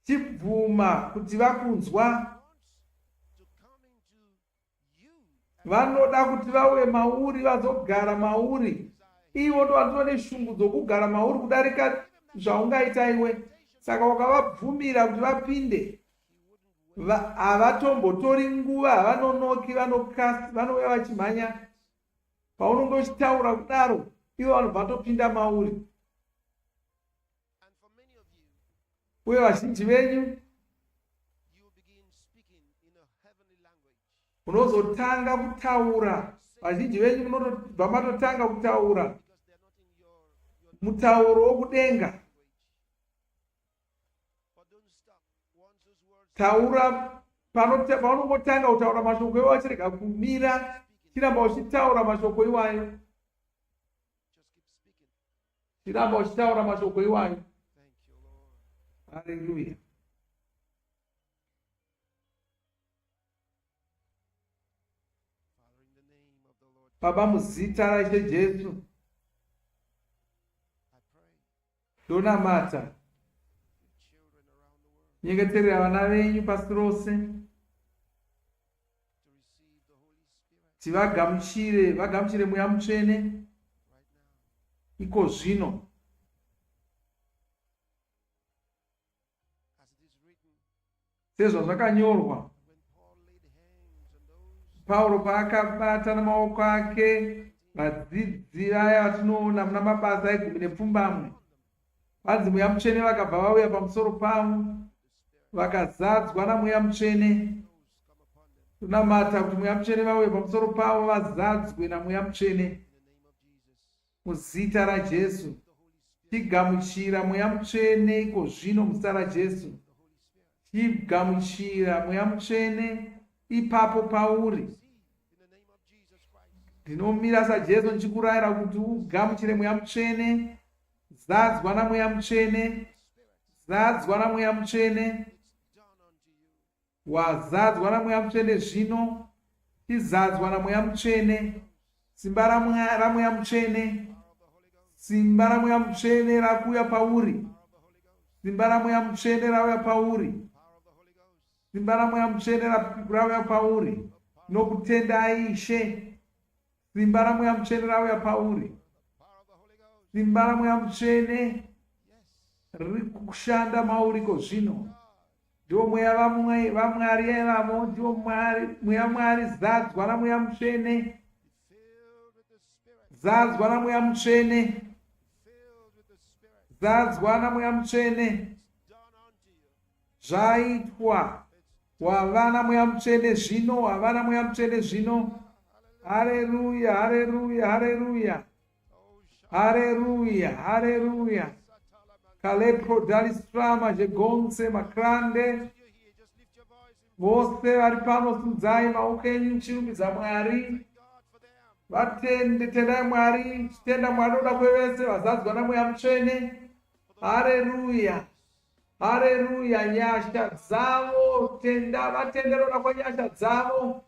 chibvuma kuti vakunzwa, vanoda kuti vauye mauri, vazogara mauri. Ivo ndo vanotone shungu dzokugara mauri kudarika zvaungaita iwe. Saka wakavabvumira kuti vapinde, havatombotori nguva, havanonoki, vanokasi, vanouya vachimhanya. Paunonge uchitaura kudaro, ivo vanobva topinda mauri. Uye vazhinji venyu unozotanga kutaura, vazhinji venyu munobva matotanga kutaura mutauro wokudenga. Taura paunongotanga kutaura mashoko iwayo, wachirega kumira, chiramba uchitaura mashoko iwayo. Chiramba uchitaura mashoko iwayo. Hallelujah. Baba, muzita raIshe Jesu ndonamata, nyengeterera vana venyu pasi rose kuti vagamuchire mweya mutsvene iko zvino. Sezvazvakanyorwa, Pauro paakabata namaoko ake vadzidzi vaya vatinoona muna mabasa egumi nepfumbamwe, vanzi mweya mutsvene vakabva vauya pamusoro pavo, vakazadzwa namweya mutsvene. Tunamata kuti mweya mutsvene vauye pamusoro pavo, vazadzwe namweya mutsvene muzita raJesu. Tigamuchira mweya mutsvene iko zvino muzita raJesu. Tigamuchira mweya mutsvene ipapo pauri. Ndinomira saJesu ndichikurayira kuti ugamuchire mweya mutsvene. Zadzwa namweya mutsvene, zadzwa namweya mutsvene. Wazadzwa namweya mutsvene zvino, tizadzwa namweya mutsvene. Simba ramweya mutsvene, simba ramweya mutsvene rakuya pauri. Simba ramweya mutsvene rauya pauri. Simba ramweya mutsvene rauya pauri. Nokutendai Ishe, simba ramweya mutsvene rauya pauri. Simba ramweya mutsvene riri kushanda mauri ko zvino. Ndiwo mweya vaMwari yaivamo, ndiwo mweya Mwari. Zadzwa namweya mutsvene, zadzwa namweya mutsvene, zadzwa namweya mutsvene, zvaitwa. Wavana mweya mutsvene zvino, wavana mweya mutsvene zvino. Haleluya, haleluya, haleluya. Haleluya, haleluya. Kalepro dalistrama jegonse makrande. Vose vari pano simudzai maoko enyu muchirumbidza Mwari. Tendai Mwari, tenda Mwari nokuda kwevese vazadzwa namweya mutsvene. Haleluya. Haleluya, nyasha dzavo vatendera nokuda kwanyasha dzavo.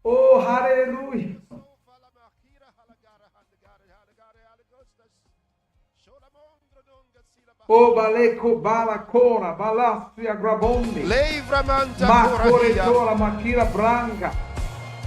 Oh, haleluya. O baleko bala kora balastria grabondi makore tora makira branga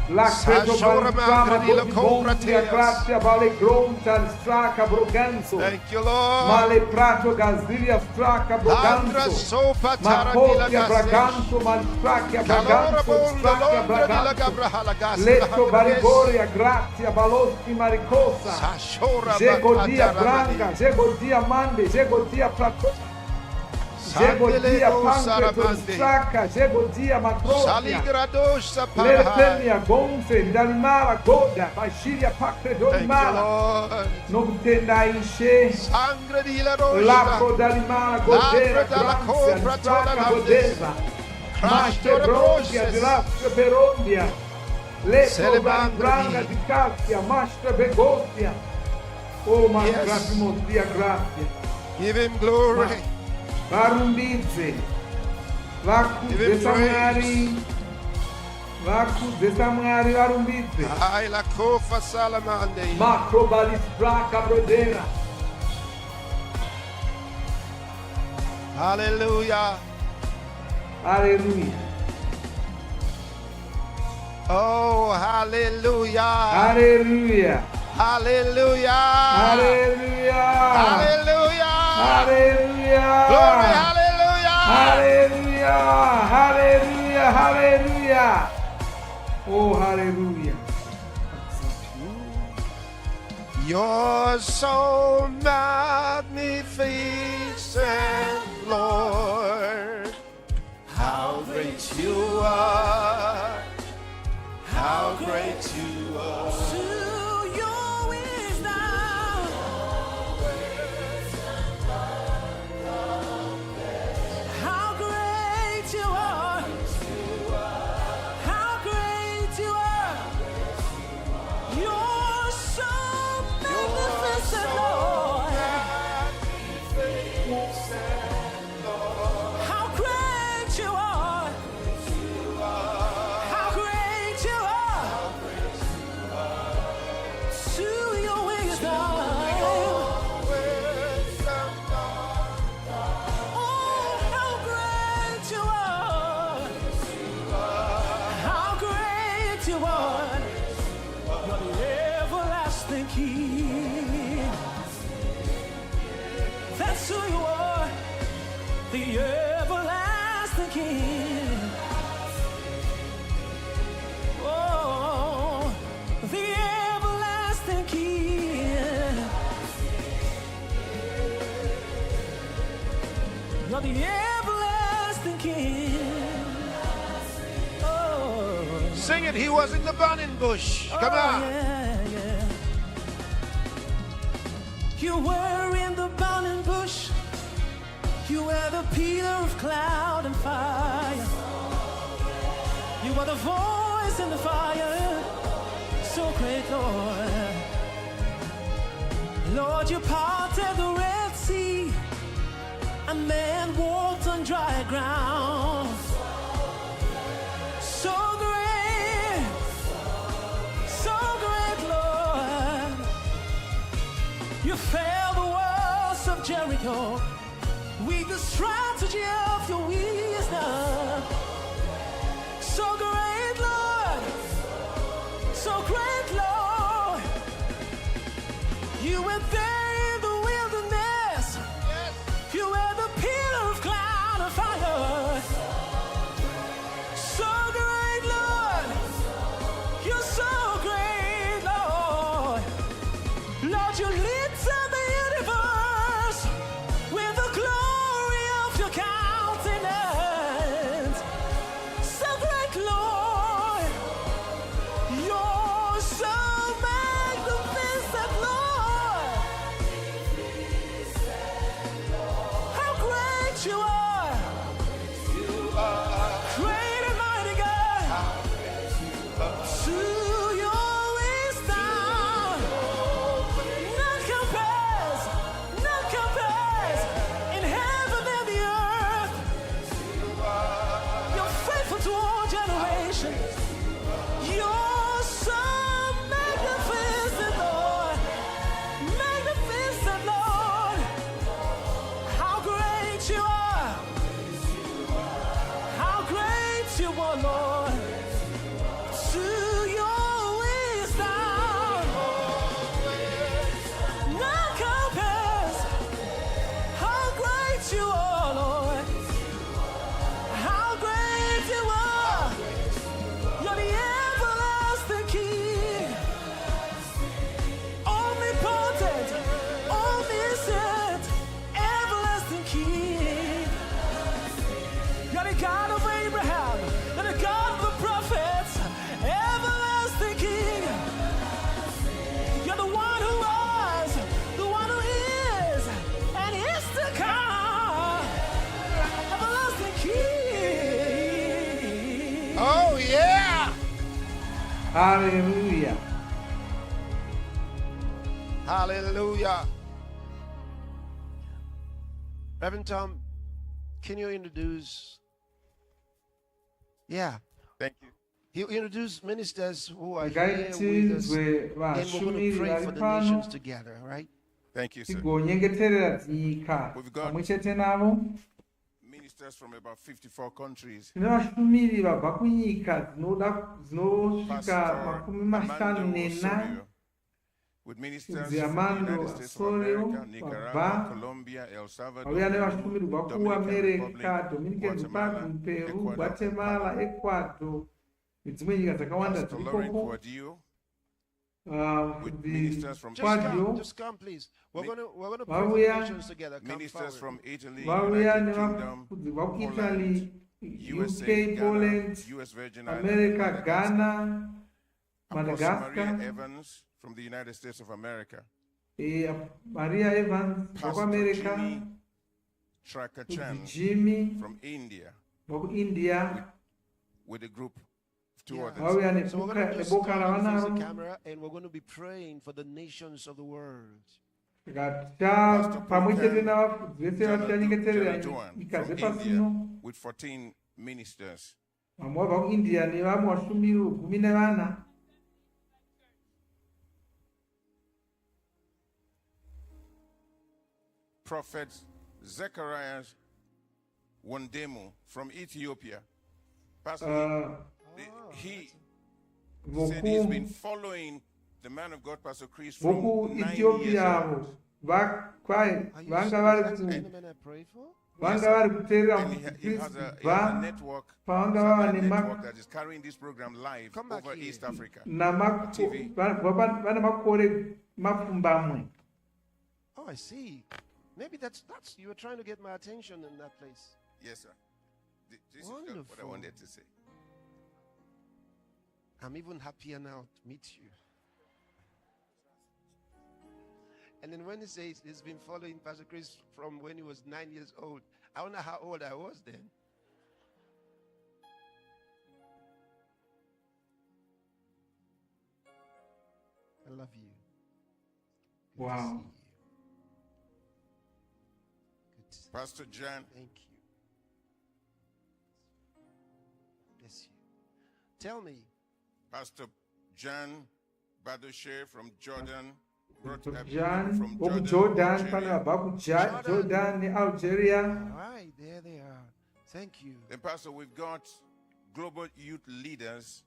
la credo balstrama bondia gratia vale gronta straka broganzo. Thank you, Lord. Male prato gazilia straka broganzo makotia braganzo malstrakia braganzo straka braganzo letto barigoria gratia balosti maricosa jegodia branga jegodia mande jegodia prato jegodia pancreto straka jegodia macrosia lertemia gonze dalimara goda bashiria pancreto dalimara non tendaisce lapo dalimara godera grazia straka godesa masce bronchia di laffio perondia letto branga di cassia masce begosia. Oh, ma grazie, grazie. Give him glory. Varumbidze, vakudze Mwari, varumbidze. Ai la kofa salamande. Makro balispraka brodera. Hallelujah. Hallelujah. Oh, hallelujah. Hallelujah. Hallelujah. Hallelujah. Hallelujah. Hallelujah. Glory, hallelujah. Hallelujah. Hallelujah. Hallelujah. Oh, hallelujah. You're so magnificent, Lord. How great you are. How great you are. To your wisdom. How great you are. How great you are. You're so magnificent, Lord. How great you are. How great you are. To your wisdom. Oh, how great you are. How great you are. You're the everlasting King. That's who you are. The everlasting King. Oh, the everlasting King. You're the everlasting King. Oh, Sing it. He was in the burning bush. Come on. yeah, yeah. You were in the burning bush. You were the pillar of cloud and fire. You were the voice in the fire. So great, Lord. Lord, you parted the Red Sea. A man walked on dry ground. So great, Lord. You fell the walls of Jericho with the strategy of your wisdom. So great, Lord. So great, Lord. You were there in the wilderness. You were the pillar of cloud and fire. So great, Lord. You're so great, Lord. Lord, you lit up the universe Hallelujah. Hallelujah. Reverend Tom, can you introduce? Yeah. Thank you. You introduce ministers who are here with us, and we're going to pray for the nations together, right? Thank you, sir. We've got ministers from about 54 countries. Pastor Vhuserere with ministers from the United States of America, Nicaragua, Colombia, El Salvador, Dominican Republic, Guatemala, Ecuador, Pastor Lauren Cordio, with ministers from just come, please. We're going to pray for the nations together. Come ministers forward. from Italy, United Kingdom, Poland, USA, Poland, US Virgin Islands, America, Ghana, Apostle Madagascar. Maria Evans from the United States of America, Maria Evans, Pastor America, Jimmy Trakachan Jimmy, from India, India, with a group of two Yeah. others. So we're going to just come and face the camera, and we're going to be praying for the nations of the world. With 14 ministers. Prophet Zechariah Wondemu from Ethiopia. Pastor, he said he's been following the man of God, Pastor Chris, from 9 years old. Vanga vari kuteerera mukristu network that is carrying this program live over East Africa. vane makore mapfumbamwe. Oh, I see. Maybe that's you were trying to get my attention in that place. Yes, sir. This is Wonderful. what I wanted to say. I'm even happier now to meet you. And then when he says he's been following Pastor Chris from when he was 9 years old, I wonder how old I was then. I love you. Good to see Wow. you. Good to see Pastor John. Thank you. Bless you. Tell me. Pastor John Badoshe from Jordan. John, from Jordan, Algeria. Jordan, Algeria. All right, there they are. Thank you. Then, Pastor, we've got global youth leaders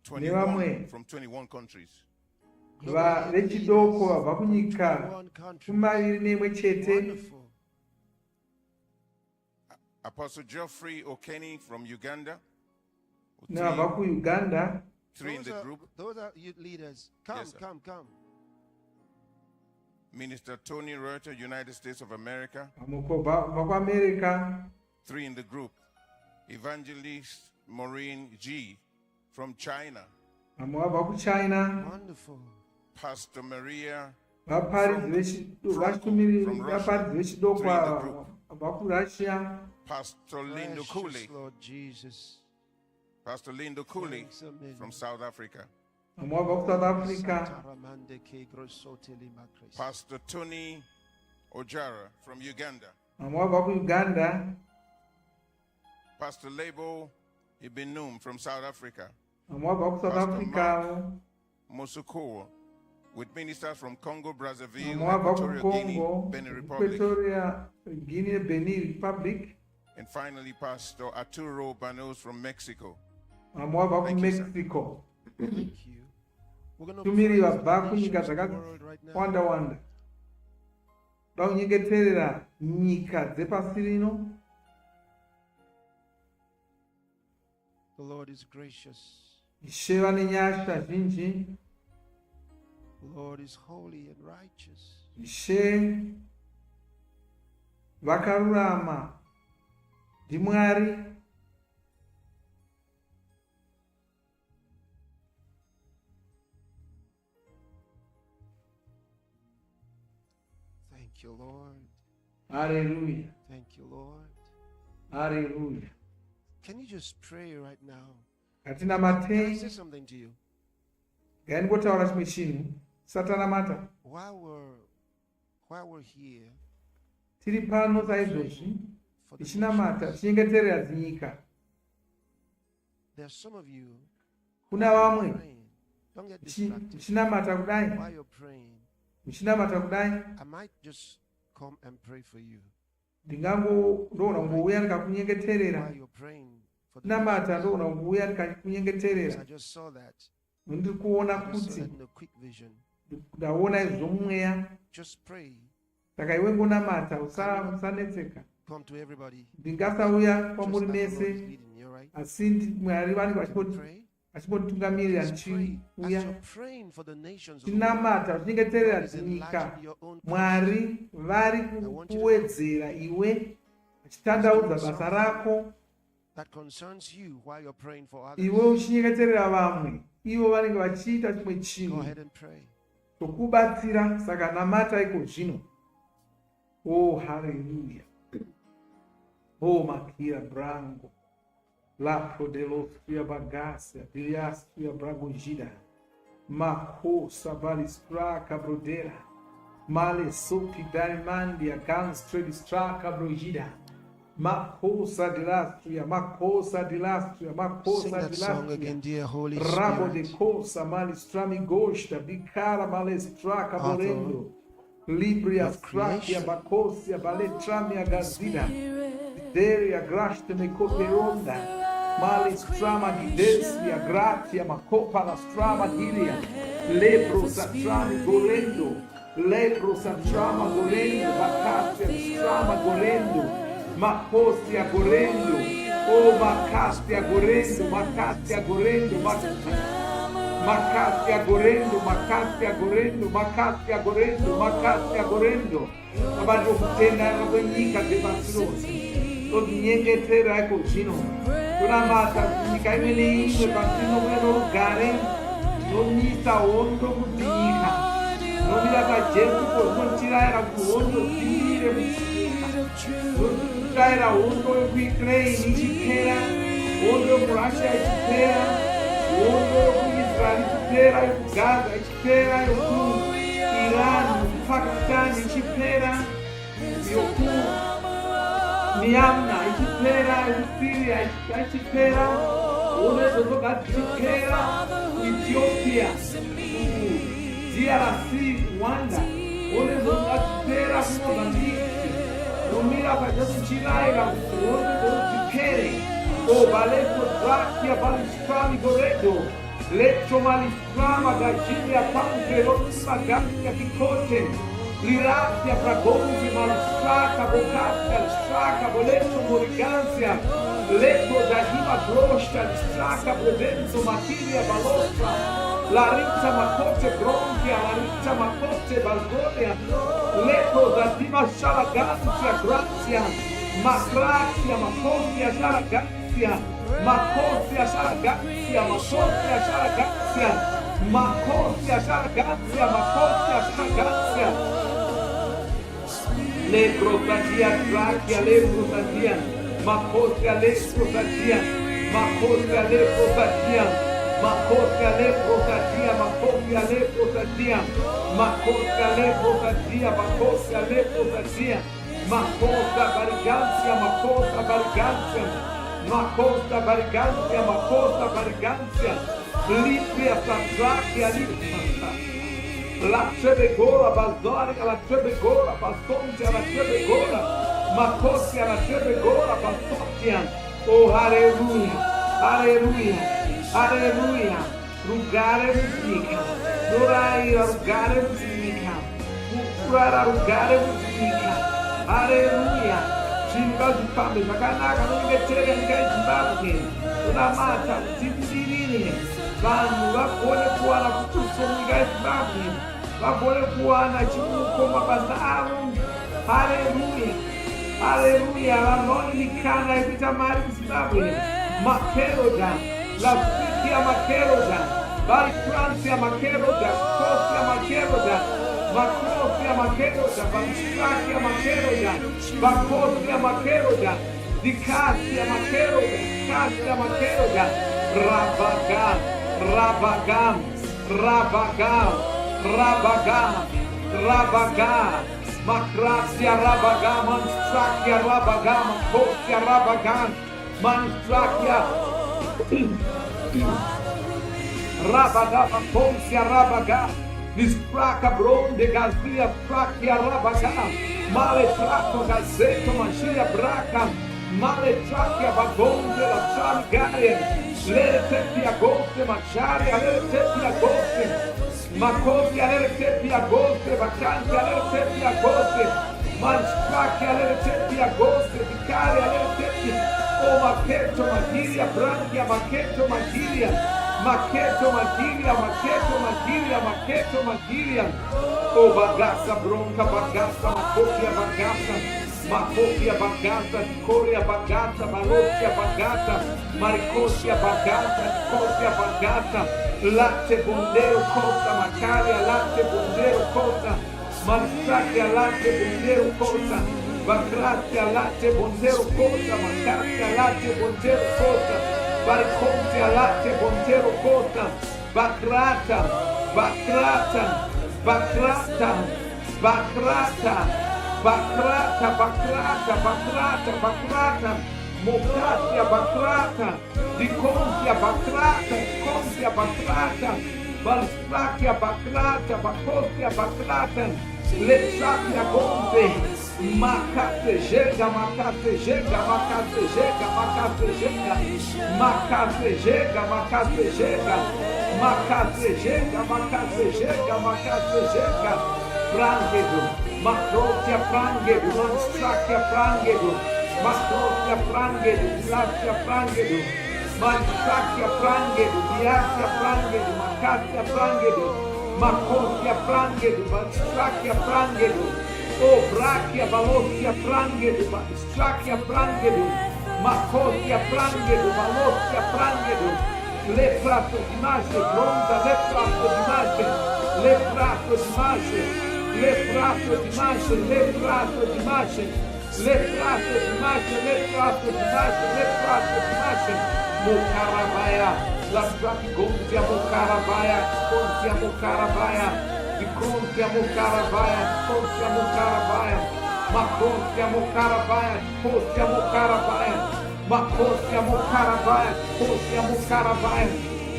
21 from 21 countries. Vechidoko vabva kunyika kumaviri nemwe chete. Wonderful. Apostle Geoffrey Okeni from Uganda. Nevabva kuuganda. Three in the group. Those are youth leaders. Come, Yes, sir. come. Minister Tony Reuter, United States of America. Vabva kuamerica. Three in the group. Evangelist Maureen G from China. Vamwe vabva kuchina. Wonderful. Pastor Maria Vaparidzi vechidoko vabva kurussia. Pastor Lindo Precious Cooley. Lord Jesus. Pastor Lindo Cooley Thanks a million. from South Africa. Vamwe vabva kuSouth Africa. Pastor Tony Ojara from Uganda. Vamwe vabva kuuganda. Pastor Lebo Ibinum from South Africa. Vamwe vabva kuSouth Pastor Africa. Mosuko with ministers from Congo, Brazzaville, Vamwe vabva Equatorial Guinea, kuCongo, Benin Republic. Equatorial Guinea, Benin Republic. And finally, Pastor Arturo Banos from Mexico. Vamwe vabva Thank you, sir. kuMexico. Thank you. We're going to Tumiri pray for vabva the kunyika nations of the world right now. dzakawanda. Toda kunyengeterera nyika dzepasi rino. The Lord is gracious. Ishe vane nyasha zhinji. The Lord is holy and righteous. Ishe vakarurama. NdiMwari. Thank you, Lord. Hallelujah. Thank you, Lord. Hallelujah. Can you just pray right now? Katina Can I matei. say something to you? Gani ngotaura chimwe chinhu. Satana mata. While we're here, tiri pano saizvozvi tichinamata tichengeterera nyika. there's some of you Kuna vamwe praying. Don't get distracted. tichinamata kudai. While you're praying, Muchinamata kudai. I might just come and pray for you. Ndingangoona ngouya While ndikakunyengeterera. you're praying for the Namata ndoona ngouya I ndikakunyengeterera. just saw that. Ndiri kuona I just saw kuti that in a quick vision. ndaona izvo mumweya. Just pray. Saka iwe ngonamata usanetseka. Come to everybody. Ndingasauya Just kwamuri as the Lord is mese leading you, right? asi Mwari vanenge Pray. vachipotungamirira Just pray. As ndichiuya. you're praying for the nations of the world, Tinamata tichengeterera God is nyika. enlarging your own Mwari vari kuwedzera iwe achitandaudza basa rako. that concerns you while you're praying for others. Iwe uchinyengeterera vamwe ivo vanenge vachiita chimwe Go chinhu ahead and pray. chokubatsira. Saka namata iko zvino. Oh, haleluya. Oh, makira brango. Lapro de los tuya bagasia, dilias tuya bragojida. Makosa balistra cabrodera. Male sopi darimandia ganstre distra cabrojida. Makosa dilastria, makosa dilastria, Sing makosa that song again, dilastria. dear Holy Rabo de Spirit. cosa malistrami gosta, bicara malestra caborendo. Libria of stratia creation. bacosia baletramia gazida. Deria grashte me coperonda. Malistrama gidesia gratia macopa la strama gilia. Lebro satrami golendo. Lebro satrama golendo. Bacasia strama golendo. Macosia golendo. Oh, Macasia gorendo. Macasia gorendo. Macasia gorendo, Macasia gorendo, Macasia gorendo, Macasia gorendo. Abantu kutenda kwenyika dzepasirosi. Totinyengetera iko zvino. Kunamata nyika imwe neimwe pasino mweno rugare. Nomisa hondo kuti nyika. Nomira pajesu pozinotirayira kuti hondo dzimire munyika. Notirayira hondo yekuukraine ichipera. Hondo yokurussia ichipera. Hondo yokuIsrael ichipera, yokuGaza ichipera, yokuIran, yokuPakistan ichipera, yokuMyanmar ichipera, yokuSyria ichipera, hondo idzodzo dzichipera, Ethiopia, DRC, Rwanda, hondo idzodzo dzichipera, kuMozambique, nomira pajesu chirayira kuti hondo idzodzo dzipere. Oh, Baleto Drakia, Balistrami Goredo, Letto Malistrama, Gagilia, Panque, Rossima, Gancia, Picote, Liratia, Fragonzi, Malistraka, Bocatia, Straka, Boletto, Moriganzia, Letto, Dahima, Groscia, Straka, Bredenzo, Matilia, Balostra, Larizza, Macote, Bronchia, Larizza, Macote, Balgonia, Letto, Dahima, Shalaganzia, Grazia, Macratia, Macotia, Shalaganzia, Macosia Saragatia, Macosia Saragatia, Macosia Saragatia, Macosia Saragatia, Leprosatia, Tracia, Leprosatia, Macosia Leprosatia, Macosia Leprosatia, Macosia Leprosatia, Macosia Leprosatia, Macosia Leprosatia, Macosia Leprosatia, Macosa Bargancia, Macosa Bargancia, Macosta Bargancia, Macosta Bargancia, Libria Satracia, La Trebegora, Bazoria, La Trebegora, Bastontia, La Trebegora, Macosia, La Trebegora, Bastontia. Oh, Alleluia, Alleluia, Alleluia. Rugare musica, Doraira, rugare musica, Rugare, rugare musica. Alleluia. Zvingazvifambe zvakanaka nonyengetere nyika yeZimbabwe. Kunamata dzivirire vanhu vagone kuwana kutuso munyika yeZimbabwe, vagone kuwana chimuko mabasa avo. Haleluya, haleluya. Vanhu vaone mikana yekuita mari muZimbabwe. Makeroda, Lafikia Makeroda, Francia Makeroda, Scotia Makeroda, Macosia Makeroda, Bastrakia Makeroda, Bacosia Makeroda, Dicasia Makeroda, Casia Makeroda, Rabagam, Rabagam, Rabagam, Rabagam, Rabagam, Macracia Rabagam, Manstracia Rabagam, Cosia Rabagam, Manstracia Rabagam, Cosia Rabagam, Dispraca Bronde, Gazia, Pracia Rabagam, Male Trato, Gazeto, Magia Braca, Male Tracia Bagonde, La Chamigaria, Lere Tepi Agoste, Macharia, Lere Tepi Agoste, Macosia, Lere Tepi Agoste, Vacantia, Lere Tepi Agoste, Manstracia, Lere Tepi Agoste, Vicaria, Lere Tepi, O Maqueto, Magilia, Branchia, Maqueto, Magilia, Maqueto, Magilia, Maqueto, Magilia, Maqueto, Magilia, O Bagaça, Bronca, Bagaça, Macopia, Bagaça, Macopia, Bagaça, Coria, Bagaça, Malocia, Bagaça, Maricosia, Bagaça, Cosia, Bagaça, Latte, Bondeiro, Costa, Macaria, Latte, Bondeiro, Costa, Manstracia, Latte, Bondeiro, Costa, Bacracia, Latte, Bondeiro, Costa, Macaria, Latte, Bondeiro, Costa, Maricosia, Latte, Bondeiro, Costa, Bacrata, Bacrata, Bacrata, Bacrata, Bacrata, Bacrata, Bacrata, Bacrata, Mocacia, Bacrata, Diconcia, Bacrata, Diconcia, Bacrata, Balstracia, Bacrata, Bacosia, Bacrata, Lexacia, Gonze, Macatejega, Macatejega, Macatejega, Macatejega, Macatejega, Macatejega, Macatejega, Macatejega, Macatejega, Frangedo, Macrotia Frangedo, Manstracia Frangedo, Macrotia Frangedo, Glacia Frangedo, Manstracia Frangedo, Diacia Frangedo, Macacia Frangedo, Macosia Frangedo, Manstracia Frangedo, O Brachia Valocia Frangedo, Manstracia Frangedo, Macosia Frangedo, Valocia Frangedo, Leprato di Masce, Gronda, Leprato di Masce, Leprato di Masce, Leprato di Masce, Leprato di Masce, Leprato di Masce, Leprato di Masce, Leprato di Masce, Mocarabaya, la Strapigonzia Mocarabaya, Conzia Mocarabaya, di Conzia Mocarabaya, Conzia Mocarabaya, Maconzia Mocarabaya, Conzia Mocarabaya, Maconzia Mocarabaya, Conzia Mocarabaya,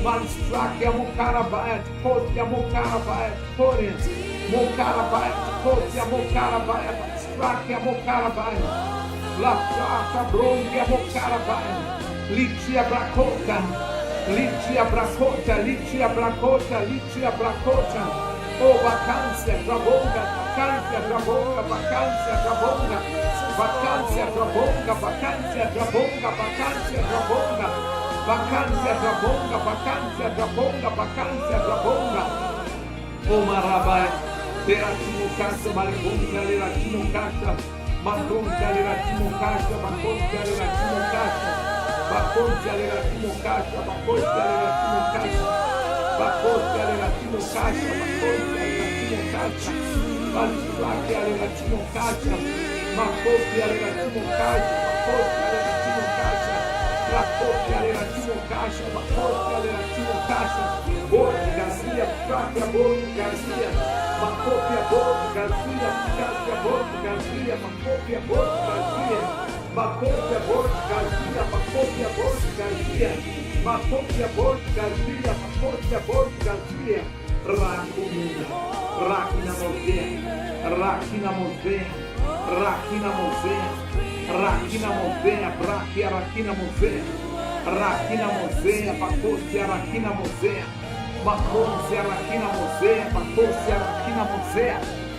Manstracia Mocarabaya, Conzia Mocarabaya, Coria, Mocarabaya, Conzia Mocarabaya, Manstracia Mocarabaya, La Frata Bronchia Mocarabaya, Licia Bracota, Licia Bracota, Licia Bracota, Licia Bracota, O Vacancia, Trabonga, Vacancia, Trabonga, Vacancia, Trabonga, Vacancia, Trabonga, Vacancia, Trabonga, Vacancia, Trabonga, Vacancia, Trabonga, Vacancia, Trabonga, Vacancia, Trabonga, O Marabai, Teratino Caixa, Maricunca, Leratino Caixa, Macunca, Leratino Caixa, Macunca, Leratino Caixa, Baconcia, Leratino Caixa, Baconcia, Leratino Caixa, Baconcia, Leratino Caixa, Baconcia, Leratino Caixa, Balstracia, Leratino Caixa, Macocia, Leratino Caixa, Bacocia, Leratino Caixa, Bacocia, Leratino Caixa, Bacocia, Leratino Caixa, Borne, Garcia, Pracia, Borne, Garcia, Macopia, Borne, Garcia, Pracia, Borne, Garcia, Macopia, Borne, Garcia, Macopia, Borne, Garcia, Macopia, Borne, Garcia, Macopia, Borne, Garcia, Macopia, Borne, Garcia, Racumina, Racina Mosea, Racina Mosea, Racina Mosea, Racina Mosea, Brachia, Racina Mosea, Racina Mosea, Bacosia, Racina Mosea, Bacosia, Racina Mosea, Bacosia, Racina Mosea,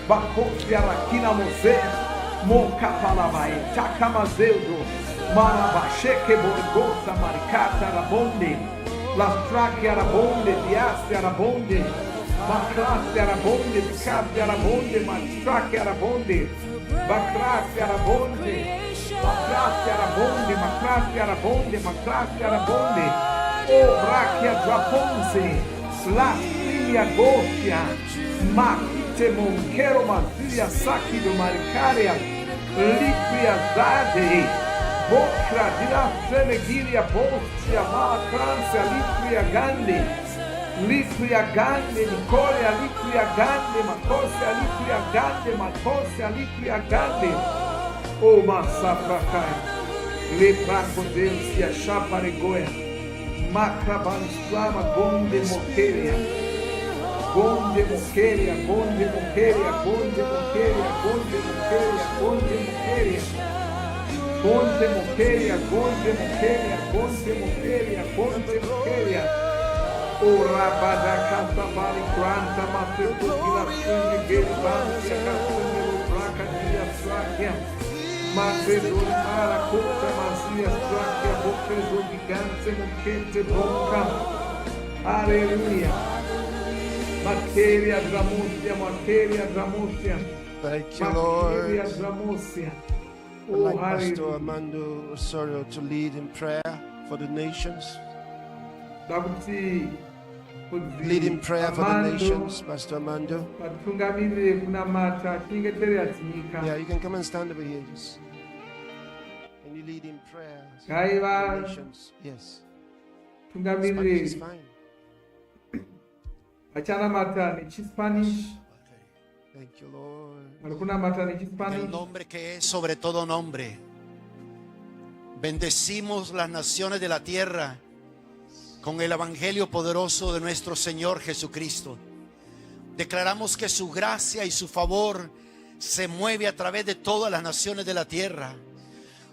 Bacosia, Racina Mosea, Mocapalabai, Tacamazeudo, Marabacheque, Borgosa, Maricata, Rabonde, Lastraque, Arabonde, Diaste, Arabonde, Macraste, Arabonde, Bicaste, Arabonde, Mastraque, Arabonde, Bacraste, Arabonde, Macraste, Arabonde, Macraste, Arabonde, Macraste, Arabonde, O Brachia, Draponce, Lascilia, Gostia, Maquite, Monquero, Mazilia, Saki, do Maricaria, Libria, Zade, Bokra, Dila, Senegiria, Bostia, Malacransia, Litria Gandhi, Litria Gandhi, Nicolia, Litria Gandhi, Macosia, Litria Gandhi, Macosia, Litria Gandhi. Oh, Masaprakai, Lepraco Delcia, Chaparegoia, Macrabanstrama, Gonde Moqueria, Gonde Moqueria, Gonde Moqueria, Gonde Moqueria, Gonde Moqueria, Gonde Moqueria. Gonde Moqueria, Gonde Moqueria, Gonde Moqueria, Gonde Moqueria. O Rabada Casabari, Granta, Macedo, Vila Sangue, Gueribância, Castanho, Placa, Dia, Sláquia, Macedo, Mara, Conta, Mazia, Sláquia, Boquezo, Gigante, Moquete, Boca. Aleluia. Maqueria, Dramúcia, Maqueria, Dramúcia. Thank you, Lord. Maqueria, Dramúcia. I'd like Pastor Armando Osorio to lead in prayer for the nations. Lead in prayer for the nations, Pastor Armando. Yeah, you can come and stand over here. Just. Can you lead in prayer for the nations? Yes. Spanish is fine. Thank you, Lord. En el nombre que es sobre todo nombre, bendecimos las naciones de la tierra con el evangelio poderoso de nuestro Señor Jesucristo. Declaramos que su gracia y su favor se mueve a través de todas las naciones de la tierra.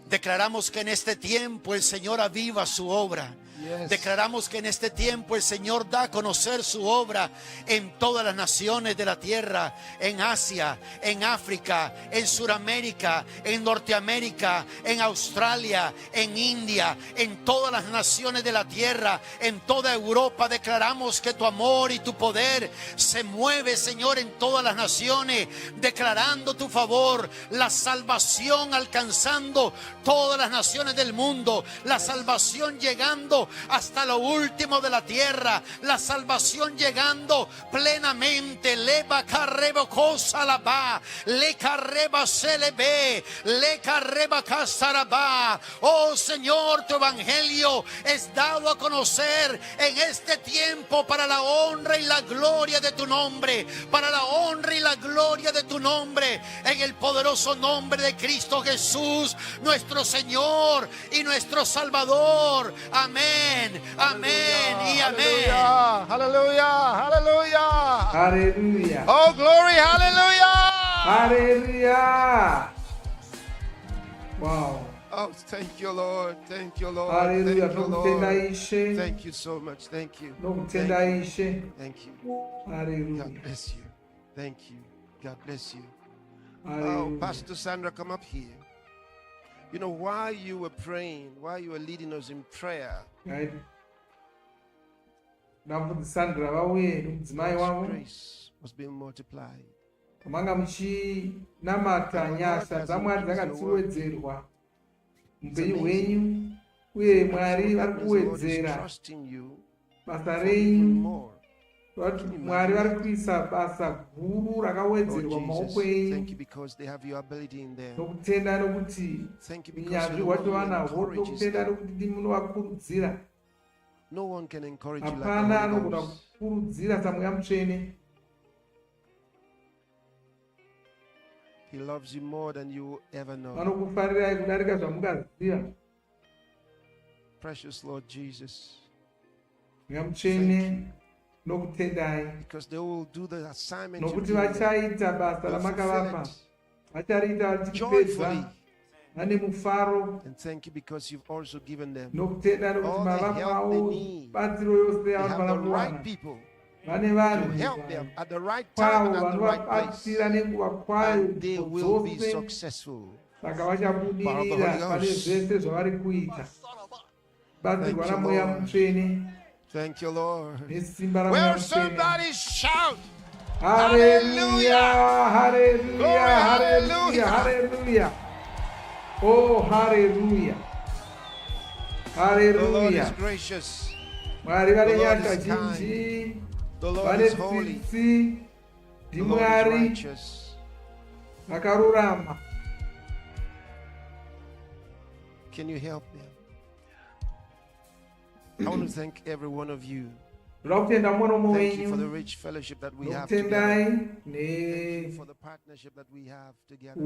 Declaramos que en este tiempo el Señor aviva su obra. Yes. Declaramos que en este tiempo el Señor da a conocer su obra en todas las naciones de la tierra, en Asia, en África, en Sudamérica, en Norteamérica, en Australia, en India, en todas las naciones de la tierra, en toda Europa. Declaramos que tu amor y tu poder se mueve, Señor, en todas las naciones, declarando tu favor, la salvación alcanzando todas las naciones del mundo, la salvación llegando hasta lo último de la tierra, la salvación llegando plenamente. Leva carreba cosa la va, le carreba se le ve, le carreba casaraba. Oh Señor, tu evangelio es dado a conocer en este tiempo para la honra y la gloria de tu nombre, para la honra y la gloria de tu nombre, en el poderoso nombre de Cristo Jesús, nuestro Señor y nuestro Salvador. Amén. Amén y amén. Hallelujah, hallelujah, hallelujah. Oh, glory, hallelujah. Hallelujah. Wow. Oh, thank you, Lord. Thank you, Lord. Hallelujah. Thank you, Lord. Thank you so much. Thank you. Thank you. Hallelujah. God bless you. Thank you. God bless you. Hallelujah. Oh, Pastor Sandra, come up here. You know, while you were praying, while you were leading us in prayer, right. God's grace was being multiplied. Amanga muchinamata nyasha dzamwari dzakatsiwedzerwa mupenyu hwenyu, uye Mwari vari kuwedzera basa renyu. Mwari vari kuisa basa guru rakawedzerwa mumaoko enyu. Nokutenda nokuti unyanzvi hwacho vanahwo, nokutenda nokuti munovakurudzira. Hapana anogona kukurudzira samweya mutsvene. He loves you more than you ever know. Vanokufarirai kudarika zvamungaziva. Precious Lord Jesus. Mutsvene. Because they will do the assignment nokuti vachaita basa ramakavapa, vachariita vachipedza vane mufaro. And thank you because you've also given them nokutenda nokuti mavapawo batsiro yose yavanofanira kuwana. Vane vanhu kwavo vanovabatsira nenguva kwayo dzose, saka vachabudirira pane zvese zvavari kuita. Batsirwa ramweya mutsvene. Thank you, Lord. Will somebody shout? Hallelujah, hallelujah, hallelujah, hallelujah. Oh, hallelujah. Hallelujah. The Lord is gracious. The Lord is kind. The Lord is holy. The Lord is righteous. Can you help me? I want to thank every one of you. Thank you for the rich fellowship that we have together. Thank you for the partnership that we have together.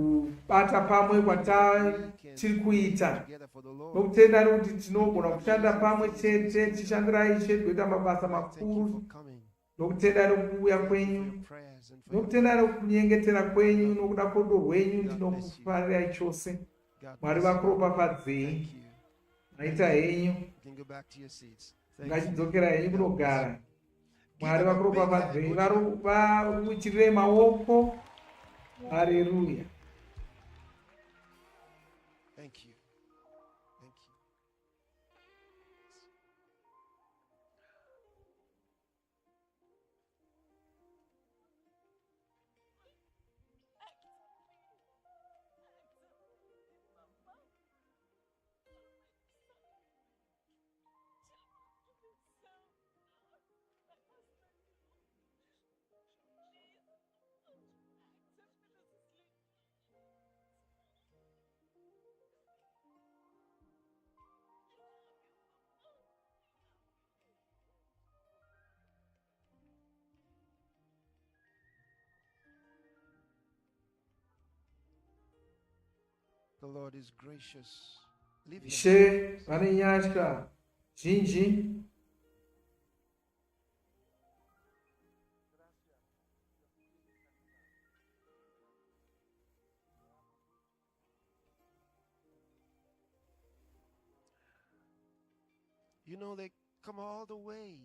Together for the Lord. Thank you for coming. Nokutenda kwenyu, nokutenda kunyengetera kwenyu, nokuda kodo rwenyu ndinokufarira chose. Mwari vakuropafadzei. Maita henyu. Ngachidzokera henyu kunogara. Mwari vakuropafadzei. Varuchirire maoko. Haleluya. Thank you. Thank you. The Lord is gracious. Leave him. She vaninyashka zhinji. You know, they come all the way.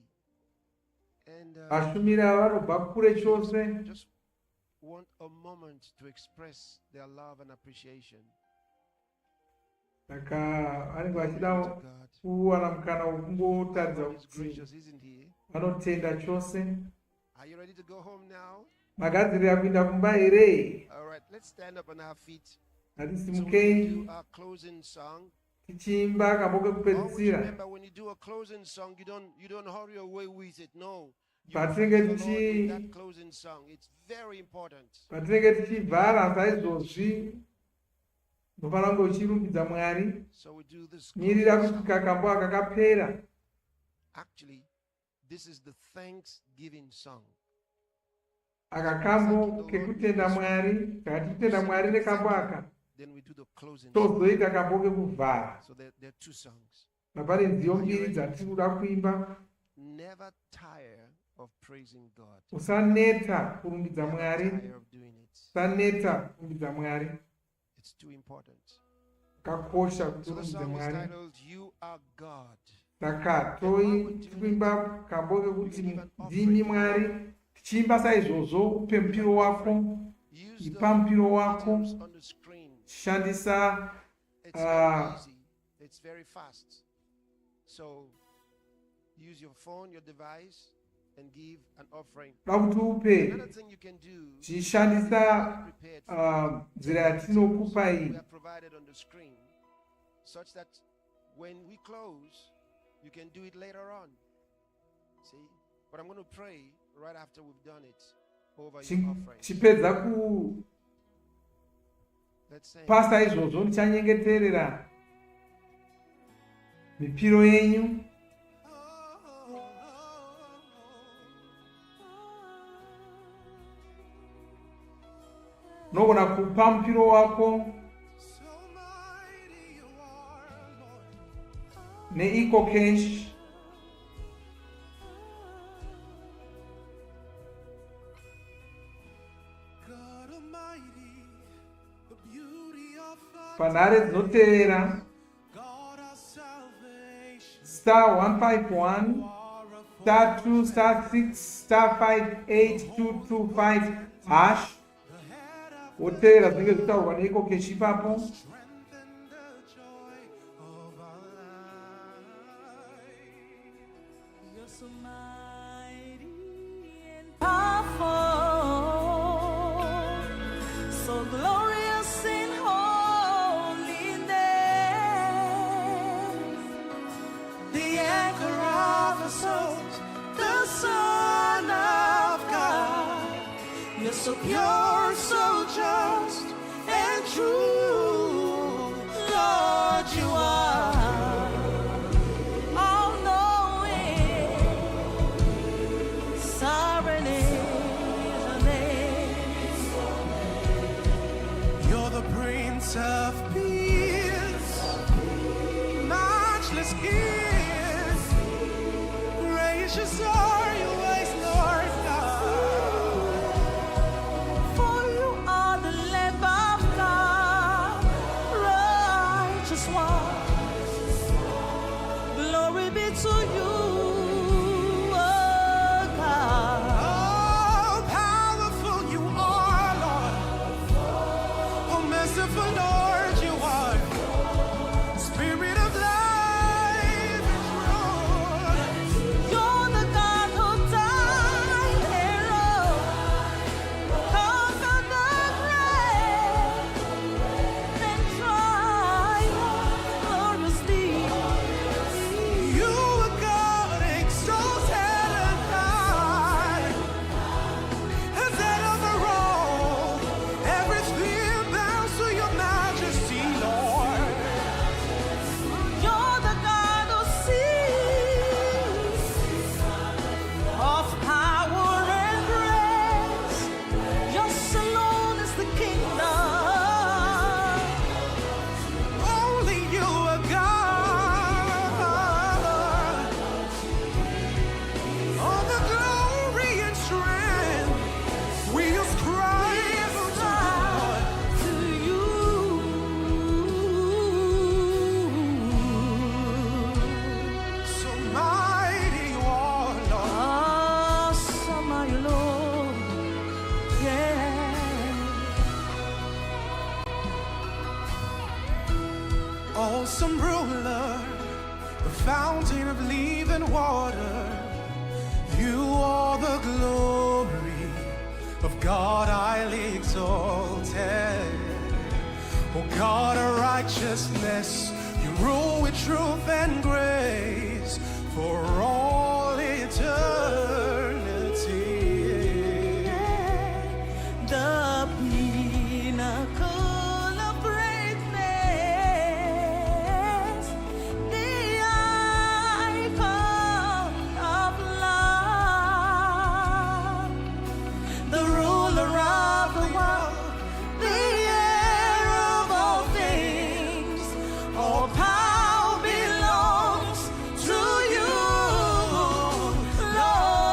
And Ashumira vanobva kure chose. just want a moment to express their love and appreciation. Saka vanenge vachida kuwana mukana wokungotaridza kuti vanotenda chose. Are you ready to go home now? Magadzirira kuenda kumba here. All right, let's stand up on our feet. So Ngatisimukei we do our closing song. tichiimba kambo Always kekupedzisira. remember, when you do a closing song, you don't hurry away with it. No. You Patinenge honor the Lord with tichi that closing song. It's very important. patinenge tichibvara saizvozvi unofanira kunge uchirumbidza Mwari. So we do this Mirira closing kusvika song. kambo aka kapera. Actually, this is the thanksgiving song. Aka kambo kekutenda Mwari. Kana tichitenda Mwari nekambo aka Then we do the closing song. tozoita kambo kekuvhara. So there are two songs. Mapane nziyo mbiri dzatiri kuda kuimba. Never tire of praising God. Usaneta kurumbidza Never Mwari. tire of doing it. Usaneta kurumbidza Mwari. It's too important. Kakosha kuti So the urumbidze song is Mwari. titled, You Are God. Saka toimba kambo kekuti ndimi Mwari. Tichiimba saizvozvo upe mupiro wako. Use Ipa mupiro wako. items on the screen. Shandisa It's very easy. It's very fast. So use your phone, your device, and give an offering. da kuti upe Another thing you can do, tichishandisa prepared for nzira yatinokupa we iyi. are provided on the screen, such that when we close, you can do it later on. See? But I'm going to pray right after we've done it over your offering. Chipedza kupasa Let's say, izvozvo ndichanyengeterera mipiro yenyu. Unogona kupa mupiro wako neEco Cash. Panhare dzinotevera *151 *2 *6 *5 8 225 # wotevera zvinenge zvitaurwa neEco Cash ipapo. You're so mighty and powerful, so glorious in holiness, the anchor of our souls, the Son of God. You're so pure, so just and true, Lord, you are. You're the Prince of Peace, matchless King. Gracious are your ways, Lord God. For you are the Lamb of God, righteous one. Glory be to you, oh God. Oh, powerful you are, Lord. Oh, merciful Lord, you are. Spirit of life and truth. You're the God who died hero, conquered the grave, and triumphed gloriously. You are God, exalted and high. As head over all, everything bows to your majesty, Lord. You're the God who sees of power and grace. Yours alone is the kingdom. Only you are God. All the glory and strength we ascribe to you, Lord. So mighty you are, Lord. Awesome are you, Lord. Yeah. Awesome ruler, the fountain of living water. You are the glory of God highly exalted. Oh God of righteousness, you rule with truth and grace for all eternity. The pinnacle of greatness, the icon of love, the ruler of the world, the heir of all things. All power belongs to you, Lord.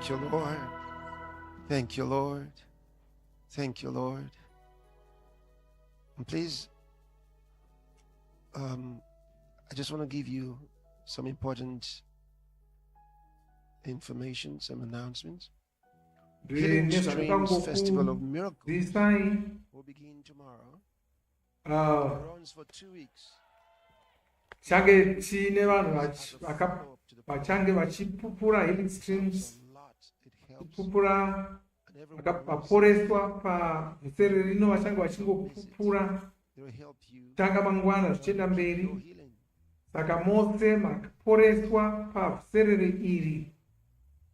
Thank you, Lord. Thank you, Lord. Thank you, Lord. And please, I just want to give you some important information, some announcements. Healing Streams Festival of Miracles will begin tomorrow. It runs for 2 weeks. Change chine vanhu vachange vachipupura healing streams kupupura vaporeswa pavhuserere rino vachange vachingopupura tanga mangwana zvichienda mberi. Saka mose makaporeswa pavhuserere iri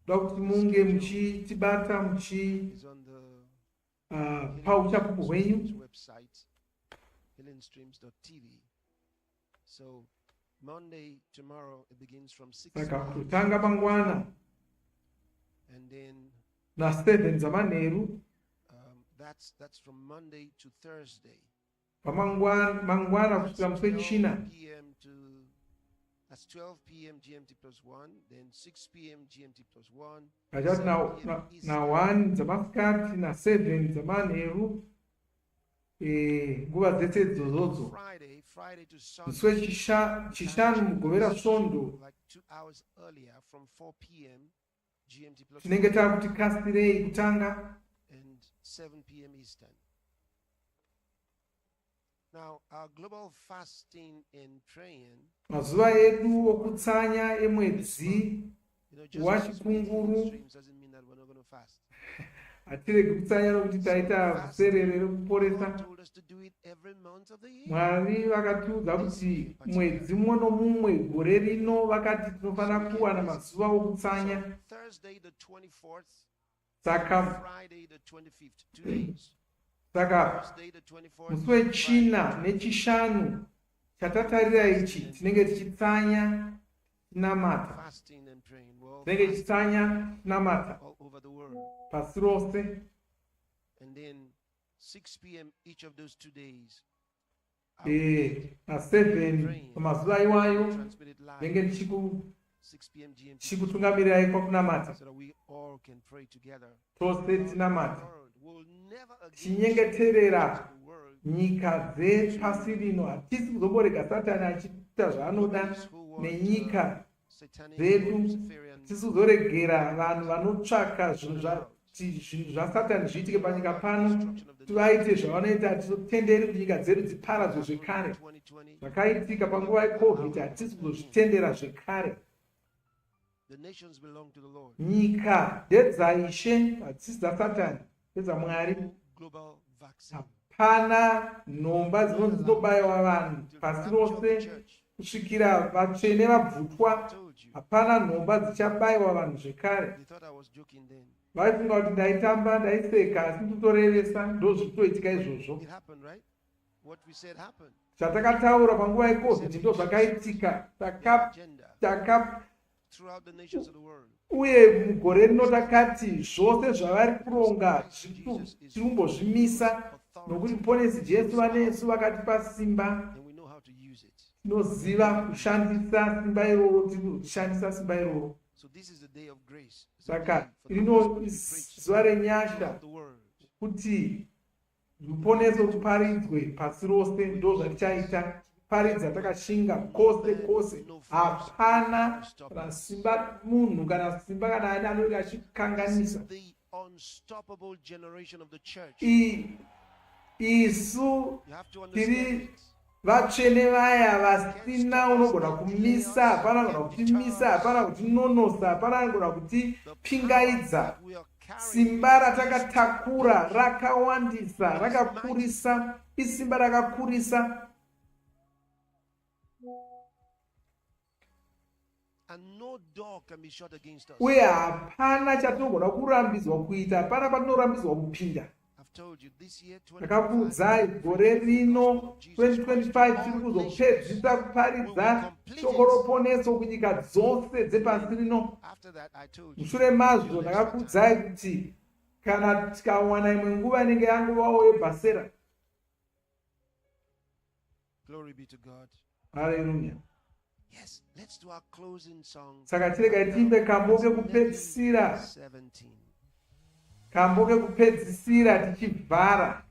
ndoda kuti munge muchitibata muchipa uchapupu hwenyu. So Monday tomorrow it begins from 6. Saka kutanga mangwana and then na 7 zamanheru. That's from Monday to Thursday. Mangwana kusvika musi wechina. That's 12 p.m. GMT plus 1, then 6 p.m. GMT plus 1. Kachati na 1 dzamasikati na 7 zamanheru. Nguva dzese idzodzo musi wechishanu mugovera svondo tinenge tava kuti kasirei kutanga. Mazuva edu okutsanya emwedzi wachikunguru hatiregi kutsanya nokuti taita vhuserere rekuporesa. Mwari vakatiudza kuti mwedzi mumwe nomumwe gore rino vakati tinofanira kuwana mazuva okutsanya. Saka musi wechina nechishanu chatatarira ichi tinenge tichitsanya tinamata. Tinenge tichitsanya tinamata pasi rose. And then 6 p.m. each of those 2 days. Na 7 pamazuva iwayo ndenge ndichikutungamirirai kwakunamata. Tose tinamata tichinyengeterera nyika dzepasi rino. Hatisi kuzomborega Satani achiita zvaanoda nenyika dzedu. Hatisi kuzoregera vanhu vanotsvaka zvinhu zvaSatani zviitike panyika pano tivaite zvavanoita. Hatizotenderi kuti nyika dzedu dziparadzwe zvekare. Zvakaitika panguva yeCovid hatisi kuzozvitendera zvekare. Nyika ndedzaIshe, hadzisi dzaSatani, ndedzaMwari. Hapana nhomba dzinonzi dzinobayiwa vanhu pasi rose kusvikira vatsvene vabvutwa. Hapana nhomba dzichabayiwa vanhu zvekare. Vaifunga kuti ndaitamba ndaiseka asi ndotorevesa. Ndozvitoitika izvozvo. Zvatakataura panguva yeCovid ndozvakaitika. Uye mugore rino takati zvose zvavari kuronga tirimbozvimisa nokuti ponesi Jesu vanesu vakatipa simba. Tinoziva kushandisa simba iroro, tinoshandisa simba iroro. Saka rino zuva renyasha kuti ruponeso ruparidzwe pasi rose. Ndozvatichaita. Paridza takashinga kose kose. Hapana simba munhu kana simba kana ani anenge achikanganisa. Isu tiri vatsvene vaya vasina unogona kumisa. Hapana anogona kutimisa, hapana kutinonosa, hapana anogona kutipingaidza. Simba ratakatakura rakawandisa, rakakurisa. Isimba rakakurisa. Uye hapana chatinogona kurambidzwa kuita, hapana patinorambidzwa kupinda. Ndakakuudzai gore rino 2025 tiri kuzopedzisa kuparidza shoko roponeso kunyika dzose dzepasi rino. Mushure mazvo ndakakuudzai kuti kana tikawana imwe nguva inenge yanguvawo Yes, let's do our closing song. Saka tirega timbe kambo kekupedzisira. 17. Kambo kekupedzisira tichivhara.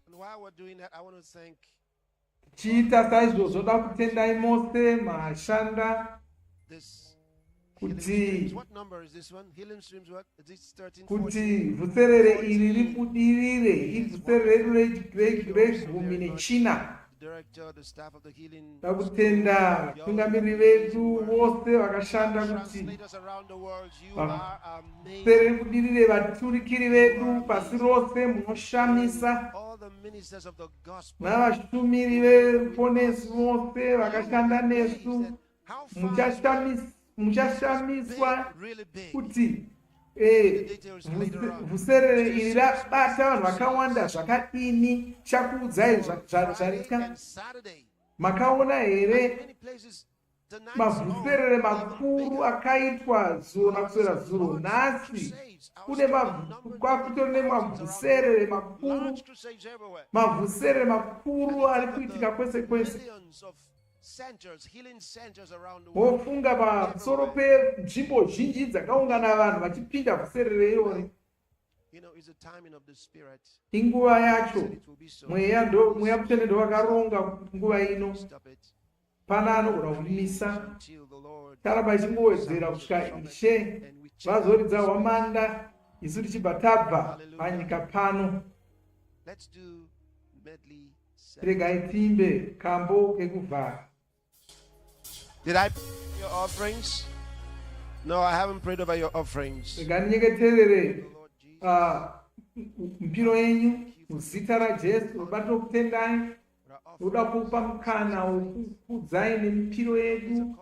And while we're doing that, I want to thank Chiita saizvozvo da kutendai mose mashanda kuti what number is this one? Healing Streams, what? Is this 13? Kuti Vhuserere iri ribudirire ivhuserere regumi nechina. Director, the staff of the healing. Takutenda vatungamiri vedu vose vakashanda kuti vhuserere budirire vaturikiri vedu pasi rose munoshamisa. Navashumiri veruponesi vose vakashanda nesu muchashamiswa kuti Vhuserere iri rabata vanhu vakawanda zvakadini. Chakuudzai zvarika. Makaona here mavhuserere makuru akaitwa zuvo nakuswera zuro. Nhasi kwakutori nemavhuserere makuru. Mavhuserere makuru ari kuitika kwese kwese. Wofunga pamusoro penzvimbo zhinji dzakaungana vanhu vachipinda vhuserere irori. Inguva yacho. Mweya mutsvene ndowakaronga nguva ino. Pana anogona kumisa. Taramba ichingowedzera kusvika Ishe vazoridza hwamanda isu tichibva tabva panyika pano. Regai timbe kambo kekuvhara. Did I pray your offerings? No, I haven't prayed over your offerings. Nganyengeterere mpiro yenyu muzita raJesu. Rubato kutendai. Ruda kupa mukana wokukudzai nempiro yedu.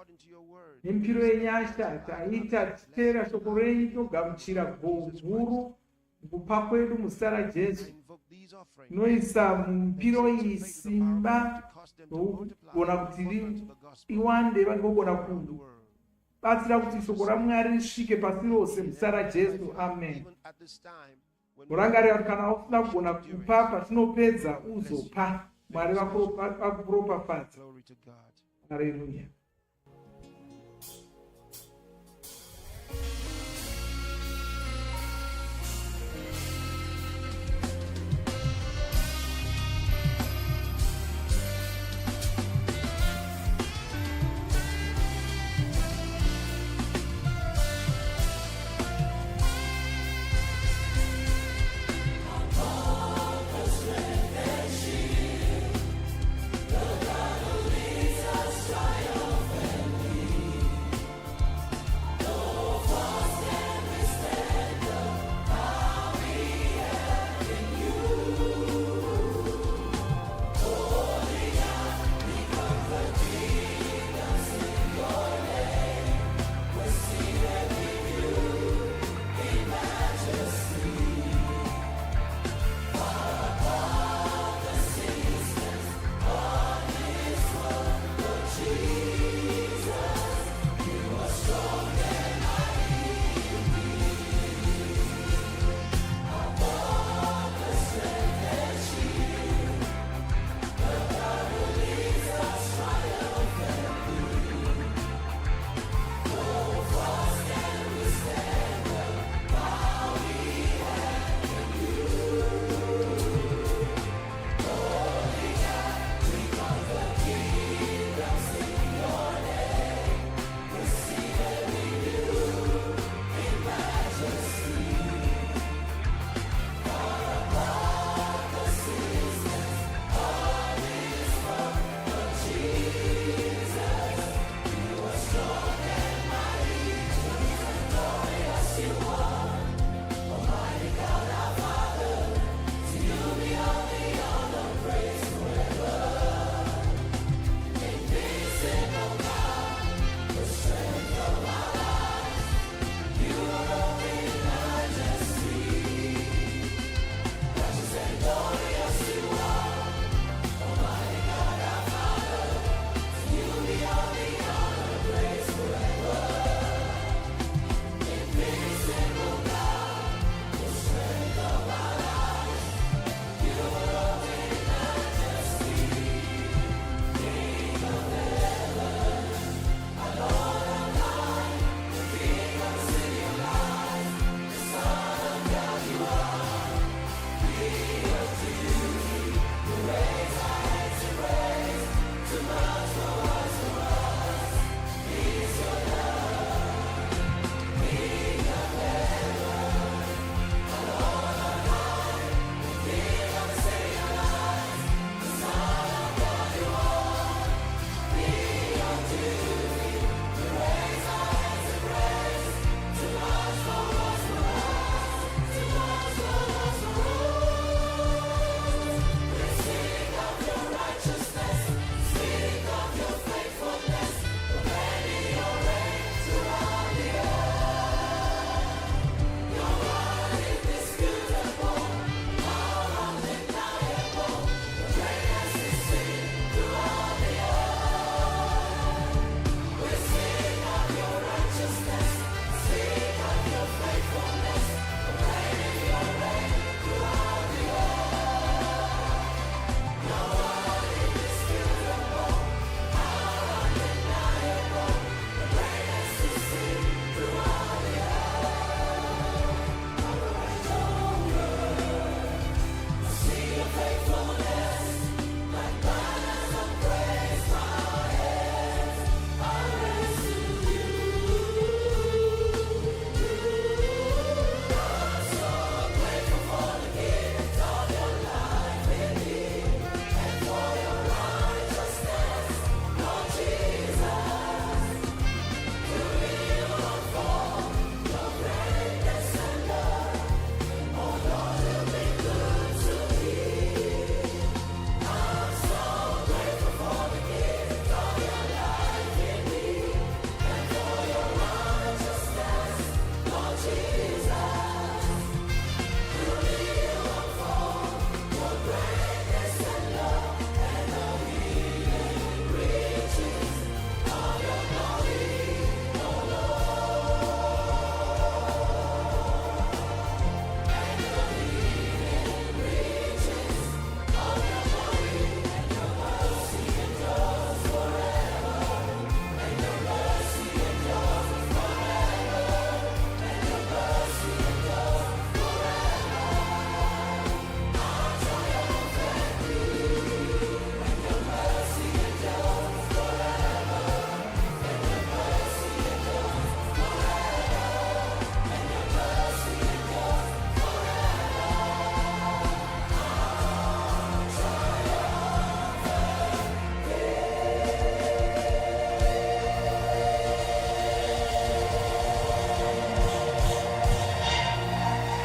Nempiro yenyasha taita titera shoko renyu togamuchira guru kupa kwedu muzita raJesu. Noisa mpiro iyi simba kugona kuti iwande vangogona kubatsira kuti shoko raMwari risvike pasi rose muzita raJesu. Amen. Murangarira kuti kana usina kugona kupa patinopedza uzopa. Mwari vakuropafadza. Haleluya. Triumph.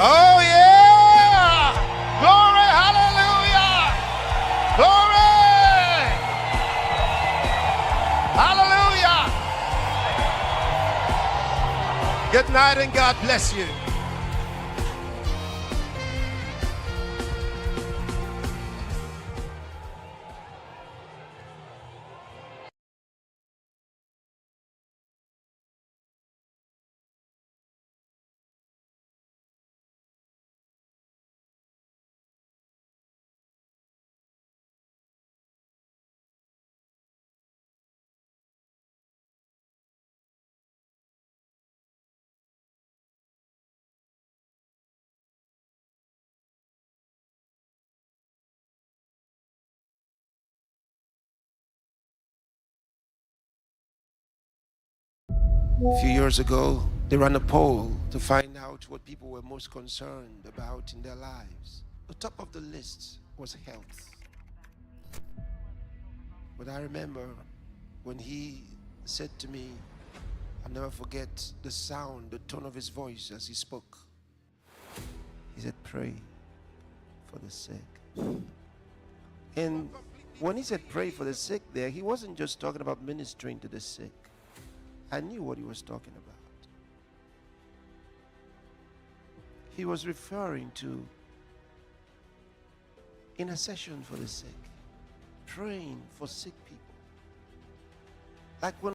Oh, yeah! Glory, hallelujah! Glory! Hallelujah! Good night and God bless you. A few years ago, they ran a poll to find out what people were most concerned about in their lives. The top of the list was health. But I remember when he said to me, I'll never forget the sound, the tone of his voice as he spoke. He said, pray for the sick. And when he said pray for the sick there, he wasn't just talking about ministering to the sick. I knew what he was talking about. He was referring to intercession for the sick, praying for sick people. Like when